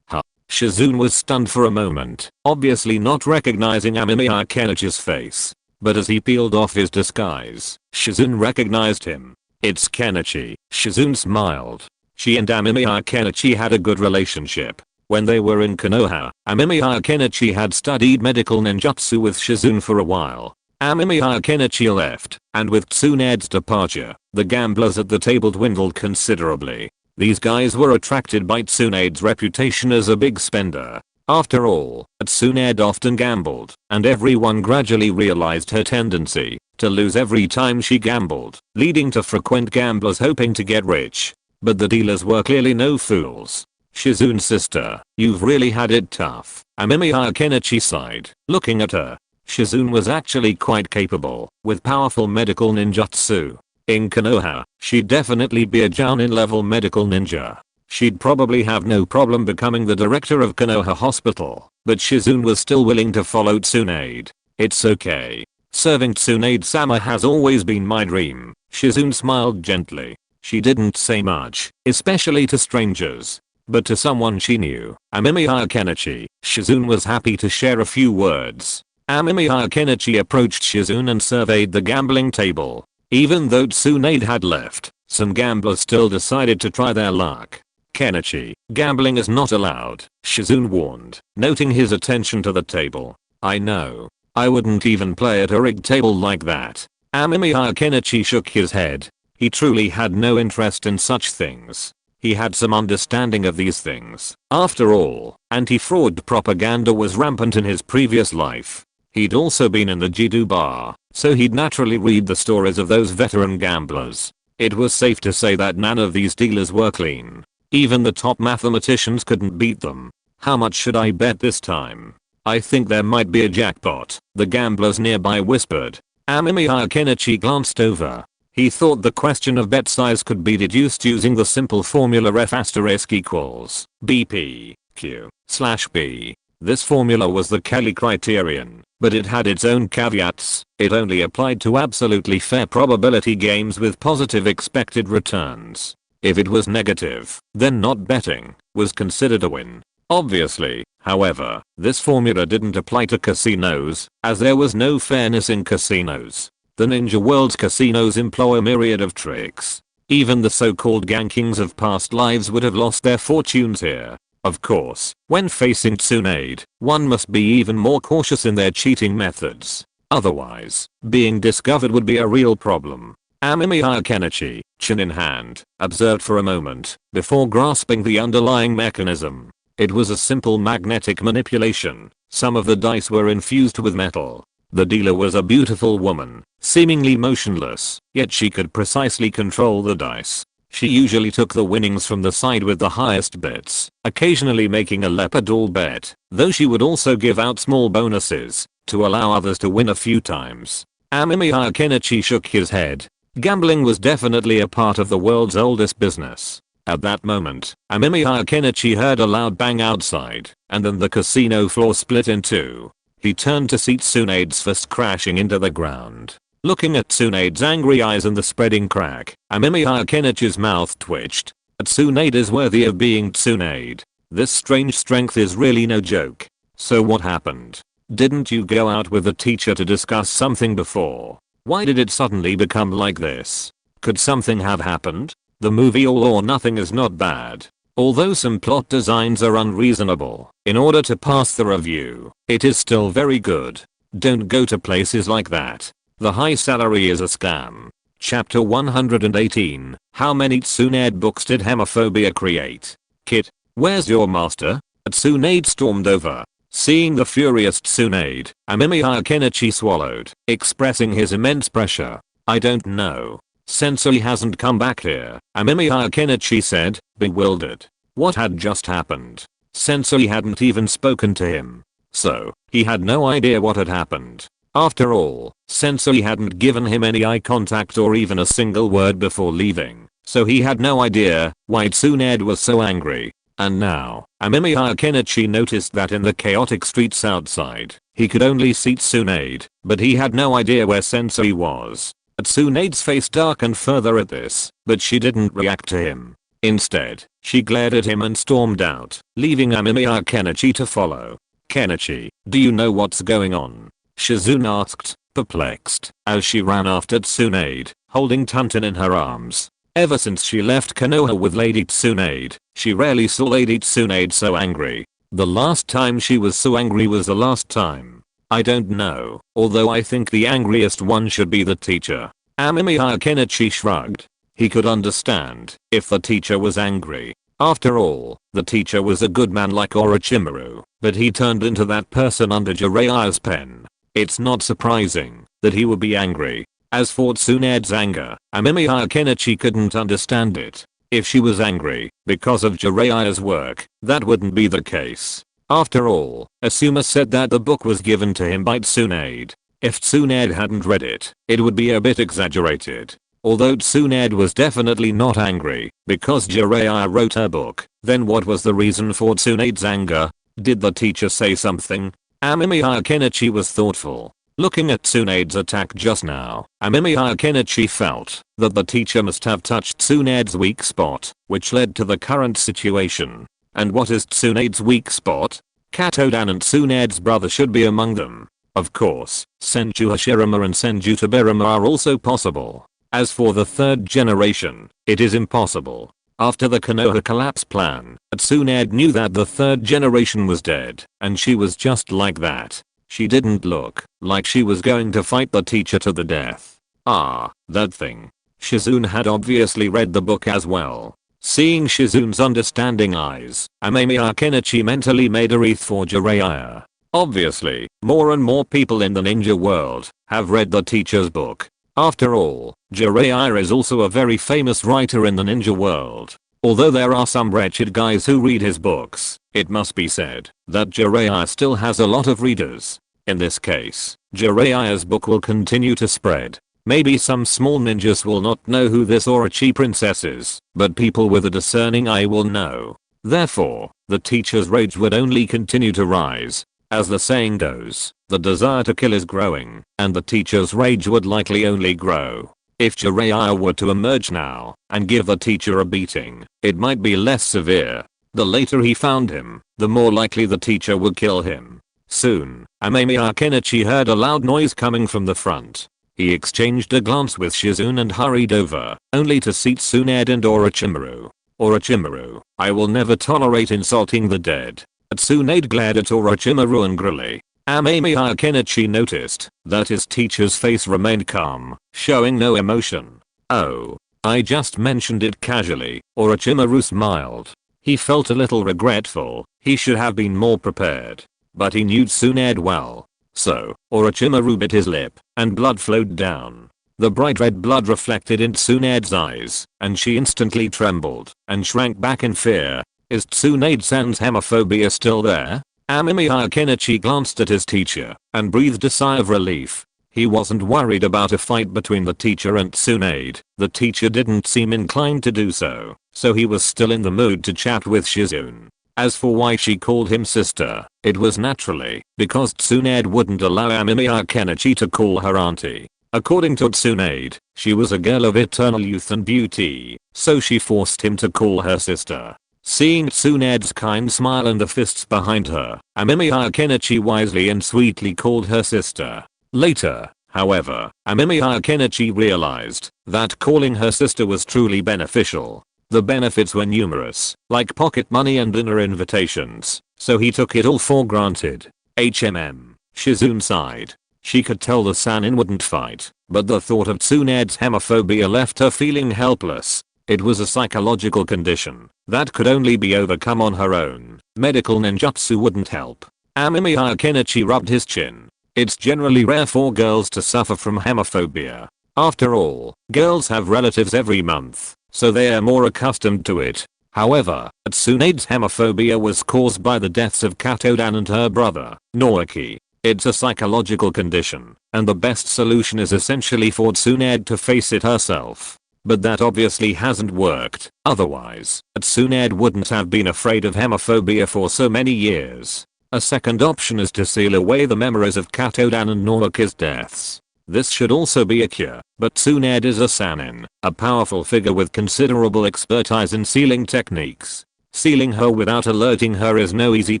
Shizune was stunned for a moment, obviously not recognizing Amemiya Kenichi's face. But as he peeled off his disguise, Shizune recognized him. It's Kenichi, Shizune smiled. She and Amemiya Kenichi had a good relationship. When they were in Konoha, Amemiya Kenichi had studied medical ninjutsu with Shizune for a while. Amemiya Kenichi left, and with Tsunade's departure, the gamblers at the table dwindled considerably. These guys were attracted by Tsunade's reputation as a big spender. After all, Tsunade often gambled, and everyone gradually realized her tendency to lose every time she gambled, leading to frequent gamblers hoping to get rich. But the dealers were clearly no fools. Shizune's sister, you've really had it tough. Amemiya Kenichi sighed, looking at her. Shizune was actually quite capable, with powerful medical ninjutsu. In Konoha, she'd definitely be a Jounin level medical ninja. She'd probably have no problem becoming the director of Konoha Hospital, but Shizune was still willing to follow Tsunade. It's okay. Serving Tsunade-sama has always been my dream. Shizune smiled gently. She didn't say much, especially to strangers. But to someone she knew, Amemiya Kenichi, Shizune was happy to share a few words. Amemiya Kenichi approached Shizune and surveyed the gambling table. Even though Tsunade had left, some gamblers still decided to try their luck. Kenichi, gambling is not allowed, Shizune warned, noting his attention to the table. I know. I wouldn't even play at a rigged table like that. Amemiya. Kenichi shook his head. He truly had no interest in such things. He had some understanding of these things. After all, anti-fraud propaganda was rampant in his previous life. He'd also been in the Jidu bar, so he'd naturally read the stories of those veteran gamblers. It was safe to say that none of these dealers were clean. Even the top mathematicians couldn't beat them. How much should I bet this time? I think there might be a jackpot, the gamblers nearby whispered. Amemiya. Kenichi glanced over. He thought the question of bet size could be deduced using the simple formula F * equals BP Q/B. This formula was the Kelly criterion, but it had its own caveats. It only applied to absolutely fair probability games with positive expected returns. If it was negative, then not betting was considered a win. Obviously, however, this formula didn't apply to casinos, as there was no fairness in casinos. The Ninja World's casinos employ a myriad of tricks. Even the so-called gankings of past lives would have lost their fortunes here. Of course, when facing Tsunade, one must be even more cautious in their cheating methods. Otherwise, being discovered would be a real problem. Amemiya. Kenichi, chin in hand, observed for a moment, before grasping the underlying mechanism. It was a simple magnetic manipulation. Some of the dice were infused with metal. The dealer was a beautiful woman, seemingly motionless, yet she could precisely control the dice. She usually took the winnings from the side with the highest bets, occasionally making a leopard doll bet, though she would also give out small bonuses to allow others to win a few times. Amemiya. Kenichi shook his head. Gambling was definitely a part of the world's oldest business. At that moment, Amemiya. Kenichi heard a loud bang outside, and then the casino floor split in two. He turned to see Tsunade's fist crashing into the ground. Looking at Tsunade's angry eyes and the spreading crack, Amemiya. Kenichi's mouth twitched. Tsunade is worthy of being Tsunade. This strange strength is really no joke. So what happened? Didn't you go out with the teacher to discuss something before? Why did it suddenly become like this? Could something have happened? The movie All or Nothing is not bad. Although some plot designs are unreasonable, in order to pass the review, it is still very good. Don't go to places like that. The high salary is a scam. Chapter 118. How many Tsunade books did Hemophobia create? Kid, where's your master? Tsunade stormed over. Seeing the furious Tsunade, Amemiya. Kenichi swallowed, expressing his immense pressure. I don't know. Sensei hasn't come back here, Amemiya. Kenichi said, bewildered. What had just happened? Sensei hadn't even spoken to him. So, he had no idea what had happened. After all, Sensei hadn't given him any eye contact or even a single word before leaving, so he had no idea why Tsunade was so angry. And now, Amemiya. Kenichi noticed that in the chaotic streets outside, he could only see Tsunade, but he had no idea where Sensei was. Tsunade's face darkened further at this, but she didn't react to him. Instead, she glared at him and stormed out, leaving Amemiya. Kenichi to follow. Kenichi, do you know what's going on? Shizune asked, perplexed, as she ran after Tsunade, holding Tantan in her arms. Ever since she left Konoha with Lady Tsunade, she rarely saw Lady Tsunade so angry. The last time she was so angry was the last time. I don't know, although I think the angriest one should be the teacher. Amemiya. Kenichi shrugged. He could understand if the teacher was angry. After all, the teacher was a good man like Orochimaru, but he turned into that person under Jiraiya's pen. It's not surprising that he would be angry. As for Tsunade's anger, Amemiya. Kenichi couldn't understand it. If she was angry because of Jiraiya's work, that wouldn't be the case. After all, Asuma said that the book was given to him by Tsunade. If Tsunade hadn't read it, it would be a bit exaggerated. Although Tsunade was definitely not angry because Jiraiya wrote her book, then what was the reason for Tsunade's anger? Did the teacher say something? Amemiya. Kenichi was thoughtful. Looking at Tsunade's attack just now, Amemiya. Kenichi felt that the teacher must have touched Tsunade's weak spot, which led to the current situation. And what is Tsunade's weak spot? Katodan and Tsunade's brother should be among them. Of course, Senju Hashirama and Senju Tobirama are also possible. As for the third generation, it is impossible. After the Konoha collapse plan, Tsunade knew that the third generation was dead, and she was just like that. She didn't look like she was going to fight the teacher to the death. Ah, that thing. Shizune had obviously read the book as well. Seeing Shizune's understanding eyes, Amemiya Kenichi mentally made a wreath for Jiraiya. Obviously, more and more people in the ninja world have read the teacher's book. After all, Jiraiya is also a very famous writer in the ninja world. Although there are some wretched guys who read his books, it must be said that Jiraiya still has a lot of readers. In this case, Jiraiya's book will continue to spread. Maybe some small ninjas will not know who this Orochi princess is, but people with a discerning eye will know. Therefore, the teacher's rage would only continue to rise. As the saying goes, the desire to kill is growing, and the teacher's rage would likely only grow. If Jiraiya were to emerge now and give the teacher a beating, it might be less severe. The later he found him, the more likely the teacher would kill him. Soon, Amemiya Kenichi heard a loud noise coming from the front. He exchanged a glance with Shizune and hurried over, only to see Tsunade and Orochimaru. Orochimaru, I will never tolerate insulting the dead. Tsunade glared at Orochimaru angrily. Amemiya Kenichi noticed that his teacher's face remained calm, showing no emotion. Oh, I just mentioned it casually. Orochimaru smiled. He felt a little regretful. He should have been more prepared. But he knew Tsunade well. So, Orochimaru bit his lip, and blood flowed down. The bright red blood reflected in Tsunade's eyes, and she instantly trembled and shrank back in fear. Is Tsunade-san's hemophobia still there? Amemiya Kenichi glanced at his teacher and breathed a sigh of relief. He wasn't worried about a fight between the teacher and Tsunade. The teacher didn't seem inclined to do so he was still in the mood to chat with Shizune. As for why she called him sister, it was naturally because Tsunade wouldn't allow Amemiya Kenichi to call her auntie. According to Tsunade, she was a girl of eternal youth and beauty, so she forced him to call her sister. Seeing Tsunade's kind smile and the fists behind her, Amemiya Kenichi wisely and sweetly called her sister. Later, however, Amemiya Kenichi realized that calling her sister was truly beneficial. The benefits were numerous, like pocket money and dinner invitations, so he took it all for granted. Shizune sighed. She could tell the Sannin wouldn't fight, but the thought of Tsunade's hemophobia left her feeling helpless. It was a psychological condition that could only be overcome on her own. Medical ninjutsu wouldn't help. Amemiya Kenichi rubbed his chin. It's generally rare for girls to suffer from hemophobia. After all, girls have relatives every month, so they are more accustomed to it. However, Tsunade's hemophobia was caused by the deaths of Katodan and her brother, Naoki. It's a psychological condition, and the best solution is essentially for Tsunade to face it herself. But that obviously hasn't worked. Otherwise, Tsunade wouldn't have been afraid of hemophobia for so many years. A second option is to seal away the memories of Katodan and Naoki's deaths. This should also be a cure, but Tsunade is a Sannin, a powerful figure with considerable expertise in sealing techniques. Sealing her without alerting her is no easy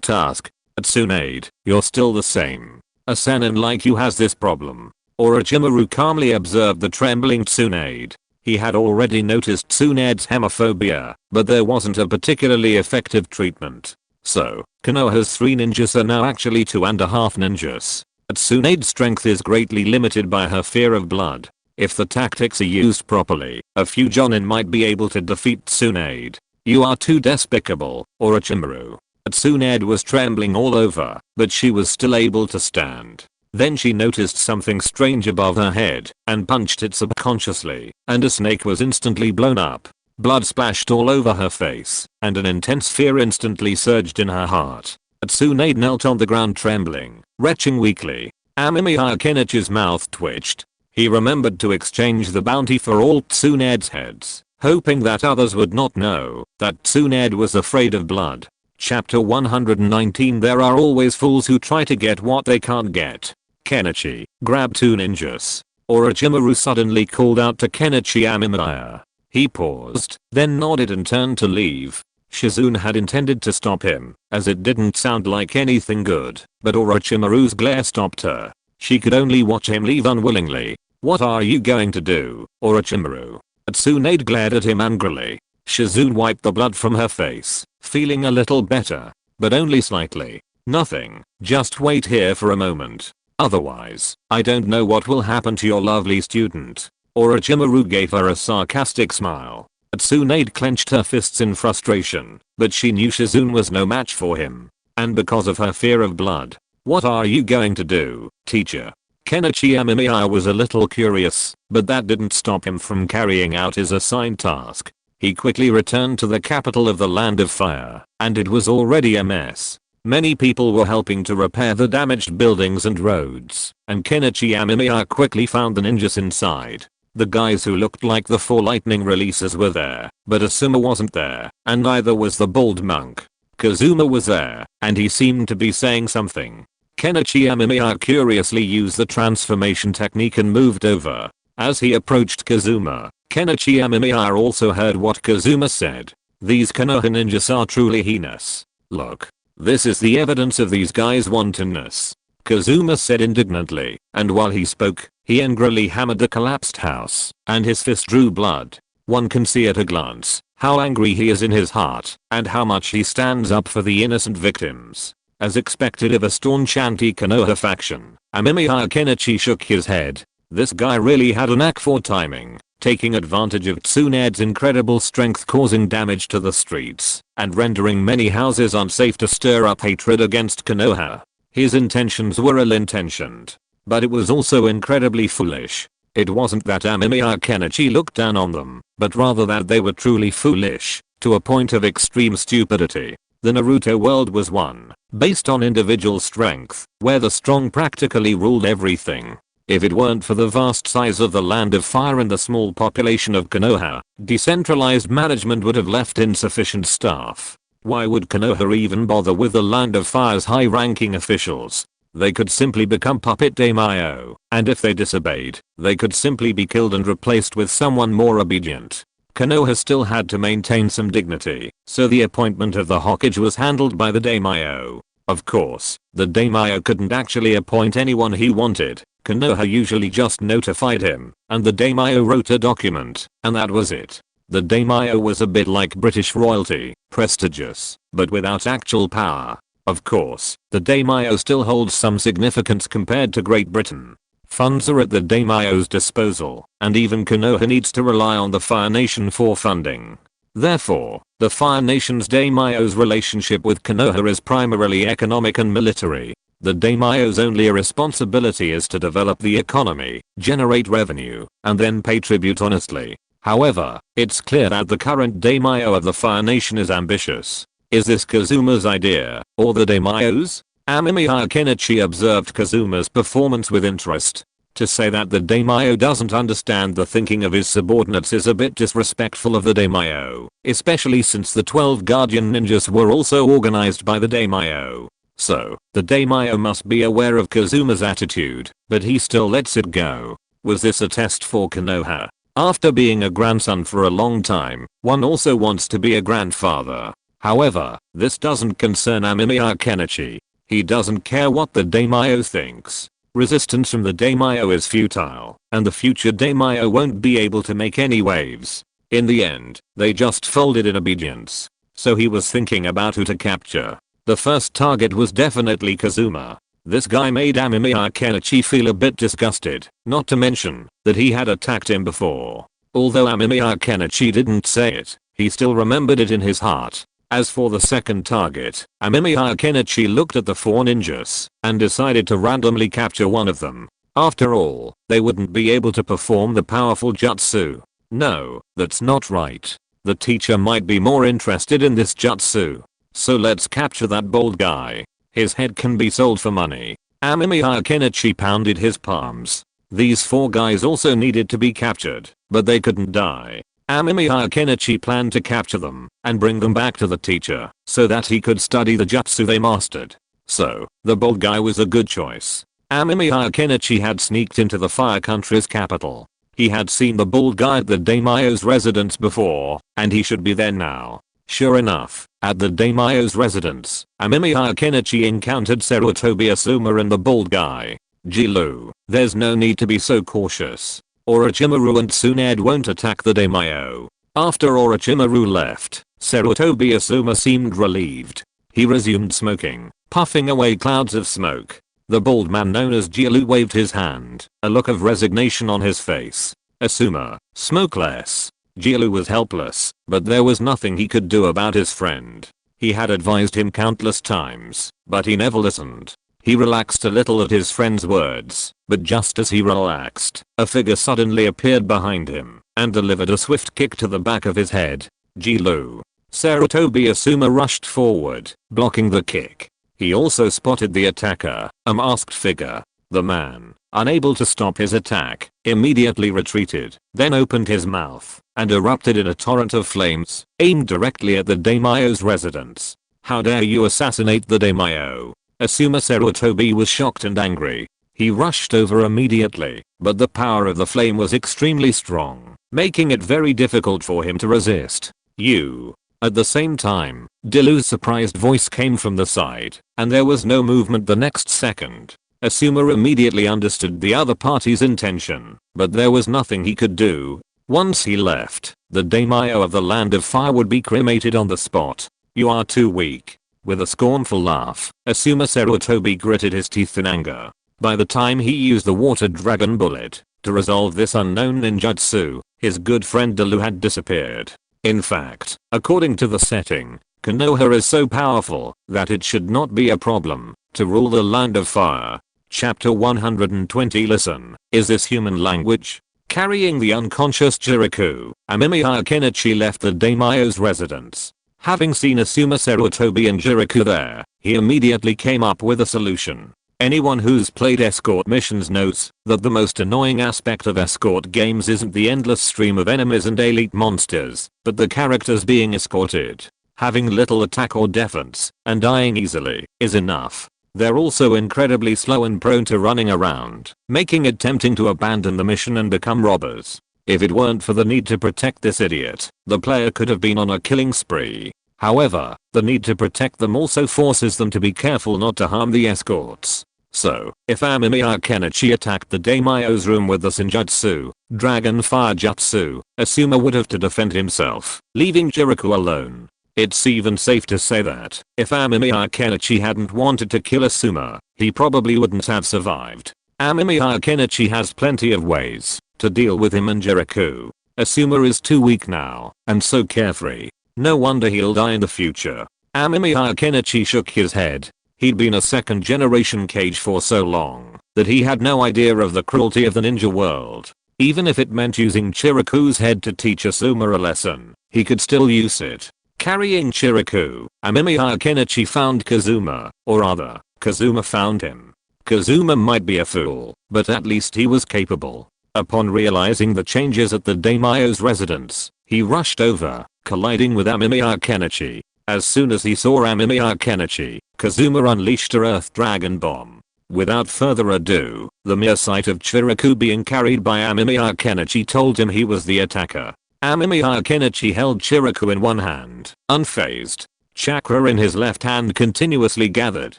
task. Tsunade, you're still the same. A Sannin like you has this problem. Orochimaru calmly observed the trembling Tsunade. He had already noticed Tsunade's hemophobia, but there wasn't a particularly effective treatment. So, Konoha's 3 ninjas are now actually 2.5 ninjas. Tsunade's strength is greatly limited by her fear of blood. If the tactics are used properly, a few jonin might be able to defeat Tsunade. You are too despicable, Orochimaru. Tsunade was trembling all over, but she was still able to stand. Then she noticed something strange above her head, and punched it subconsciously, and a snake was instantly blown up. Blood splashed all over her face, and an intense fear instantly surged in her heart. Tsunade knelt on the ground trembling, retching weakly. Amemiya Kenichi's mouth twitched. He remembered to exchange the bounty for all Tsunade's heads, hoping that others would not know that Tsunade was afraid of blood. Chapter 119. There are always fools who try to get what they can't get. Kenichi, grab 2 ninjas. Orochimaru suddenly called out to Kenichi Amemiya. He paused, then nodded and turned to leave. Shizune had intended to stop him, as it didn't sound like anything good, but Orochimaru's glare stopped her. She could only watch him leave unwillingly. What are you going to do, Orochimaru? Tsunade glared at him angrily. Shizune wiped the blood from her face, feeling a little better, but only slightly. Nothing, just wait here for a moment. Otherwise, I don't know what will happen to your lovely student. Orochimaru gave her a sarcastic smile. Tsunade clenched her fists in frustration, but she knew Shizune was no match for him. And because of her fear of blood. What are you going to do, teacher? Kenichi Amemiya was a little curious, but that didn't stop him from carrying out his assigned task. He quickly returned to the capital of the Land of Fire, and it was already a mess. Many people were helping to repair the damaged buildings and roads, and Kenichi Amemiya quickly found the ninjas inside. The guys who looked like the 4 lightning releases were there, but Asuma wasn't there, and neither was the bald monk. Kazuma was there, and he seemed to be saying something. Kenichi Amemiya curiously used the transformation technique and moved over. As he approached Kazuma, Kenichi Amemiya also heard what Kazuma said. These Konoha ninjas are truly heinous. Look. This is the evidence of these guys' wantonness. Kazuma said indignantly, and while he spoke, he angrily hammered the collapsed house, and his fist drew blood. One can see at a glance how angry he is in his heart, and how much he stands up for the innocent victims. As expected of a staunch anti-Konoha faction, Amemiya Kenichi shook his head. This guy really had a knack for timing, taking advantage of Tsunade's incredible strength causing damage to the streets, and rendering many houses unsafe to stir up hatred against Konoha. His intentions were ill-intentioned, but it was also incredibly foolish. It wasn't that Amemiya Kenichi looked down on them, but rather that they were truly foolish, to a point of extreme stupidity. The Naruto world was one, based on individual strength, where the strong practically ruled everything. If it weren't for the vast size of the Land of Fire and the small population of Konoha, decentralized management would have left insufficient staff. Why would Konoha even bother with the Land of Fire's high-ranking officials? They could simply become puppet daimyo, and if they disobeyed, they could simply be killed and replaced with someone more obedient. Konoha still had to maintain some dignity, so the appointment of the Hokage was handled by the daimyo. Of course, the daimyo couldn't actually appoint anyone he wanted. Konoha usually just notified him, and the daimyo wrote a document, and that was it. The daimyo was a bit like British royalty, prestigious, but without actual power. Of course, the daimyo still holds some significance compared to Great Britain. Funds are at the daimyo's disposal, and even Konoha needs to rely on the Fire Nation for funding. Therefore, the Fire Nation's daimyo's relationship with Konoha is primarily economic and military. The daimyo's only responsibility is to develop the economy, generate revenue, and then pay tribute honestly. However, it's clear that the current daimyo of the Fire Nation is ambitious. Is this Kazuma's idea, or the daimyo's? Amemiya Kenichi observed Kazuma's performance with interest. To say that the daimyo doesn't understand the thinking of his subordinates is a bit disrespectful of the daimyo, especially since the 12 guardian ninjas were also organized by the daimyo. So, the daimyo must be aware of Kazuma's attitude, but he still lets it go. Was this a test for Konoha? After being a grandson for a long time, one also wants to be a grandfather. However, this doesn't concern Amemiya Kenichi. He doesn't care what the daimyo thinks. Resistance from the daimyo is futile, and the future daimyo won't be able to make any waves. In the end, they just folded in obedience. So he was thinking about who to capture. The first target was definitely Kazuma. This guy made Amemiya Kenichi feel a bit disgusted, not to mention that he had attacked him before. Although Amemiya Kenichi didn't say it, he still remembered it in his heart. As for the second target, Amemiya Kenichi looked at the 4 ninjas and decided to randomly capture one of them. After all, they wouldn't be able to perform the powerful jutsu. No, that's not right. The teacher might be more interested in this jutsu. So let's capture that bald guy. His head can be sold for money. Amemiya Kenichi pounded his palms. These 4 guys also needed to be captured, but they couldn't die. Amemiya Kenichi planned to capture them and bring them back to the teacher so that he could study the jutsu they mastered. So, the bald guy was a good choice. Amemiya Kenichi had sneaked into the Fire Country's capital. He had seen the bald guy at the daimyo's residence before, and he should be there now. Sure enough, at the daimyo's residence, Amemiya Kenichi encountered Sarutobi Asuma and the bald guy. Jilu, there's no need to be so cautious. Orochimaru and Tsunade won't attack the daimyo. After Orochimaru left, Sarutobi Asuma seemed relieved. He resumed smoking, puffing away clouds of smoke. The bald man known as Jilu waved his hand, a look of resignation on his face. Asuma, smoke less. Jilu was helpless, but there was nothing he could do about his friend. He had advised him countless times, but he never listened. He relaxed a little at his friend's words, but just as he relaxed, a figure suddenly appeared behind him and delivered a swift kick to the back of his head. Jilu. Sarutobi Asuma rushed forward, blocking the kick. He also spotted the attacker, a masked figure. The man, unable to stop his attack, immediately retreated, then opened his mouth and erupted in a torrent of flames, aimed directly at the daimyo's residence. How dare you assassinate the daimyo? Asuma Sarutobi was shocked and angry. He rushed over immediately, but the power of the flame was extremely strong, making it very difficult for him to resist. You. At the same time, Dilu's surprised voice came from the side, and there was no movement the next second. Asuma immediately understood the other party's intention, but there was nothing he could do. Once he left, the daimyo of the Land of Fire would be cremated on the spot. You are too weak. With a scornful laugh, Asuma Sarutobi gritted his teeth in anger. By the time he used the water dragon bullet to resolve this unknown ninjutsu, his good friend Dilu had disappeared. In fact, according to the setting, Konoha is so powerful that it should not be a problem to rule the Land of Fire. Chapter 120. Listen, is this human language? Carrying the unconscious Jericho, Amemiya Kenichi left the daimyo's residence. Having seen Asuma Sarutobi and Jericho there, he immediately came up with a solution. Anyone who's played escort missions knows that the most annoying aspect of escort games isn't the endless stream of enemies and elite monsters, but the characters being escorted. Having little attack or defense, and dying easily, is enough. They're also incredibly slow and prone to running around, making it tempting to abandon the mission and become robbers. If it weren't for the need to protect this idiot, the player could have been on a killing spree. However, the need to protect them also forces them to be careful not to harm the escorts. So, if Amemiya Kenichi attacked the daimyo's room with the Senjutsu, Dragon Fire Jutsu, Asuma would have to defend himself, leaving Jericho alone. It's even safe to say that, if Amemiya Kenichi hadn't wanted to kill Asuma, he probably wouldn't have survived. Amemiya Kenichi has plenty of ways to deal with him and Jericho. Asuma is too weak now, and so carefree. No wonder he'll die in the future. Amemiya Kenichi shook his head. He'd been a second generation Kage for so long that he had no idea of the cruelty of the ninja world. Even if it meant using Chiriku's head to teach Asuma a lesson, he could still use it. Carrying Chiriku, Amemiya Kenichi found Kazuma, or rather, Kazuma found him. Kazuma might be a fool, but at least he was capable. Upon realizing the changes at the daimyo's residence, he rushed over, colliding with Amemiya Kenichi. As soon as he saw Amemiya Kenichi, Kazuma unleashed a Earth Dragon Bomb. Without further ado, the mere sight of Chiriku being carried by Amemiya Kenichi told him he was the attacker. Amemiya Kenichi held Chiriku in one hand, unfazed. Chakra in his left hand continuously gathered,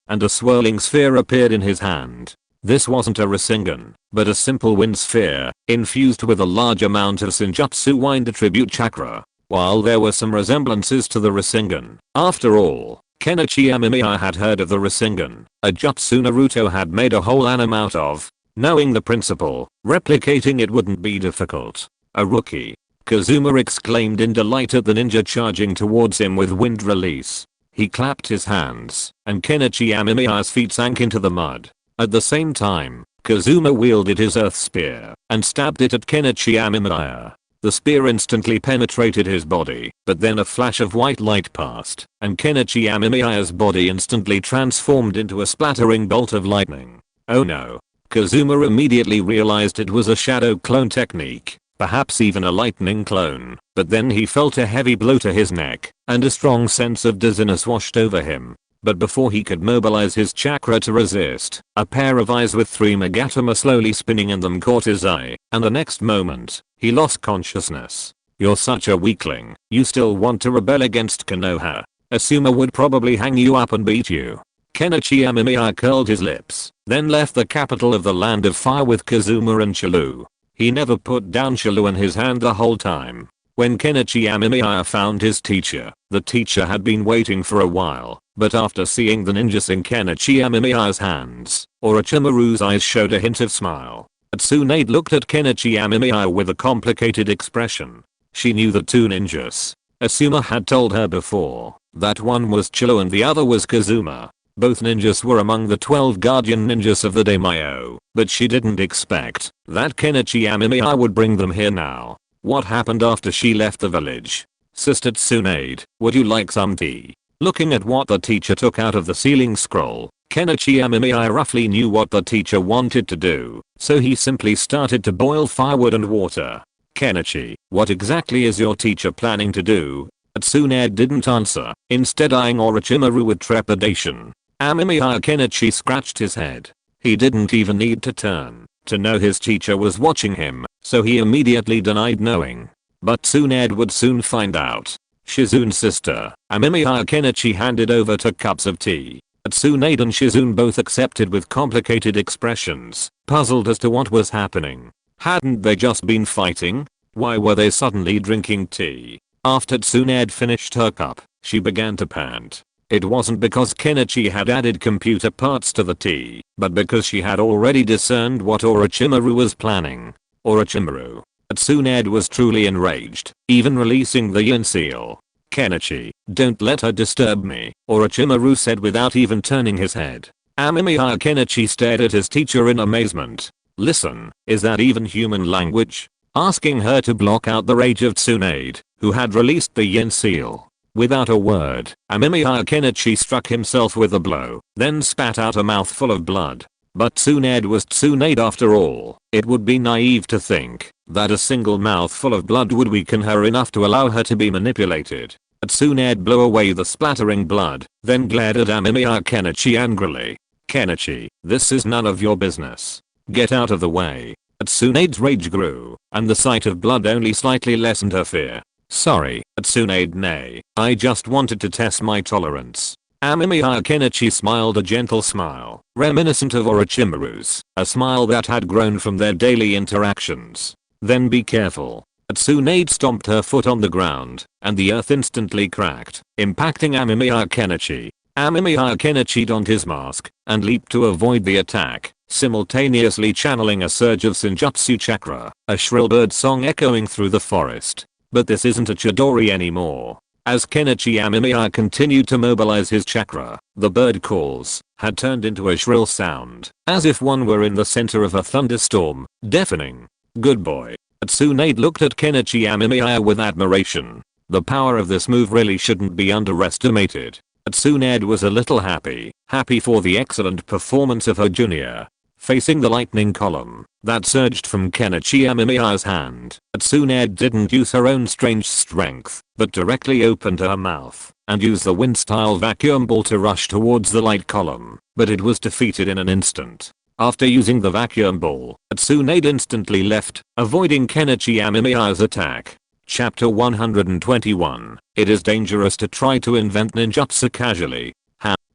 and a swirling sphere appeared in his hand. This wasn't a Rasengan, but a simple wind sphere, infused with a large amount of Senjutsu wind attribute chakra. While there were some resemblances to the Rasengan, after all, Kenichi Amemiya had heard of the Rasengan, a jutsu Naruto had made a whole anime out of. Knowing the principle, replicating it wouldn't be difficult. A rookie. Kazuma exclaimed in delight at the ninja charging towards him with wind release. He clapped his hands, and Kenichi Amemiya's feet sank into the mud. At the same time, Kazuma wielded his earth spear and stabbed it at Kenichi Amemiya. The spear instantly penetrated his body, but then a flash of white light passed, and Kenichi Amemiya's body instantly transformed into a splattering bolt of lightning. Oh no. Kazuma immediately realized it was a shadow clone technique, perhaps even a lightning clone, but then he felt a heavy blow to his neck, and a strong sense of dizziness washed over him. But before he could mobilize his chakra to resist, a pair of eyes with 3 Megatama slowly spinning in them caught his eye, and the next moment, he lost consciousness. You're such a weakling, you still want to rebel against Konoha. Asuma would probably hang you up and beat you. Kenichi Amemiya curled his lips, then left the capital of the Land of Fire with Kazuma and Shilu. He never put down Shilu in his hand the whole time. When Kenichi Amemiya found his teacher, the teacher had been waiting for a while, but after seeing the ninjas in Kenichi Amemiya's hands, Orochimaru's eyes showed a hint of smile. Tsunade looked at Kenichi Amemiya with a complicated expression. She knew the two ninjas. Asuma had told her before that one was Chilo and the other was Kazuma. Both ninjas were among the 12 guardian ninjas of the daimyo, but she didn't expect that Kenichi Amemiya would bring them here now. What happened after she left the village? Sister Tsunade, would you like some tea? Looking at what the teacher took out of the ceiling scroll, Kenichi Amemiya roughly knew what the teacher wanted to do, so he simply started to boil firewood and water. Kenichi, what exactly is your teacher planning to do? Tsunade didn't answer, instead eyeing Orochimaru with trepidation. Amemiya Kenichi scratched his head. He didn't even need to turn to know his teacher was watching him, so he immediately denied knowing. But Tsunade would soon find out. Shizune's sister, Amemiya Kenichi handed over 2 cups of tea. Tsunade and Shizune both accepted with complicated expressions, puzzled as to what was happening. Hadn't they just been fighting? Why were they suddenly drinking tea? After Tsunade finished her cup, she began to pant. It wasn't because Kenichi had added computer parts to the tea, but because she had already discerned what Orochimaru was planning. Orochimaru. Tsunade was truly enraged, even releasing the yin seal. Kenichi, don't let her disturb me, Orochimaru said without even turning his head. Amemiya Kenichi stared at his teacher in amazement. Listen, is that even human language? Asking her to block out the rage of Tsunade, who had released the yin seal. Without a word, Amemiya Kenichi struck himself with a blow, then spat out a mouthful of blood. But Tsunade was Tsunade after all. It would be naive to think that a single mouthful of blood would weaken her enough to allow her to be manipulated. Tsunade blew away the splattering blood, then glared at Amemiya Kenichi angrily. Kenichi, this is none of your business. Get out of the way. Tsunade's rage grew, and the sight of blood only slightly lessened her fear. Sorry, Tsunade nay, I just wanted to test my tolerance. Amemiya Kenichi smiled a gentle smile, reminiscent of Orochimaru's, a smile that had grown from their daily interactions. Then be careful. Tsunade stomped her foot on the ground, and the earth instantly cracked, impacting Amemiya Kenichi. Amemiya Kenichi donned his mask, and leaped to avoid the attack, simultaneously channeling a surge of Senjutsu chakra, a shrill bird song echoing through the forest. But this isn't a Chidori anymore. As Kenichi Amemiya continued to mobilize his chakra, the bird calls had turned into a shrill sound, as if one were in the center of a thunderstorm, deafening. Good boy. Tsunade looked at Kenichi Amemiya with admiration. The power of this move really shouldn't be underestimated. Tsunade was a little happy for the excellent performance of her junior. Facing the lightning column that surged from Kenichi Amemiya's hand, Tsunade didn't use her own strange strength, but directly opened her mouth and used the wind-style vacuum ball to rush towards the light column, but it was defeated in an instant. After using the vacuum ball, Tsunade instantly left, avoiding Kenichi Amemiya's attack. Chapter 121. It is dangerous to try to invent ninjutsu casually.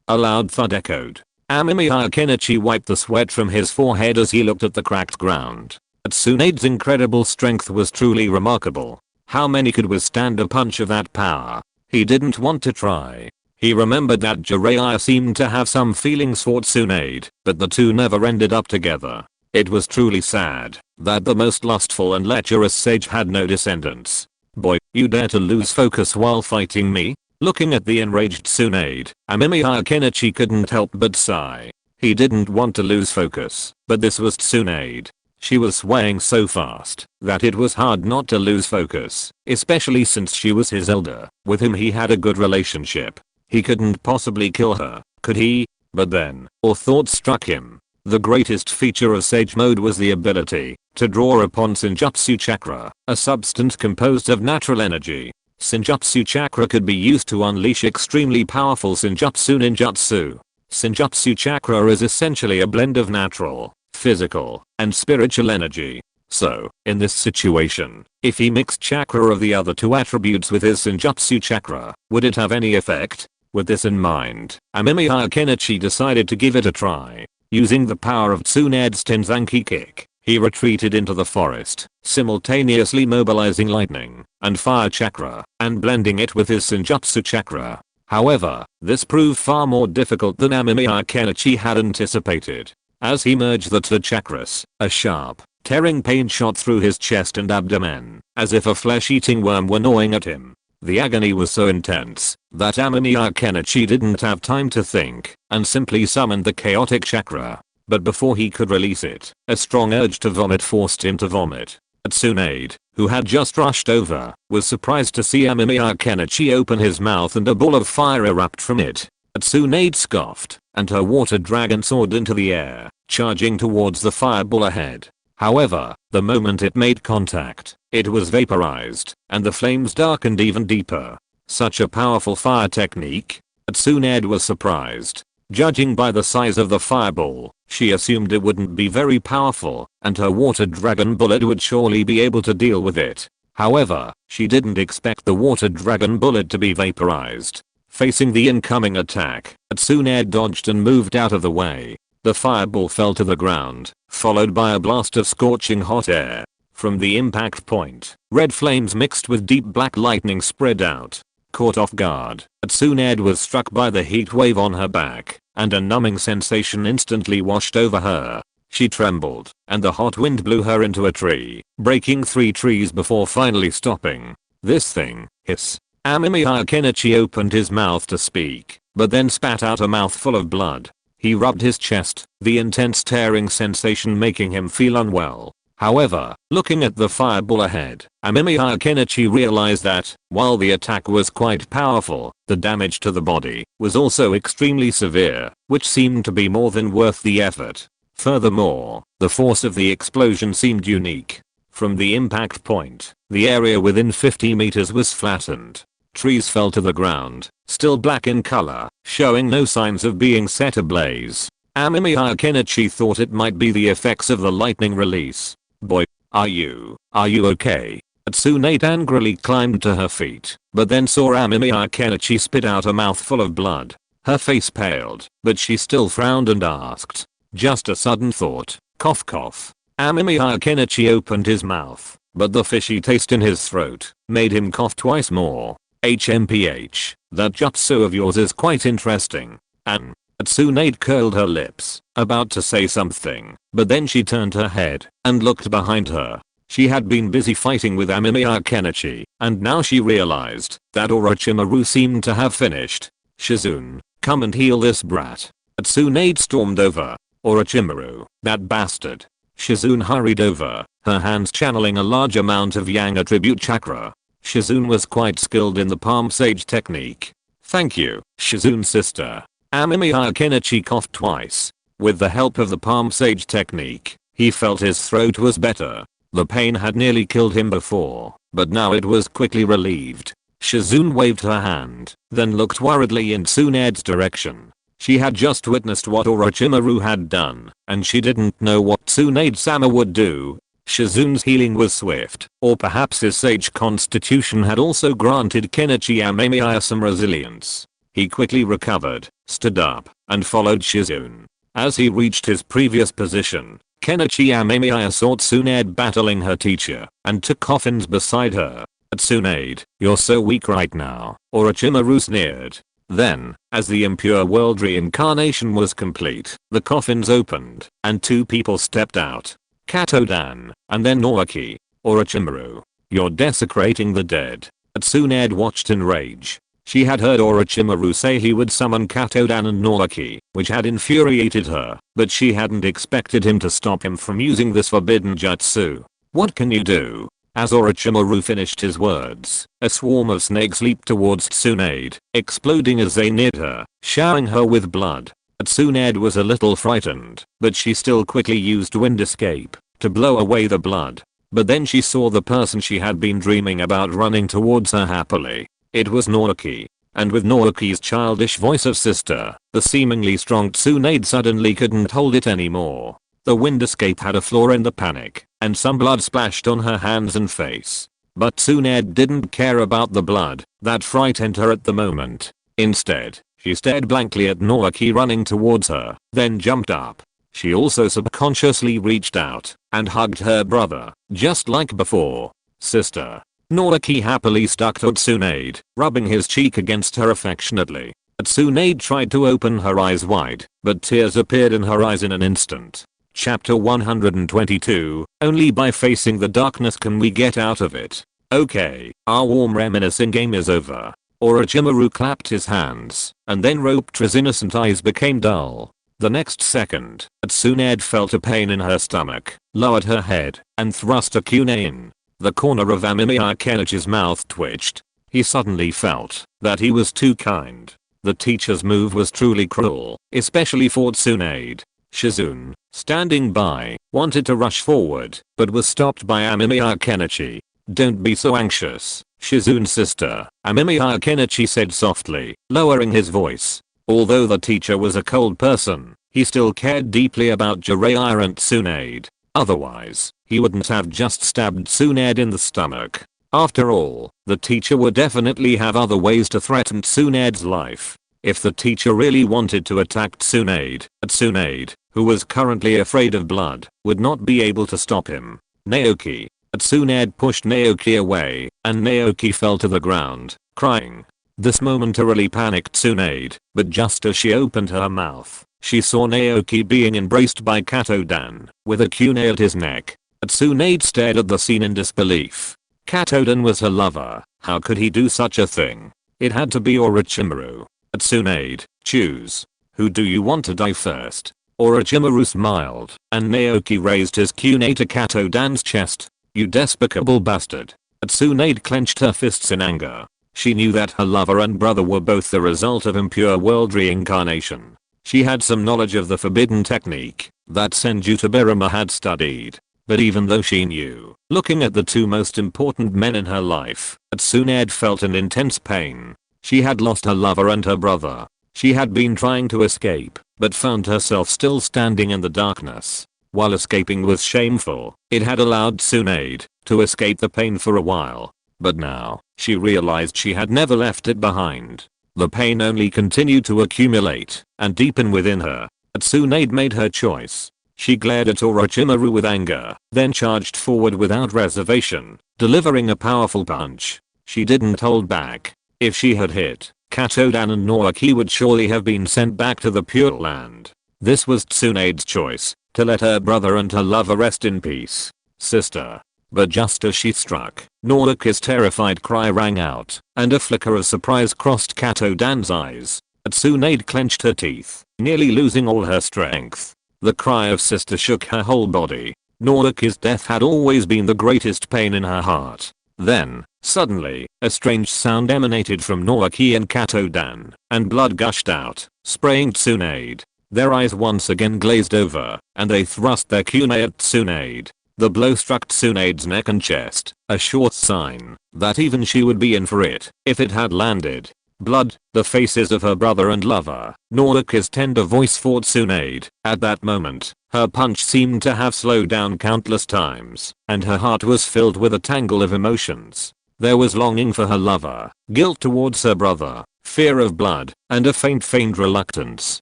A loud thud echoed. Amemiya Kenichi wiped the sweat from his forehead as he looked at the cracked ground. Tsunade's incredible strength was truly remarkable. How many could withstand a punch of that power? He didn't want to try. He remembered that Jiraiya seemed to have some feelings for Tsunade, but the two never ended up together. It was truly sad that the most lustful and lecherous sage had no descendants. Boy, you dare to lose focus while fighting me? Looking at the enraged Tsunade, Amemiya Kenichi couldn't help but sigh. He didn't want to lose focus, but this was Tsunade. She was swaying so fast that it was hard not to lose focus, especially since she was his elder, with whom he had a good relationship. He couldn't possibly kill her, could he? But then, a thought struck him. The greatest feature of Sage Mode was the ability to draw upon Senjutsu Chakra, a substance composed of natural energy. Senjutsu Chakra could be used to unleash extremely powerful Senjutsu ninjutsu. Senjutsu Chakra is essentially a blend of natural, physical, and spiritual energy. So, in this situation, if he mixed chakra of the other two attributes with his Senjutsu Chakra, would it have any effect? With this in mind, Amemiya Kenichi decided to give it a try. Using the power of Tsunade's Tenzanki kick, he retreated into the forest, simultaneously mobilizing lightning and fire chakra and blending it with his Senjutsu chakra. However, this proved far more difficult than Amemiya Kenichi had anticipated. As he merged the two chakras, a sharp, tearing pain shot through his chest and abdomen, as if a flesh-eating worm were gnawing at him. The agony was so intense that Amemiya Kenichi didn't have time to think and simply summoned the chaotic chakra. But before he could release it, a strong urge to vomit forced him to vomit. Tsunade, who had just rushed over, was surprised to see Amemiya Kenichi open his mouth and a ball of fire erupt from it. Tsunade scoffed, and her water dragon soared into the air, charging towards the fireball ahead. However, the moment it made contact, it was vaporized, and the flames darkened even deeper. Such a powerful fire technique? Tsunade was surprised. Judging by the size of the fireball, she assumed it wouldn't be very powerful, and her water dragon bullet would surely be able to deal with it. However, she didn't expect the water dragon bullet to be vaporized. Facing the incoming attack, Tsunade dodged and moved out of the way. The fireball fell to the ground, followed by a blast of scorching hot air. From the impact point, red flames mixed with deep black lightning spread out. Caught off guard, Tsunade was struck by the heat wave on her back, and a numbing sensation instantly washed over her. She trembled, and the hot wind blew her into a tree, breaking 3 trees before finally stopping. This thing, hiss. Amemiya Kenichi opened his mouth to speak, but then spat out a mouthful of blood. He rubbed his chest, the intense tearing sensation making him feel unwell. However, looking at the fireball ahead, Amemiya Kenichi realized that, while the attack was quite powerful, the damage to the body was also extremely severe, which seemed to be more than worth the effort. Furthermore, the force of the explosion seemed unique. From the impact point, the area within 50 meters was flattened. Trees fell to the ground, still black in color, showing no signs of being set ablaze. Amemiya Kenichi thought it might be the effects of the lightning release. Boy, are you okay? Tsunade angrily climbed to her feet, but then saw Amemiya Kenichi spit out a mouthful of blood. Her face paled, but she still frowned and asked. Just a sudden thought, cough cough. Amemiya Kenichi opened his mouth, but the fishy taste in his throat made him cough twice more. HMPH, that jutsu of yours is quite interesting. Tsunade curled her lips, about to say something, but then she turned her head and looked behind her. She had been busy fighting with Amemiya Kenichi, and now she realized that Orochimaru seemed to have finished. Shizune, come and heal this brat. Tsunade stormed over. Orochimaru, that bastard. Shizune hurried over, her hands channeling a large amount of Yang attribute chakra. Shizune was quite skilled in the palm sage technique. Thank you, Shizune sister. Amemiya Kenichi coughed twice. With the help of the palm sage technique, he felt his throat was better. The pain had nearly killed him before, but now it was quickly relieved. Shizune waved her hand, then looked worriedly in Tsunade's direction. She had just witnessed what Orochimaru had done, and she didn't know what Tsunade-sama would do. Shizune's healing was swift, or perhaps his sage constitution had also granted Kenichi Amemiya some resilience. He quickly recovered, stood up, and followed Shizune. As he reached his previous position, Kenichi Amemiya saw Tsunade battling her teacher, and took coffins beside her. Tsunade, you're so weak right now, Orochimaru sneered. Then, as the impure world reincarnation was complete, the coffins opened, and 2 people stepped out. Katodan, and then Naoki. Orochimaru, you're desecrating the dead. Tsunade watched in rage. She had heard Orochimaru say he would summon Katodan and Naoki, which had infuriated her, but she hadn't expected him to stop him from using this forbidden jutsu. What can you do? As Orochimaru finished his words, a swarm of snakes leaped towards Tsunade, exploding as they neared her, showering her with blood. Tsunade was a little frightened, but she still quickly used wind escape to blow away the blood. But then she saw the person she had been dreaming about running towards her happily. It was Naoki. And with Naoki's childish voice of sister, the seemingly strong Tsunade suddenly couldn't hold it anymore. The wind escape had a flaw in the panic, and some blood splashed on her hands and face. But Tsunade didn't care about the blood that frightened her at the moment. Instead, she stared blankly at Naruki running towards her, then jumped up. She also subconsciously reached out and hugged her brother, just like before. Sister. Naruki happily stuck to Tsunade, rubbing his cheek against her affectionately. Tsunade tried to open her eyes wide, but tears appeared in her eyes in an instant. Chapter 122, only by facing the darkness can we get out of it. Okay, our warm reminiscing game is over. Orochimaru clapped his hands, and then Ropetra's innocent eyes became dull. The next second, Tsunade felt a pain in her stomach, lowered her head, and thrust a kunai in. The corner of Amemiya Kenichi's mouth twitched. He suddenly felt that he was too kind. The teacher's move was truly cruel, especially for Tsunade. Shizune, standing by, wanted to rush forward, but was stopped by Amemiya Kenichi. Don't be so anxious, Shizune's sister, Amemiya Kenichi said softly, lowering his voice. Although the teacher was a cold person, he still cared deeply about Jiraiya and Tsunade. Otherwise, he wouldn't have just stabbed Tsunade in the stomach. After all, the teacher would definitely have other ways to threaten Tsunade's life. If the teacher really wanted to attack Tsunade, who was currently afraid of blood, would not be able to stop him. Naoki. Tsunade pushed Naoki away, and Naoki fell to the ground, crying. This momentarily panicked Tsunade, but just as she opened her mouth, she saw Naoki being embraced by Katodan, with a kunai at his neck. Tsunade stared at the scene in disbelief. Katodan was her lover, how could he do such a thing? It had to be Orochimaru. Tsunade, choose. Who do you want to die first? Orochimaru smiled, and Naoki raised his kunai to Katodan's chest. You despicable bastard. Tsunade clenched her fists in anger. She knew that her lover and brother were both the result of impure world reincarnation. She had some knowledge of the forbidden technique that Senju Tobirama had studied. But even though she knew, looking at the two most important men in her life, Tsunade felt an intense pain. She had lost her lover and her brother. She had been trying to escape, but found herself still standing in the darkness. While escaping was shameful, it had allowed Tsunade to escape the pain for a while. But now, she realized she had never left it behind. The pain only continued to accumulate and deepen within her. Tsunade made her choice. She glared at Orochimaru with anger, then charged forward without reservation, delivering a powerful punch. She didn't hold back. If she had hit, Katodan and Naoki would surely have been sent back to the Pure Land. This was Tsunade's choice, to let her brother and her lover rest in peace. Sister. But just as she struck, Naoki's terrified cry rang out, and a flicker of surprise crossed Katodan's eyes. Tsunade clenched her teeth, nearly losing all her strength. The cry of sister shook her whole body. Naoki's death had always been the greatest pain in her heart. Then, suddenly, a strange sound emanated from Naoki and Katodan, and blood gushed out, spraying Tsunade. Their eyes once again glazed over, and they thrust their kunai at Tsunade. The blow struck Tsunade's neck and chest, a sure sign that even she would be in for it if it had landed. Blood, the faces of her brother and lover, Naoki's tender voice for Tsunade. At that moment, her punch seemed to have slowed down countless times, and her heart was filled with a tangle of emotions. There was longing for her lover, guilt towards her brother, fear of blood, and a faint reluctance.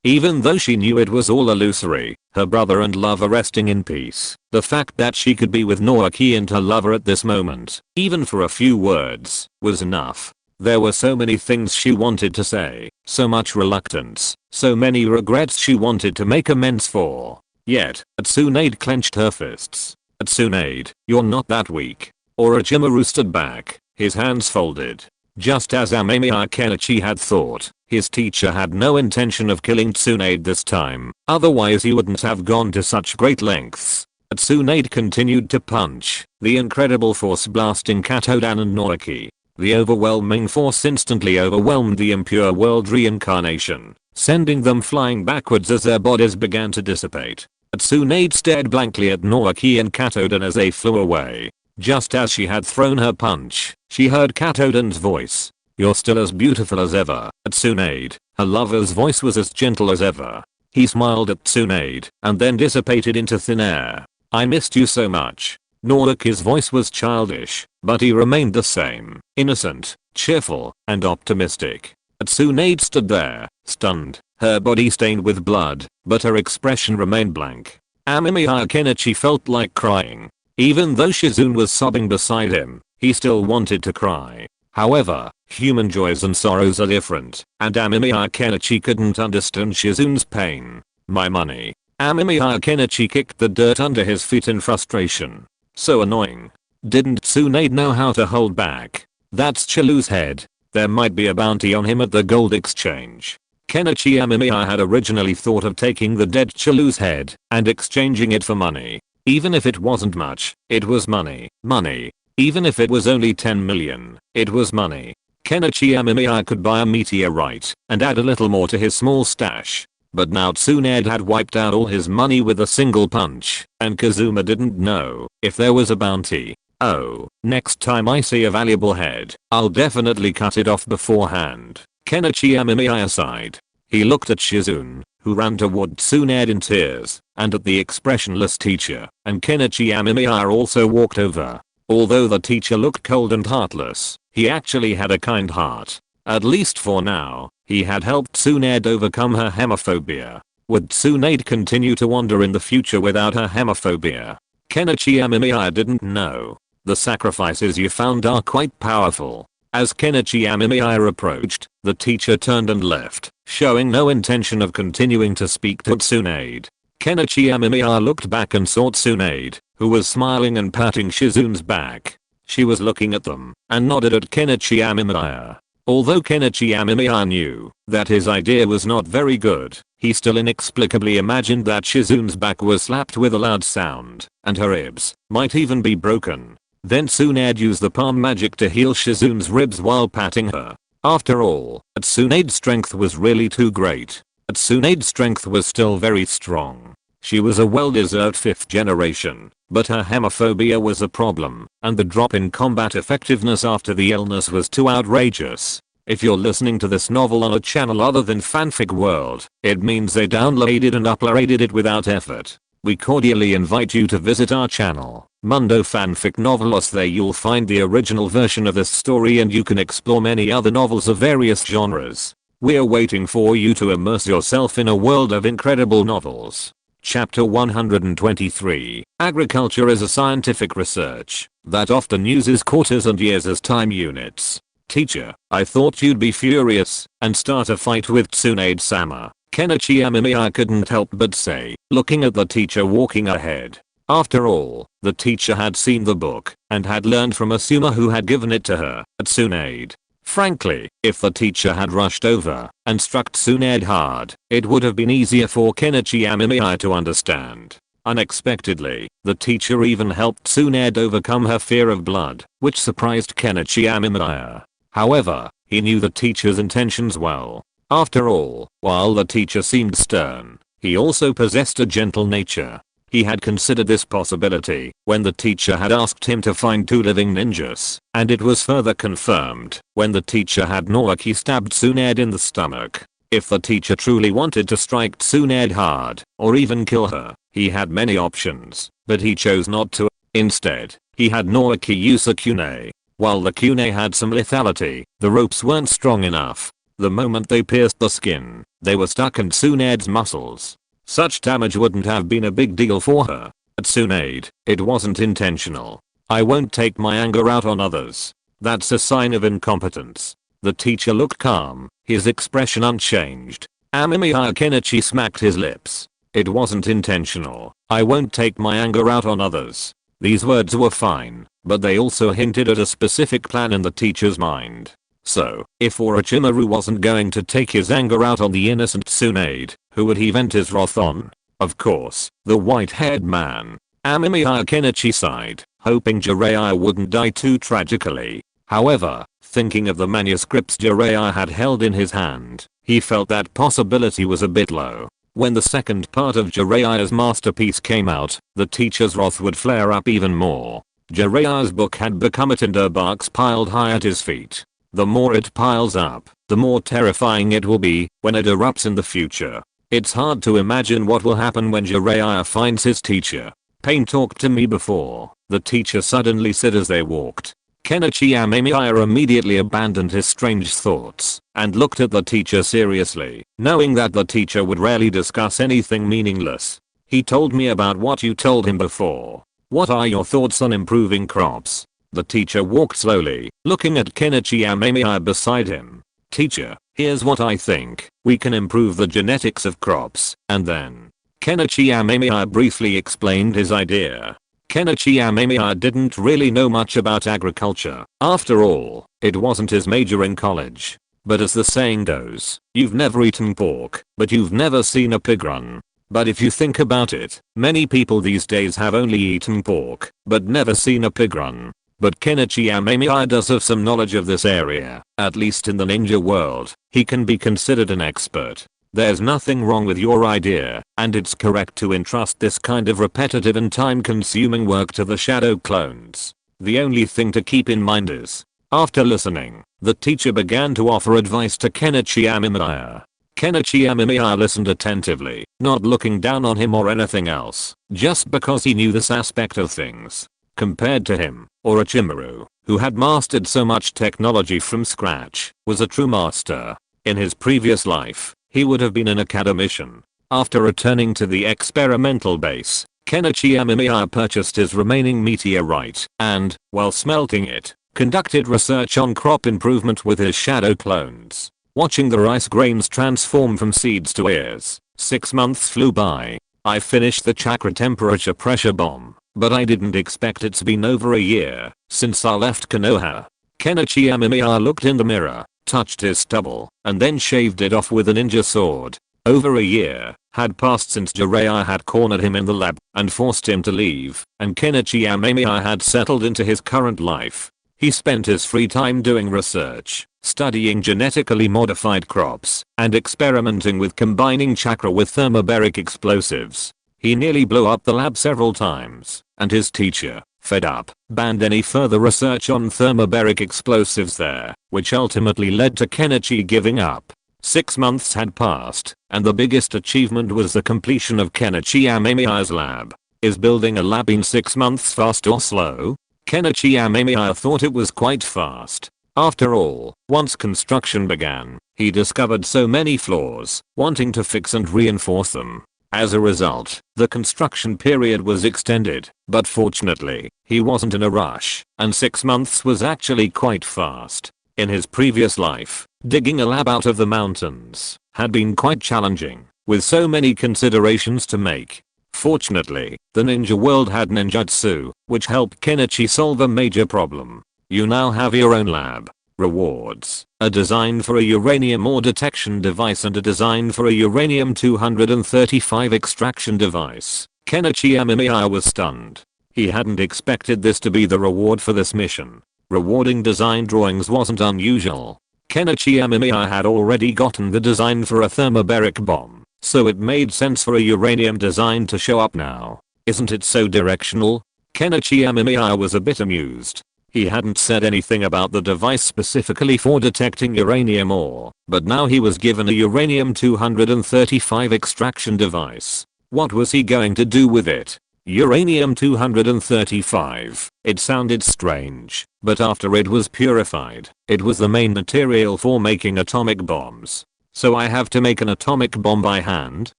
Even though she knew it was all illusory, her brother and lover resting in peace, the fact that she could be with Naoki and her lover at this moment, even for a few words, was enough. There were so many things she wanted to say, so much reluctance, so many regrets she wanted to make amends for. Yet, Tsunade clenched her fists. Tsunade, you're not that weak. Orochimaru stood back, his hands folded. Just as Amemiya Kenichi had thought, his teacher had no intention of killing Tsunade this time, otherwise he wouldn't have gone to such great lengths. Tsunade continued to punch, the incredible force blasting Katodan and Naoki. The overwhelming force instantly overwhelmed the impure world reincarnation, sending them flying backwards as their bodies began to dissipate. Tsunade stared blankly at Naoki and Katodan as they flew away. Just as she had thrown her punch, she heard Katodan's voice. You're still as beautiful as ever, Tsunade. Her lover's voice was as gentle as ever. He smiled at Tsunade, and then dissipated into thin air. I missed you so much. Naoki's voice was childish, but he remained the same, innocent, cheerful, and optimistic. Tsunade stood there, stunned, her body stained with blood, but her expression remained blank. Amemiya Kenichi felt like crying. Even though Shizune was sobbing beside him, he still wanted to cry. However, human joys and sorrows are different, and Amemiya Kenichi couldn't understand Shizune's pain. My money. Amemiya Kenichi kicked the dirt under his feet in frustration. So annoying. Didn't Tsunade know how to hold back? That's Chilu's head. There might be a bounty on him at the gold exchange. Kenichi Amemiya had originally thought of taking the dead Chilu's head and exchanging it for money. Even if it wasn't much, it was money. Money. Even if it was only 10 million, it was money. Kenichi Amemiya could buy a meteorite and add a little more to his small stash. But now Tsunade had wiped out all his money with a single punch, and Kazuma didn't know if there was a bounty. Oh, next time I see a valuable head, I'll definitely cut it off beforehand. Kenichi Amemiya sighed. He looked at Shizune, who ran toward Tsunade in tears, and at the expressionless teacher, and Kenichi Amemiya also walked over. Although the teacher looked cold and heartless, he actually had a kind heart. At least for now, he had helped Tsunade overcome her hemophobia. Would Tsunade continue to wander in the future without her hemophobia? Kenichi Amemiya didn't know. The sacrifices you found are quite powerful. As Kenichi Amemiya approached, the teacher turned and left, showing no intention of continuing to speak to Tsunade. Kenichi Amemiya looked back and saw Tsunade, who was smiling and patting Shizune's back. She was looking at them and nodded at Kenichi Amemiya. Although Kenichi Amemiya knew that his idea was not very good, he still inexplicably imagined that Shizune's back was slapped with a loud sound, and her ribs might even be broken. Then Tsunade used the palm magic to heal Shizune's ribs while patting her. After all, Tsunade's strength was really too great. Tsunade's strength was still very strong. She was a well-deserved 5th generation, but her hemophobia was a problem, and the drop in combat effectiveness after the illness was too outrageous. If you're listening to this novel on a channel other than Fanfic World, it means they downloaded and uploaded it without effort. We cordially invite you to visit our channel, Mundo Fanfic Novelos. There you'll find the original version of this story and you can explore many other novels of various genres. We're waiting for you to immerse yourself in a world of incredible novels. Chapter 123. Agriculture is a scientific research that often uses quarters and years as time units. Teacher, I thought you'd be furious and start a fight with Tsunade-sama. Kenichi Amemiya couldn't help but say, looking at the teacher walking ahead. After all, the teacher had seen the book and had learned from Asuma, who had given it to her, Tsunade. Frankly, if the teacher had rushed over and struck Tsunade hard, it would have been easier for Kenichi Amemiya to understand. Unexpectedly, the teacher even helped Tsunade overcome her fear of blood, which surprised Kenichi Amemiya. However, he knew the teacher's intentions well. After all, while the teacher seemed stern, he also possessed a gentle nature. He had considered this possibility when the teacher had asked him to find 2 living ninjas, and it was further confirmed when the teacher had Naoki stabbed Tsunade in the stomach. If the teacher truly wanted to strike Tsunade hard, or even kill her, he had many options, but he chose not to. Instead, he had Naoki use a kunai. While the kunai had some lethality, the ropes weren't strong enough. The moment they pierced the skin, they were stuck in Tsunade's muscles. Such damage wouldn't have been a big deal for her. Tsunade, it wasn't intentional. I won't take my anger out on others. That's a sign of incompetence. The teacher looked calm, his expression unchanged. Amemiya Kenichi smacked his lips. It wasn't intentional. I won't take my anger out on others. These words were fine, but they also hinted at a specific plan in the teacher's mind. So, if Orochimaru wasn't going to take his anger out on the innocent Tsunade, who would he vent his wrath on? Of course, the white-haired man. Amemiya Kenichi sighed, hoping Jiraiya wouldn't die too tragically. However, thinking of the manuscripts Jiraiya had held in his hand, he felt that possibility was a bit low. When the second part of Jiraiya's masterpiece came out, the teacher's wrath would flare up even more. Jiraiya's book had become a tinderbox piled high at his feet. The more it piles up, the more terrifying it will be when it erupts in the future. It's hard to imagine what will happen when Jiraiya finds his teacher. Pain talked to me before, the teacher suddenly said as they walked. Kenichi Amemiya immediately abandoned his strange thoughts and looked at the teacher seriously, knowing that the teacher would rarely discuss anything meaningless. He told me about what you told him before. What are your thoughts on improving crops? The teacher walked slowly, looking at Kenichi Amemiya beside him. Teacher, here's what I think. We can improve the genetics of crops, and then. Kenichi Amemiya briefly explained his idea. Kenichi Amemiya didn't really know much about agriculture. After all, it wasn't his major in college. But as the saying goes, you've never eaten pork, but you've never seen a pig run. But if you think about it, many people these days have only eaten pork, but never seen a pig run. But Kenichi Amemiya does have some knowledge of this area, at least in the ninja world. He can be considered an expert. There's nothing wrong with your idea, and it's correct to entrust this kind of repetitive and time-consuming work to the shadow clones. The only thing to keep in mind is, after listening, the teacher began to offer advice to Kenichi Amemiya. Kenichi Amemiya listened attentively, not looking down on him or anything else, just because he knew this aspect of things. Compared to him, Orochimaru, who had mastered so much technology from scratch, was a true master. In his previous life, he would have been an academician. After returning to the experimental base, Kenichi Amemiya purchased his remaining meteorite and, while smelting it, conducted research on crop improvement with his shadow clones. Watching the rice grains transform from seeds to ears, 6 months flew by. I finished the chakra temperature pressure bomb, but I didn't expect it's been over a year since I left Konoha. Kenichi Amemiya looked in the mirror, touched his stubble, and then shaved it off with a ninja sword. Over a year had passed since Jiraiya had cornered him in the lab and forced him to leave, and Kenichi Amemiya had settled into his current life. He spent his free time doing research, studying genetically modified crops, and experimenting with combining chakra with thermobaric explosives. He nearly blew up the lab several times, and his teacher, fed up, banned any further research on thermobaric explosives there, which ultimately led to Kenichi giving up. 6 months had passed, and the biggest achievement was the completion of Kenichi Amemiya's lab. Is building a lab in 6 months fast or slow? Kenichi Amemiya thought it was quite fast. After all, once construction began, he discovered so many flaws, wanting to fix and reinforce them. As a result, the construction period was extended, but fortunately, he wasn't in a rush, and 6 months was actually quite fast. In his previous life, digging a lab out of the mountains had been quite challenging, with so many considerations to make. Fortunately, the ninja world had ninjutsu, which helped Kenichi solve a major problem. You now have your own lab. Rewards: a design for a uranium ore detection device and a design for a uranium-235 extraction device. Kenichi Amemiya was stunned. He hadn't expected this to be the reward for this mission. Rewarding design drawings wasn't unusual. Kenichi Amemiya had already gotten the design for a thermobaric bomb, so it made sense for a uranium design to show up now. Isn't it so directional? Kenichi Amemiya was a bit amused. He hadn't said anything about the device specifically for detecting uranium ore, but now he was given a uranium-235 extraction device. What was he going to do with it? Uranium-235. It sounded strange, but after it was purified, it was the main material for making atomic bombs. So I have to make an atomic bomb by hand?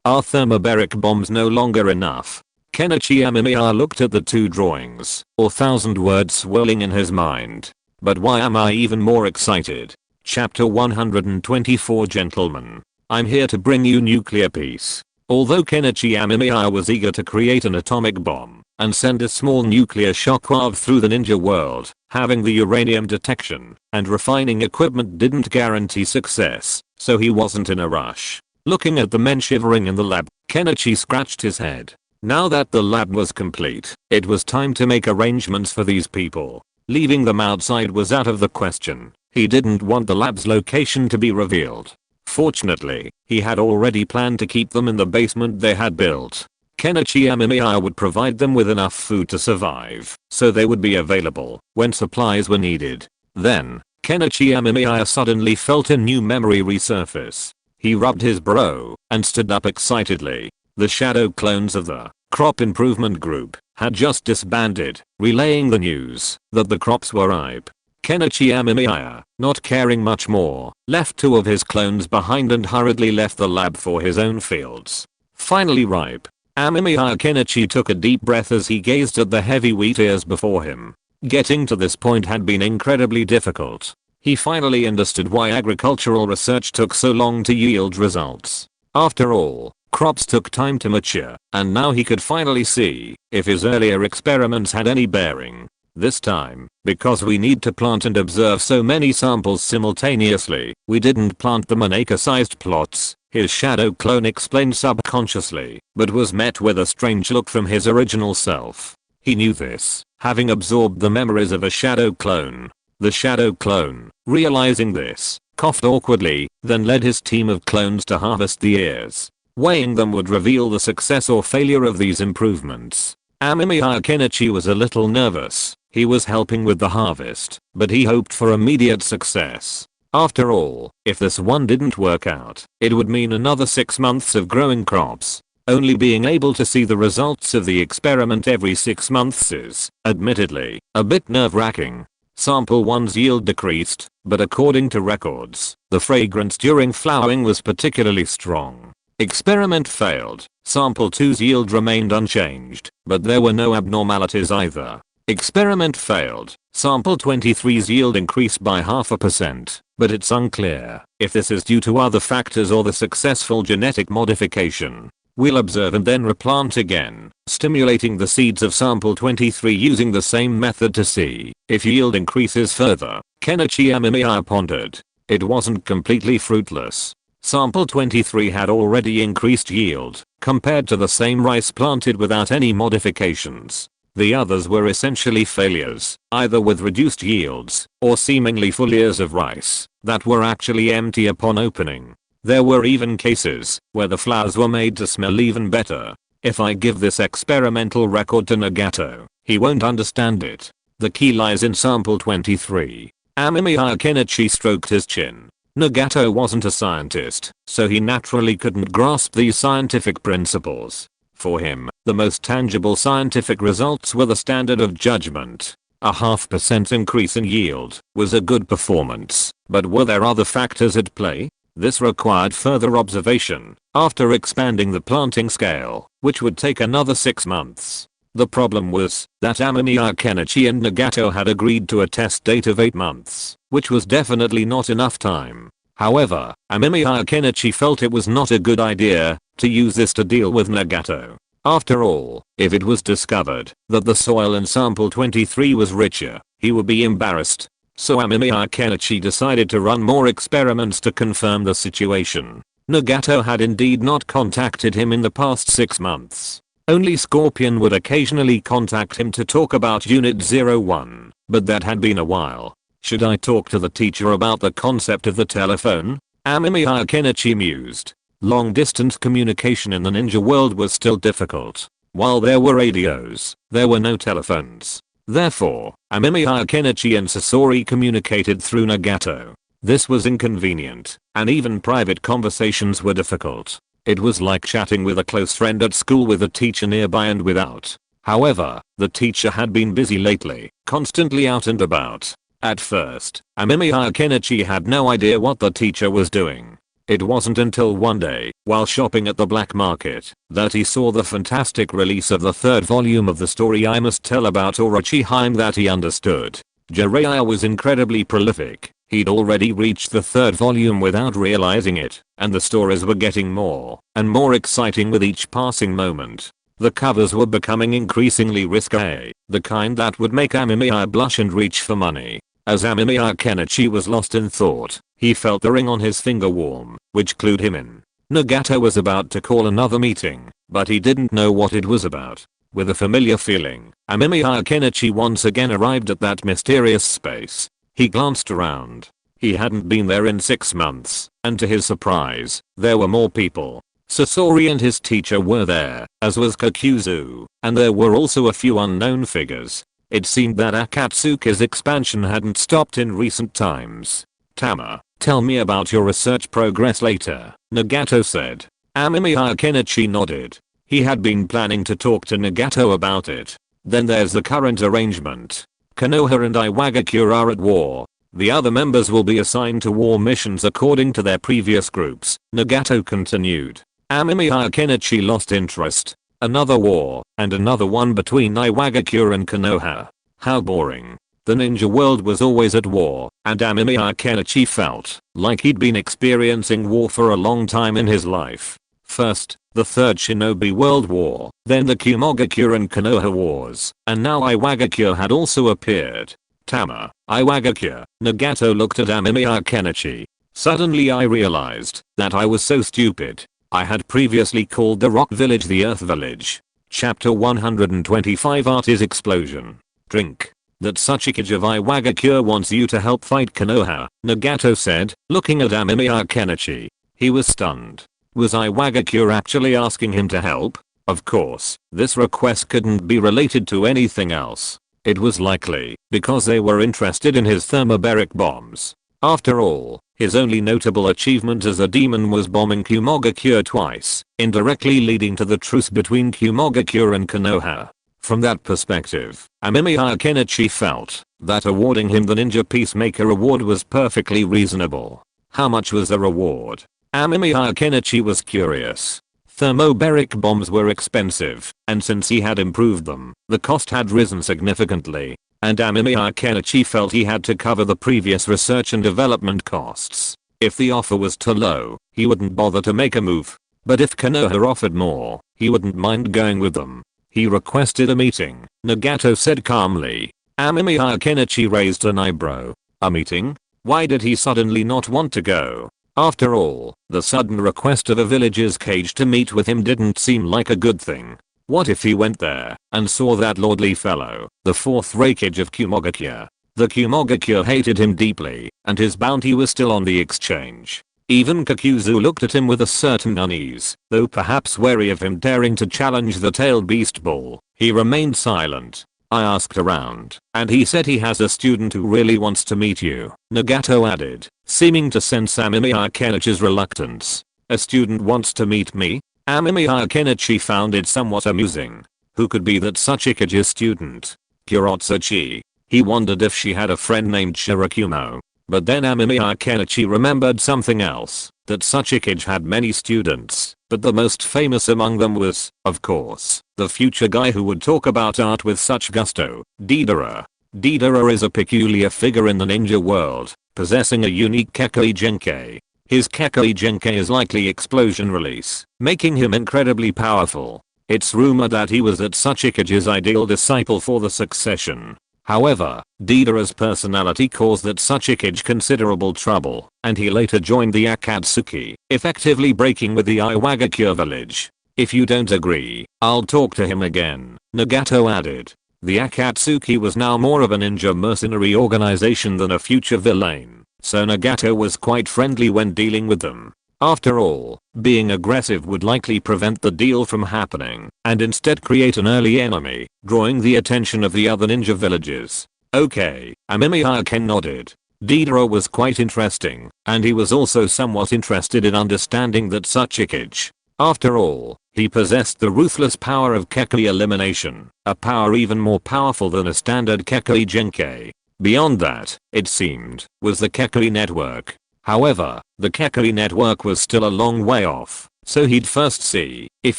Are thermobaric bombs no longer enough? Kenichi Amemiya looked at the 2 drawings, 1,000 words swirling in his mind. But why am I even more excited? Chapter 124. Gentlemen, I'm here to bring you nuclear peace. Although Kenichi Amemiya was eager to create an atomic bomb and send a small nuclear shockwave through the ninja world, having the uranium detection and refining equipment didn't guarantee success, so he wasn't in a rush. Looking at the men shivering in the lab, Kenichi scratched his head. Now that the lab was complete, it was time to make arrangements for these people. Leaving them outside was out of the question. He didn't want the lab's location to be revealed. Fortunately, he had already planned to keep them in the basement they had built. Kenichi Amemiya would provide them with enough food to survive, so they would be available when supplies were needed. Then, Kenichi Amemiya suddenly felt a new memory resurface. He rubbed his brow and stood up excitedly. The shadow clones of the crop improvement group had just disbanded, relaying the news that the crops were ripe. Kenichi Amemiya, not caring much more, left 2 of his clones behind and hurriedly left the lab for his own fields. Finally ripe, Amemiya Kenichi took a deep breath as he gazed at the heavy wheat ears before him. Getting to this point had been incredibly difficult. He finally understood why agricultural research took so long to yield results. After all, crops took time to mature, and now he could finally see if his earlier experiments had any bearing. This time, because we need to plant and observe so many samples simultaneously, we didn't plant them in acre-sized plots, his shadow clone explained subconsciously, but was met with a strange look from his original self. He knew this, having absorbed the memories of a shadow clone. The shadow clone, realizing this, coughed awkwardly, then led his team of clones to harvest the ears. Weighing them would reveal the success or failure of these improvements. Amemiya Kenichi was a little nervous. He was helping with the harvest, but he hoped for immediate success. After all, if this one didn't work out, it would mean another 6 months of growing crops. Only being able to see the results of the experiment every 6 months is, admittedly, a bit nerve-wracking. Sample 1's yield decreased, but according to records, the fragrance during flowering was particularly strong. Experiment failed. Sample 2's yield remained unchanged, but there were no abnormalities either. Experiment failed. Sample 23's yield increased by 0.5%, but it's unclear if this is due to other factors or the successful genetic modification. We'll observe and then replant again, stimulating the seeds of sample 23 using the same method to see if yield increases further. Kenichi Amemiya pondered. It wasn't completely fruitless. Sample 23 had already increased yield compared to the same rice planted without any modifications. The others were essentially failures, either with reduced yields or seemingly full ears of rice that were actually empty upon opening. There were even cases where the flowers were made to smell even better. If I give this experimental record to Nagato, he won't understand it. The key lies in sample 23. Amemiya Kenichi stroked his chin. Nagato wasn't a scientist, so he naturally couldn't grasp these scientific principles. For him, the most tangible scientific results were the standard of judgment. A 0.5% increase in yield was a good performance, but were there other factors at play? This required further observation, after expanding the planting scale, which would take another 6 months. The problem was that Amemiya Kenichi and Nagato had agreed to a test date of 8 months, which was definitely not enough time. However, Amemiya Kenichi felt it was not a good idea to use this to deal with Nagato. After all, if it was discovered that the soil in sample 23 was richer, he would be embarrassed. So Amemiya Kenichi decided to run more experiments to confirm the situation. Nagato had indeed not contacted him in the past 6 months. Only Scorpion would occasionally contact him to talk about Unit 01, but that had been a while. Should I talk to the teacher about the concept of the telephone? Amemiya Kenichi mused. Long-distance communication in the ninja world was still difficult. While there were radios, there were no telephones. Therefore, Amemiya Kenichi and Sasori communicated through Nagato. This was inconvenient, and even private conversations were difficult. It was like chatting with a close friend at school with a teacher nearby and without. However, the teacher had been busy lately, constantly out and about. At first, Amemiya Kenichi had no idea what the teacher was doing. It wasn't until one day, while shopping at the black market, that he saw the fantastic release of the 3rd volume of the story I Must Tell About Orochimaru that he understood. Jiraiya was incredibly prolific. He'd already reached the 3rd volume without realizing it, and the stories were getting more and more exciting with each passing moment. The covers were becoming increasingly risque, the kind that would make Amemiya blush and reach for money. As Amemiya Kenichi was lost in thought, he felt the ring on his finger warm, which clued him in. Nagato was about to call another meeting, but he didn't know what it was about. With a familiar feeling, Amemiya Kenichi once again arrived at that mysterious space. He glanced around. He hadn't been there in 6 months, and to his surprise, there were more people. Sasori and his teacher were there, as was Kakuzu, and there were also a few unknown figures. It seemed that Akatsuki's expansion hadn't stopped in recent times. Tama, tell me about your research progress later, Nagato said. Amemiya Kenichi nodded. He had been planning to talk to Nagato about it. Then there's the current arrangement. Konoha and Iwagakure are at war. The other members will be assigned to war missions according to their previous groups, Nagato continued. Amemiya Kenichi lost interest. Another war, and another one between Iwagakure and Konoha. How boring. The ninja world was always at war, and Amemiya Kenichi felt like he'd been experiencing war for a long time in his life. First, the Third Shinobi World War, then the Kumogakure and Konoha Wars, and now Iwagakure had also appeared. Tama, Iwagakure, Nagato looked at Amemiya Kenichi. Suddenly I realized that I was so stupid. I had previously called the rock village the earth village. Chapter 125 Art is explosion. Drink. That Tsuchikage of Iwagakure wants you to help fight Konoha, Nagato said, looking at Amemiya Kenichi. He was stunned. Was Iwagakure actually asking him to help? Of course, this request couldn't be related to anything else. It was likely because they were interested in his thermobaric bombs. After all, his only notable achievement as a demon was bombing Kumogakure twice, indirectly leading to the truce between Kumogakure and Konoha. From that perspective, Amemiya Kenichi felt that awarding him the Ninja Peacemaker award was perfectly reasonable. How much was the reward? Amemiya Kenichi was curious. Thermobaric bombs were expensive, and since he had improved them, the cost had risen significantly, and Amemiya Kenichi felt he had to cover the previous research and development costs. If the offer was too low, he wouldn't bother to make a move. But if Konoha offered more, he wouldn't mind going with them. He requested a meeting, Nagato said calmly. Amemiya Kenichi raised an eyebrow. A meeting? Why did he suddenly not want to go? After all, the sudden request of a village's cage to meet with him didn't seem like a good thing. What if he went there and saw that lordly fellow, the fourth Raikage of Kumogakure? The Kumogakure hated him deeply, and his bounty was still on the exchange. Even Kakuzu looked at him with a certain unease, though perhaps wary of him daring to challenge the tailed beast bull. He remained silent. I asked around, and he said he has a student who really wants to meet you, Nagato added, seeming to sense Amemiya Kenichi's reluctance. A student wants to meet me? Amemiya Kenichi found it somewhat amusing. Who could be that Tsuchikage's student? Kurotsuchi. He wondered if she had a friend named Shirakumo. But then Amemiya Kenichi remembered something else, that Tsuchikage had many students, but the most famous among them was, of course, the future guy who would talk about art with such gusto, Deidara. Deidara is a peculiar figure in the ninja world, possessing a unique Kekkei Genkai. His Kekkei Genkai is likely explosion release, making him incredibly powerful. It's rumored that he was at Tsuchikage's ideal disciple for the succession. However, Deidara's personality caused that Tsuchikage considerable trouble, and he later joined the Akatsuki, effectively breaking with the Iwagakure village. If you don't agree, I'll talk to him again, Nagato added. The Akatsuki was now more of a ninja mercenary organization than a future villain, so Nagato was quite friendly when dealing with them. After all, being aggressive would likely prevent the deal from happening, and instead create an early enemy, drawing the attention of the other ninja villages. Okay, Amemiya Ken nodded. Deidara was quite interesting, and he was also somewhat interested in understanding that Tsuchikage. After all, he possessed the ruthless power of Kekkei elimination, a power even more powerful than a standard Kekkei Genkai. Beyond that, it seemed, was the Kekkei network. However, the Kekkei network was still a long way off, so he'd first see if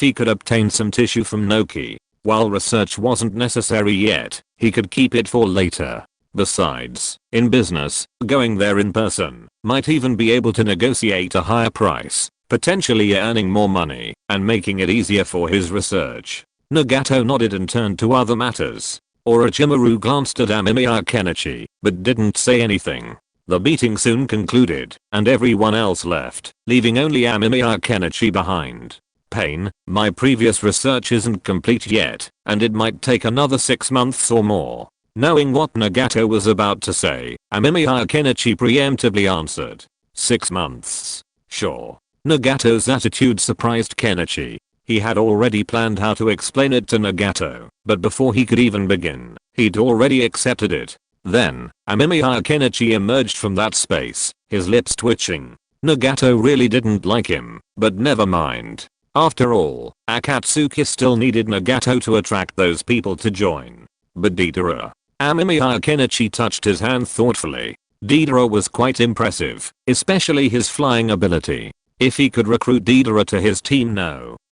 he could obtain some tissue from Noki. While research wasn't necessary yet, he could keep it for later. Besides, in business, going there in person might even be able to negotiate a higher price, potentially earning more money and making it easier for his research. Nagato nodded and turned to other matters. Orochimaru glanced at Amemiya Kenichi, but didn't say anything. The meeting soon concluded, and everyone else left, leaving only Amemiya Kenichi behind. Pain, my previous research isn't complete yet, and it might take another 6 months or more. Knowing what Nagato was about to say, Amemiya Kenichi preemptively answered. 6 months. Sure. Nagato's attitude surprised Kenichi. He had already planned how to explain it to Nagato, but before he could even begin, he'd already accepted it. Then, Amemiya Kenichi emerged from that space, his lips twitching. Nagato really didn't like him, but never mind. After all, Akatsuki still needed Nagato to attract those people to join. But Deidara. Amemiya Kenichi touched his hand thoughtfully. Deidara was quite impressive, especially his flying ability. If he could recruit Deidara to his team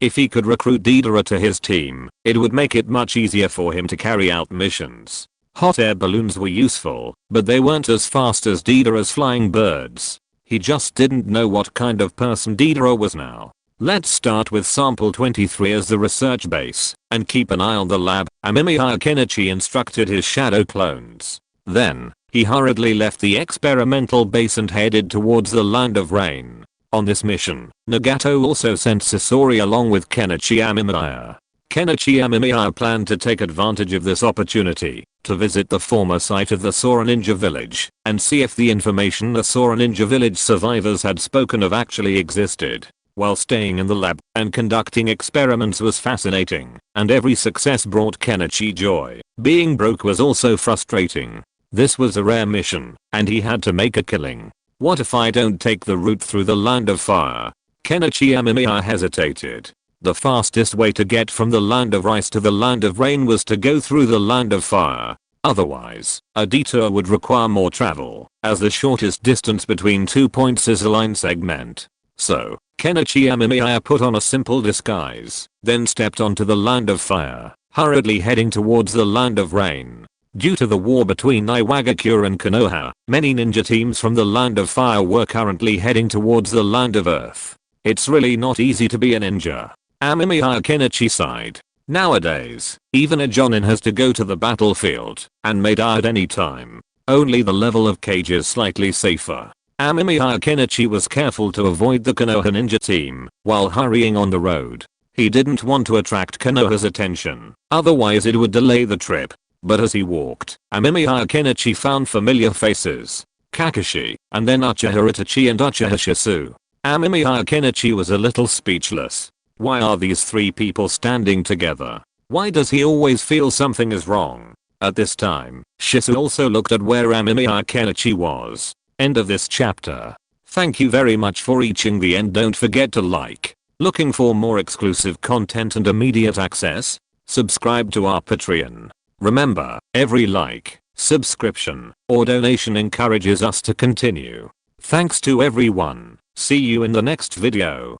If he could recruit Deidara to his team, it would make it much easier for him to carry out missions. Hot air balloons were useful, but they weren't as fast as Deidara's flying birds. He just didn't know what kind of person Deidara was now. Let's start with sample 23 as the research base, and keep an eye on the lab, Amemiya Kenichi instructed his shadow clones. Then, he hurriedly left the experimental base and headed towards the Land of Rain. On this mission, Nagato also sent Sasori along with Kenichi Amemiya. Kenichi Amemiya planned to take advantage of this opportunity to visit the former site of the Sora Ninja Village and see if the information the Sora Ninja Village survivors had spoken of actually existed. While staying in the lab and conducting experiments was fascinating, and every success brought Kenichi joy. Being broke was also frustrating. This was a rare mission, and he had to make a killing. What if I don't take the route through the Land of Fire? Kenichi Amemiya hesitated. The fastest way to get from the Land of Ice to the Land of Rain was to go through the Land of Fire. Otherwise, a detour would require more travel, as the shortest distance between 2 points is a line segment. So, Kenichi Amemiya put on a simple disguise, then stepped onto the Land of Fire, hurriedly heading towards the Land of Rain. Due to the war between Iwagakure and Konoha, many ninja teams from the Land of Fire were currently heading towards the Land of Earth. It's really not easy to be a ninja. Amemiya Kenichi sighed. Nowadays, even a jonin has to go to the battlefield and may die at any time. Only the level of cage is slightly safer. Amemiya Kenichi was careful to avoid the Konoha ninja team while hurrying on the road. He didn't want to attract Konoha's attention, otherwise it would delay the trip. But as he walked, Amemiya Kenichi found familiar faces. Kakashi, and then Uchiha Itachi and Uchiha Shisu. Amemiya Kenichi was a little speechless. Why are these three people standing together? Why does he always feel something is wrong? At this time, Shisu also looked at where Amemiya Kenichi was. End of this chapter. Thank you very much for reaching the end. Don't forget to like. Looking for more exclusive content and immediate access? Subscribe to our Patreon. Remember, every like, subscription, or donation encourages us to continue. Thanks to everyone. See you in the next video.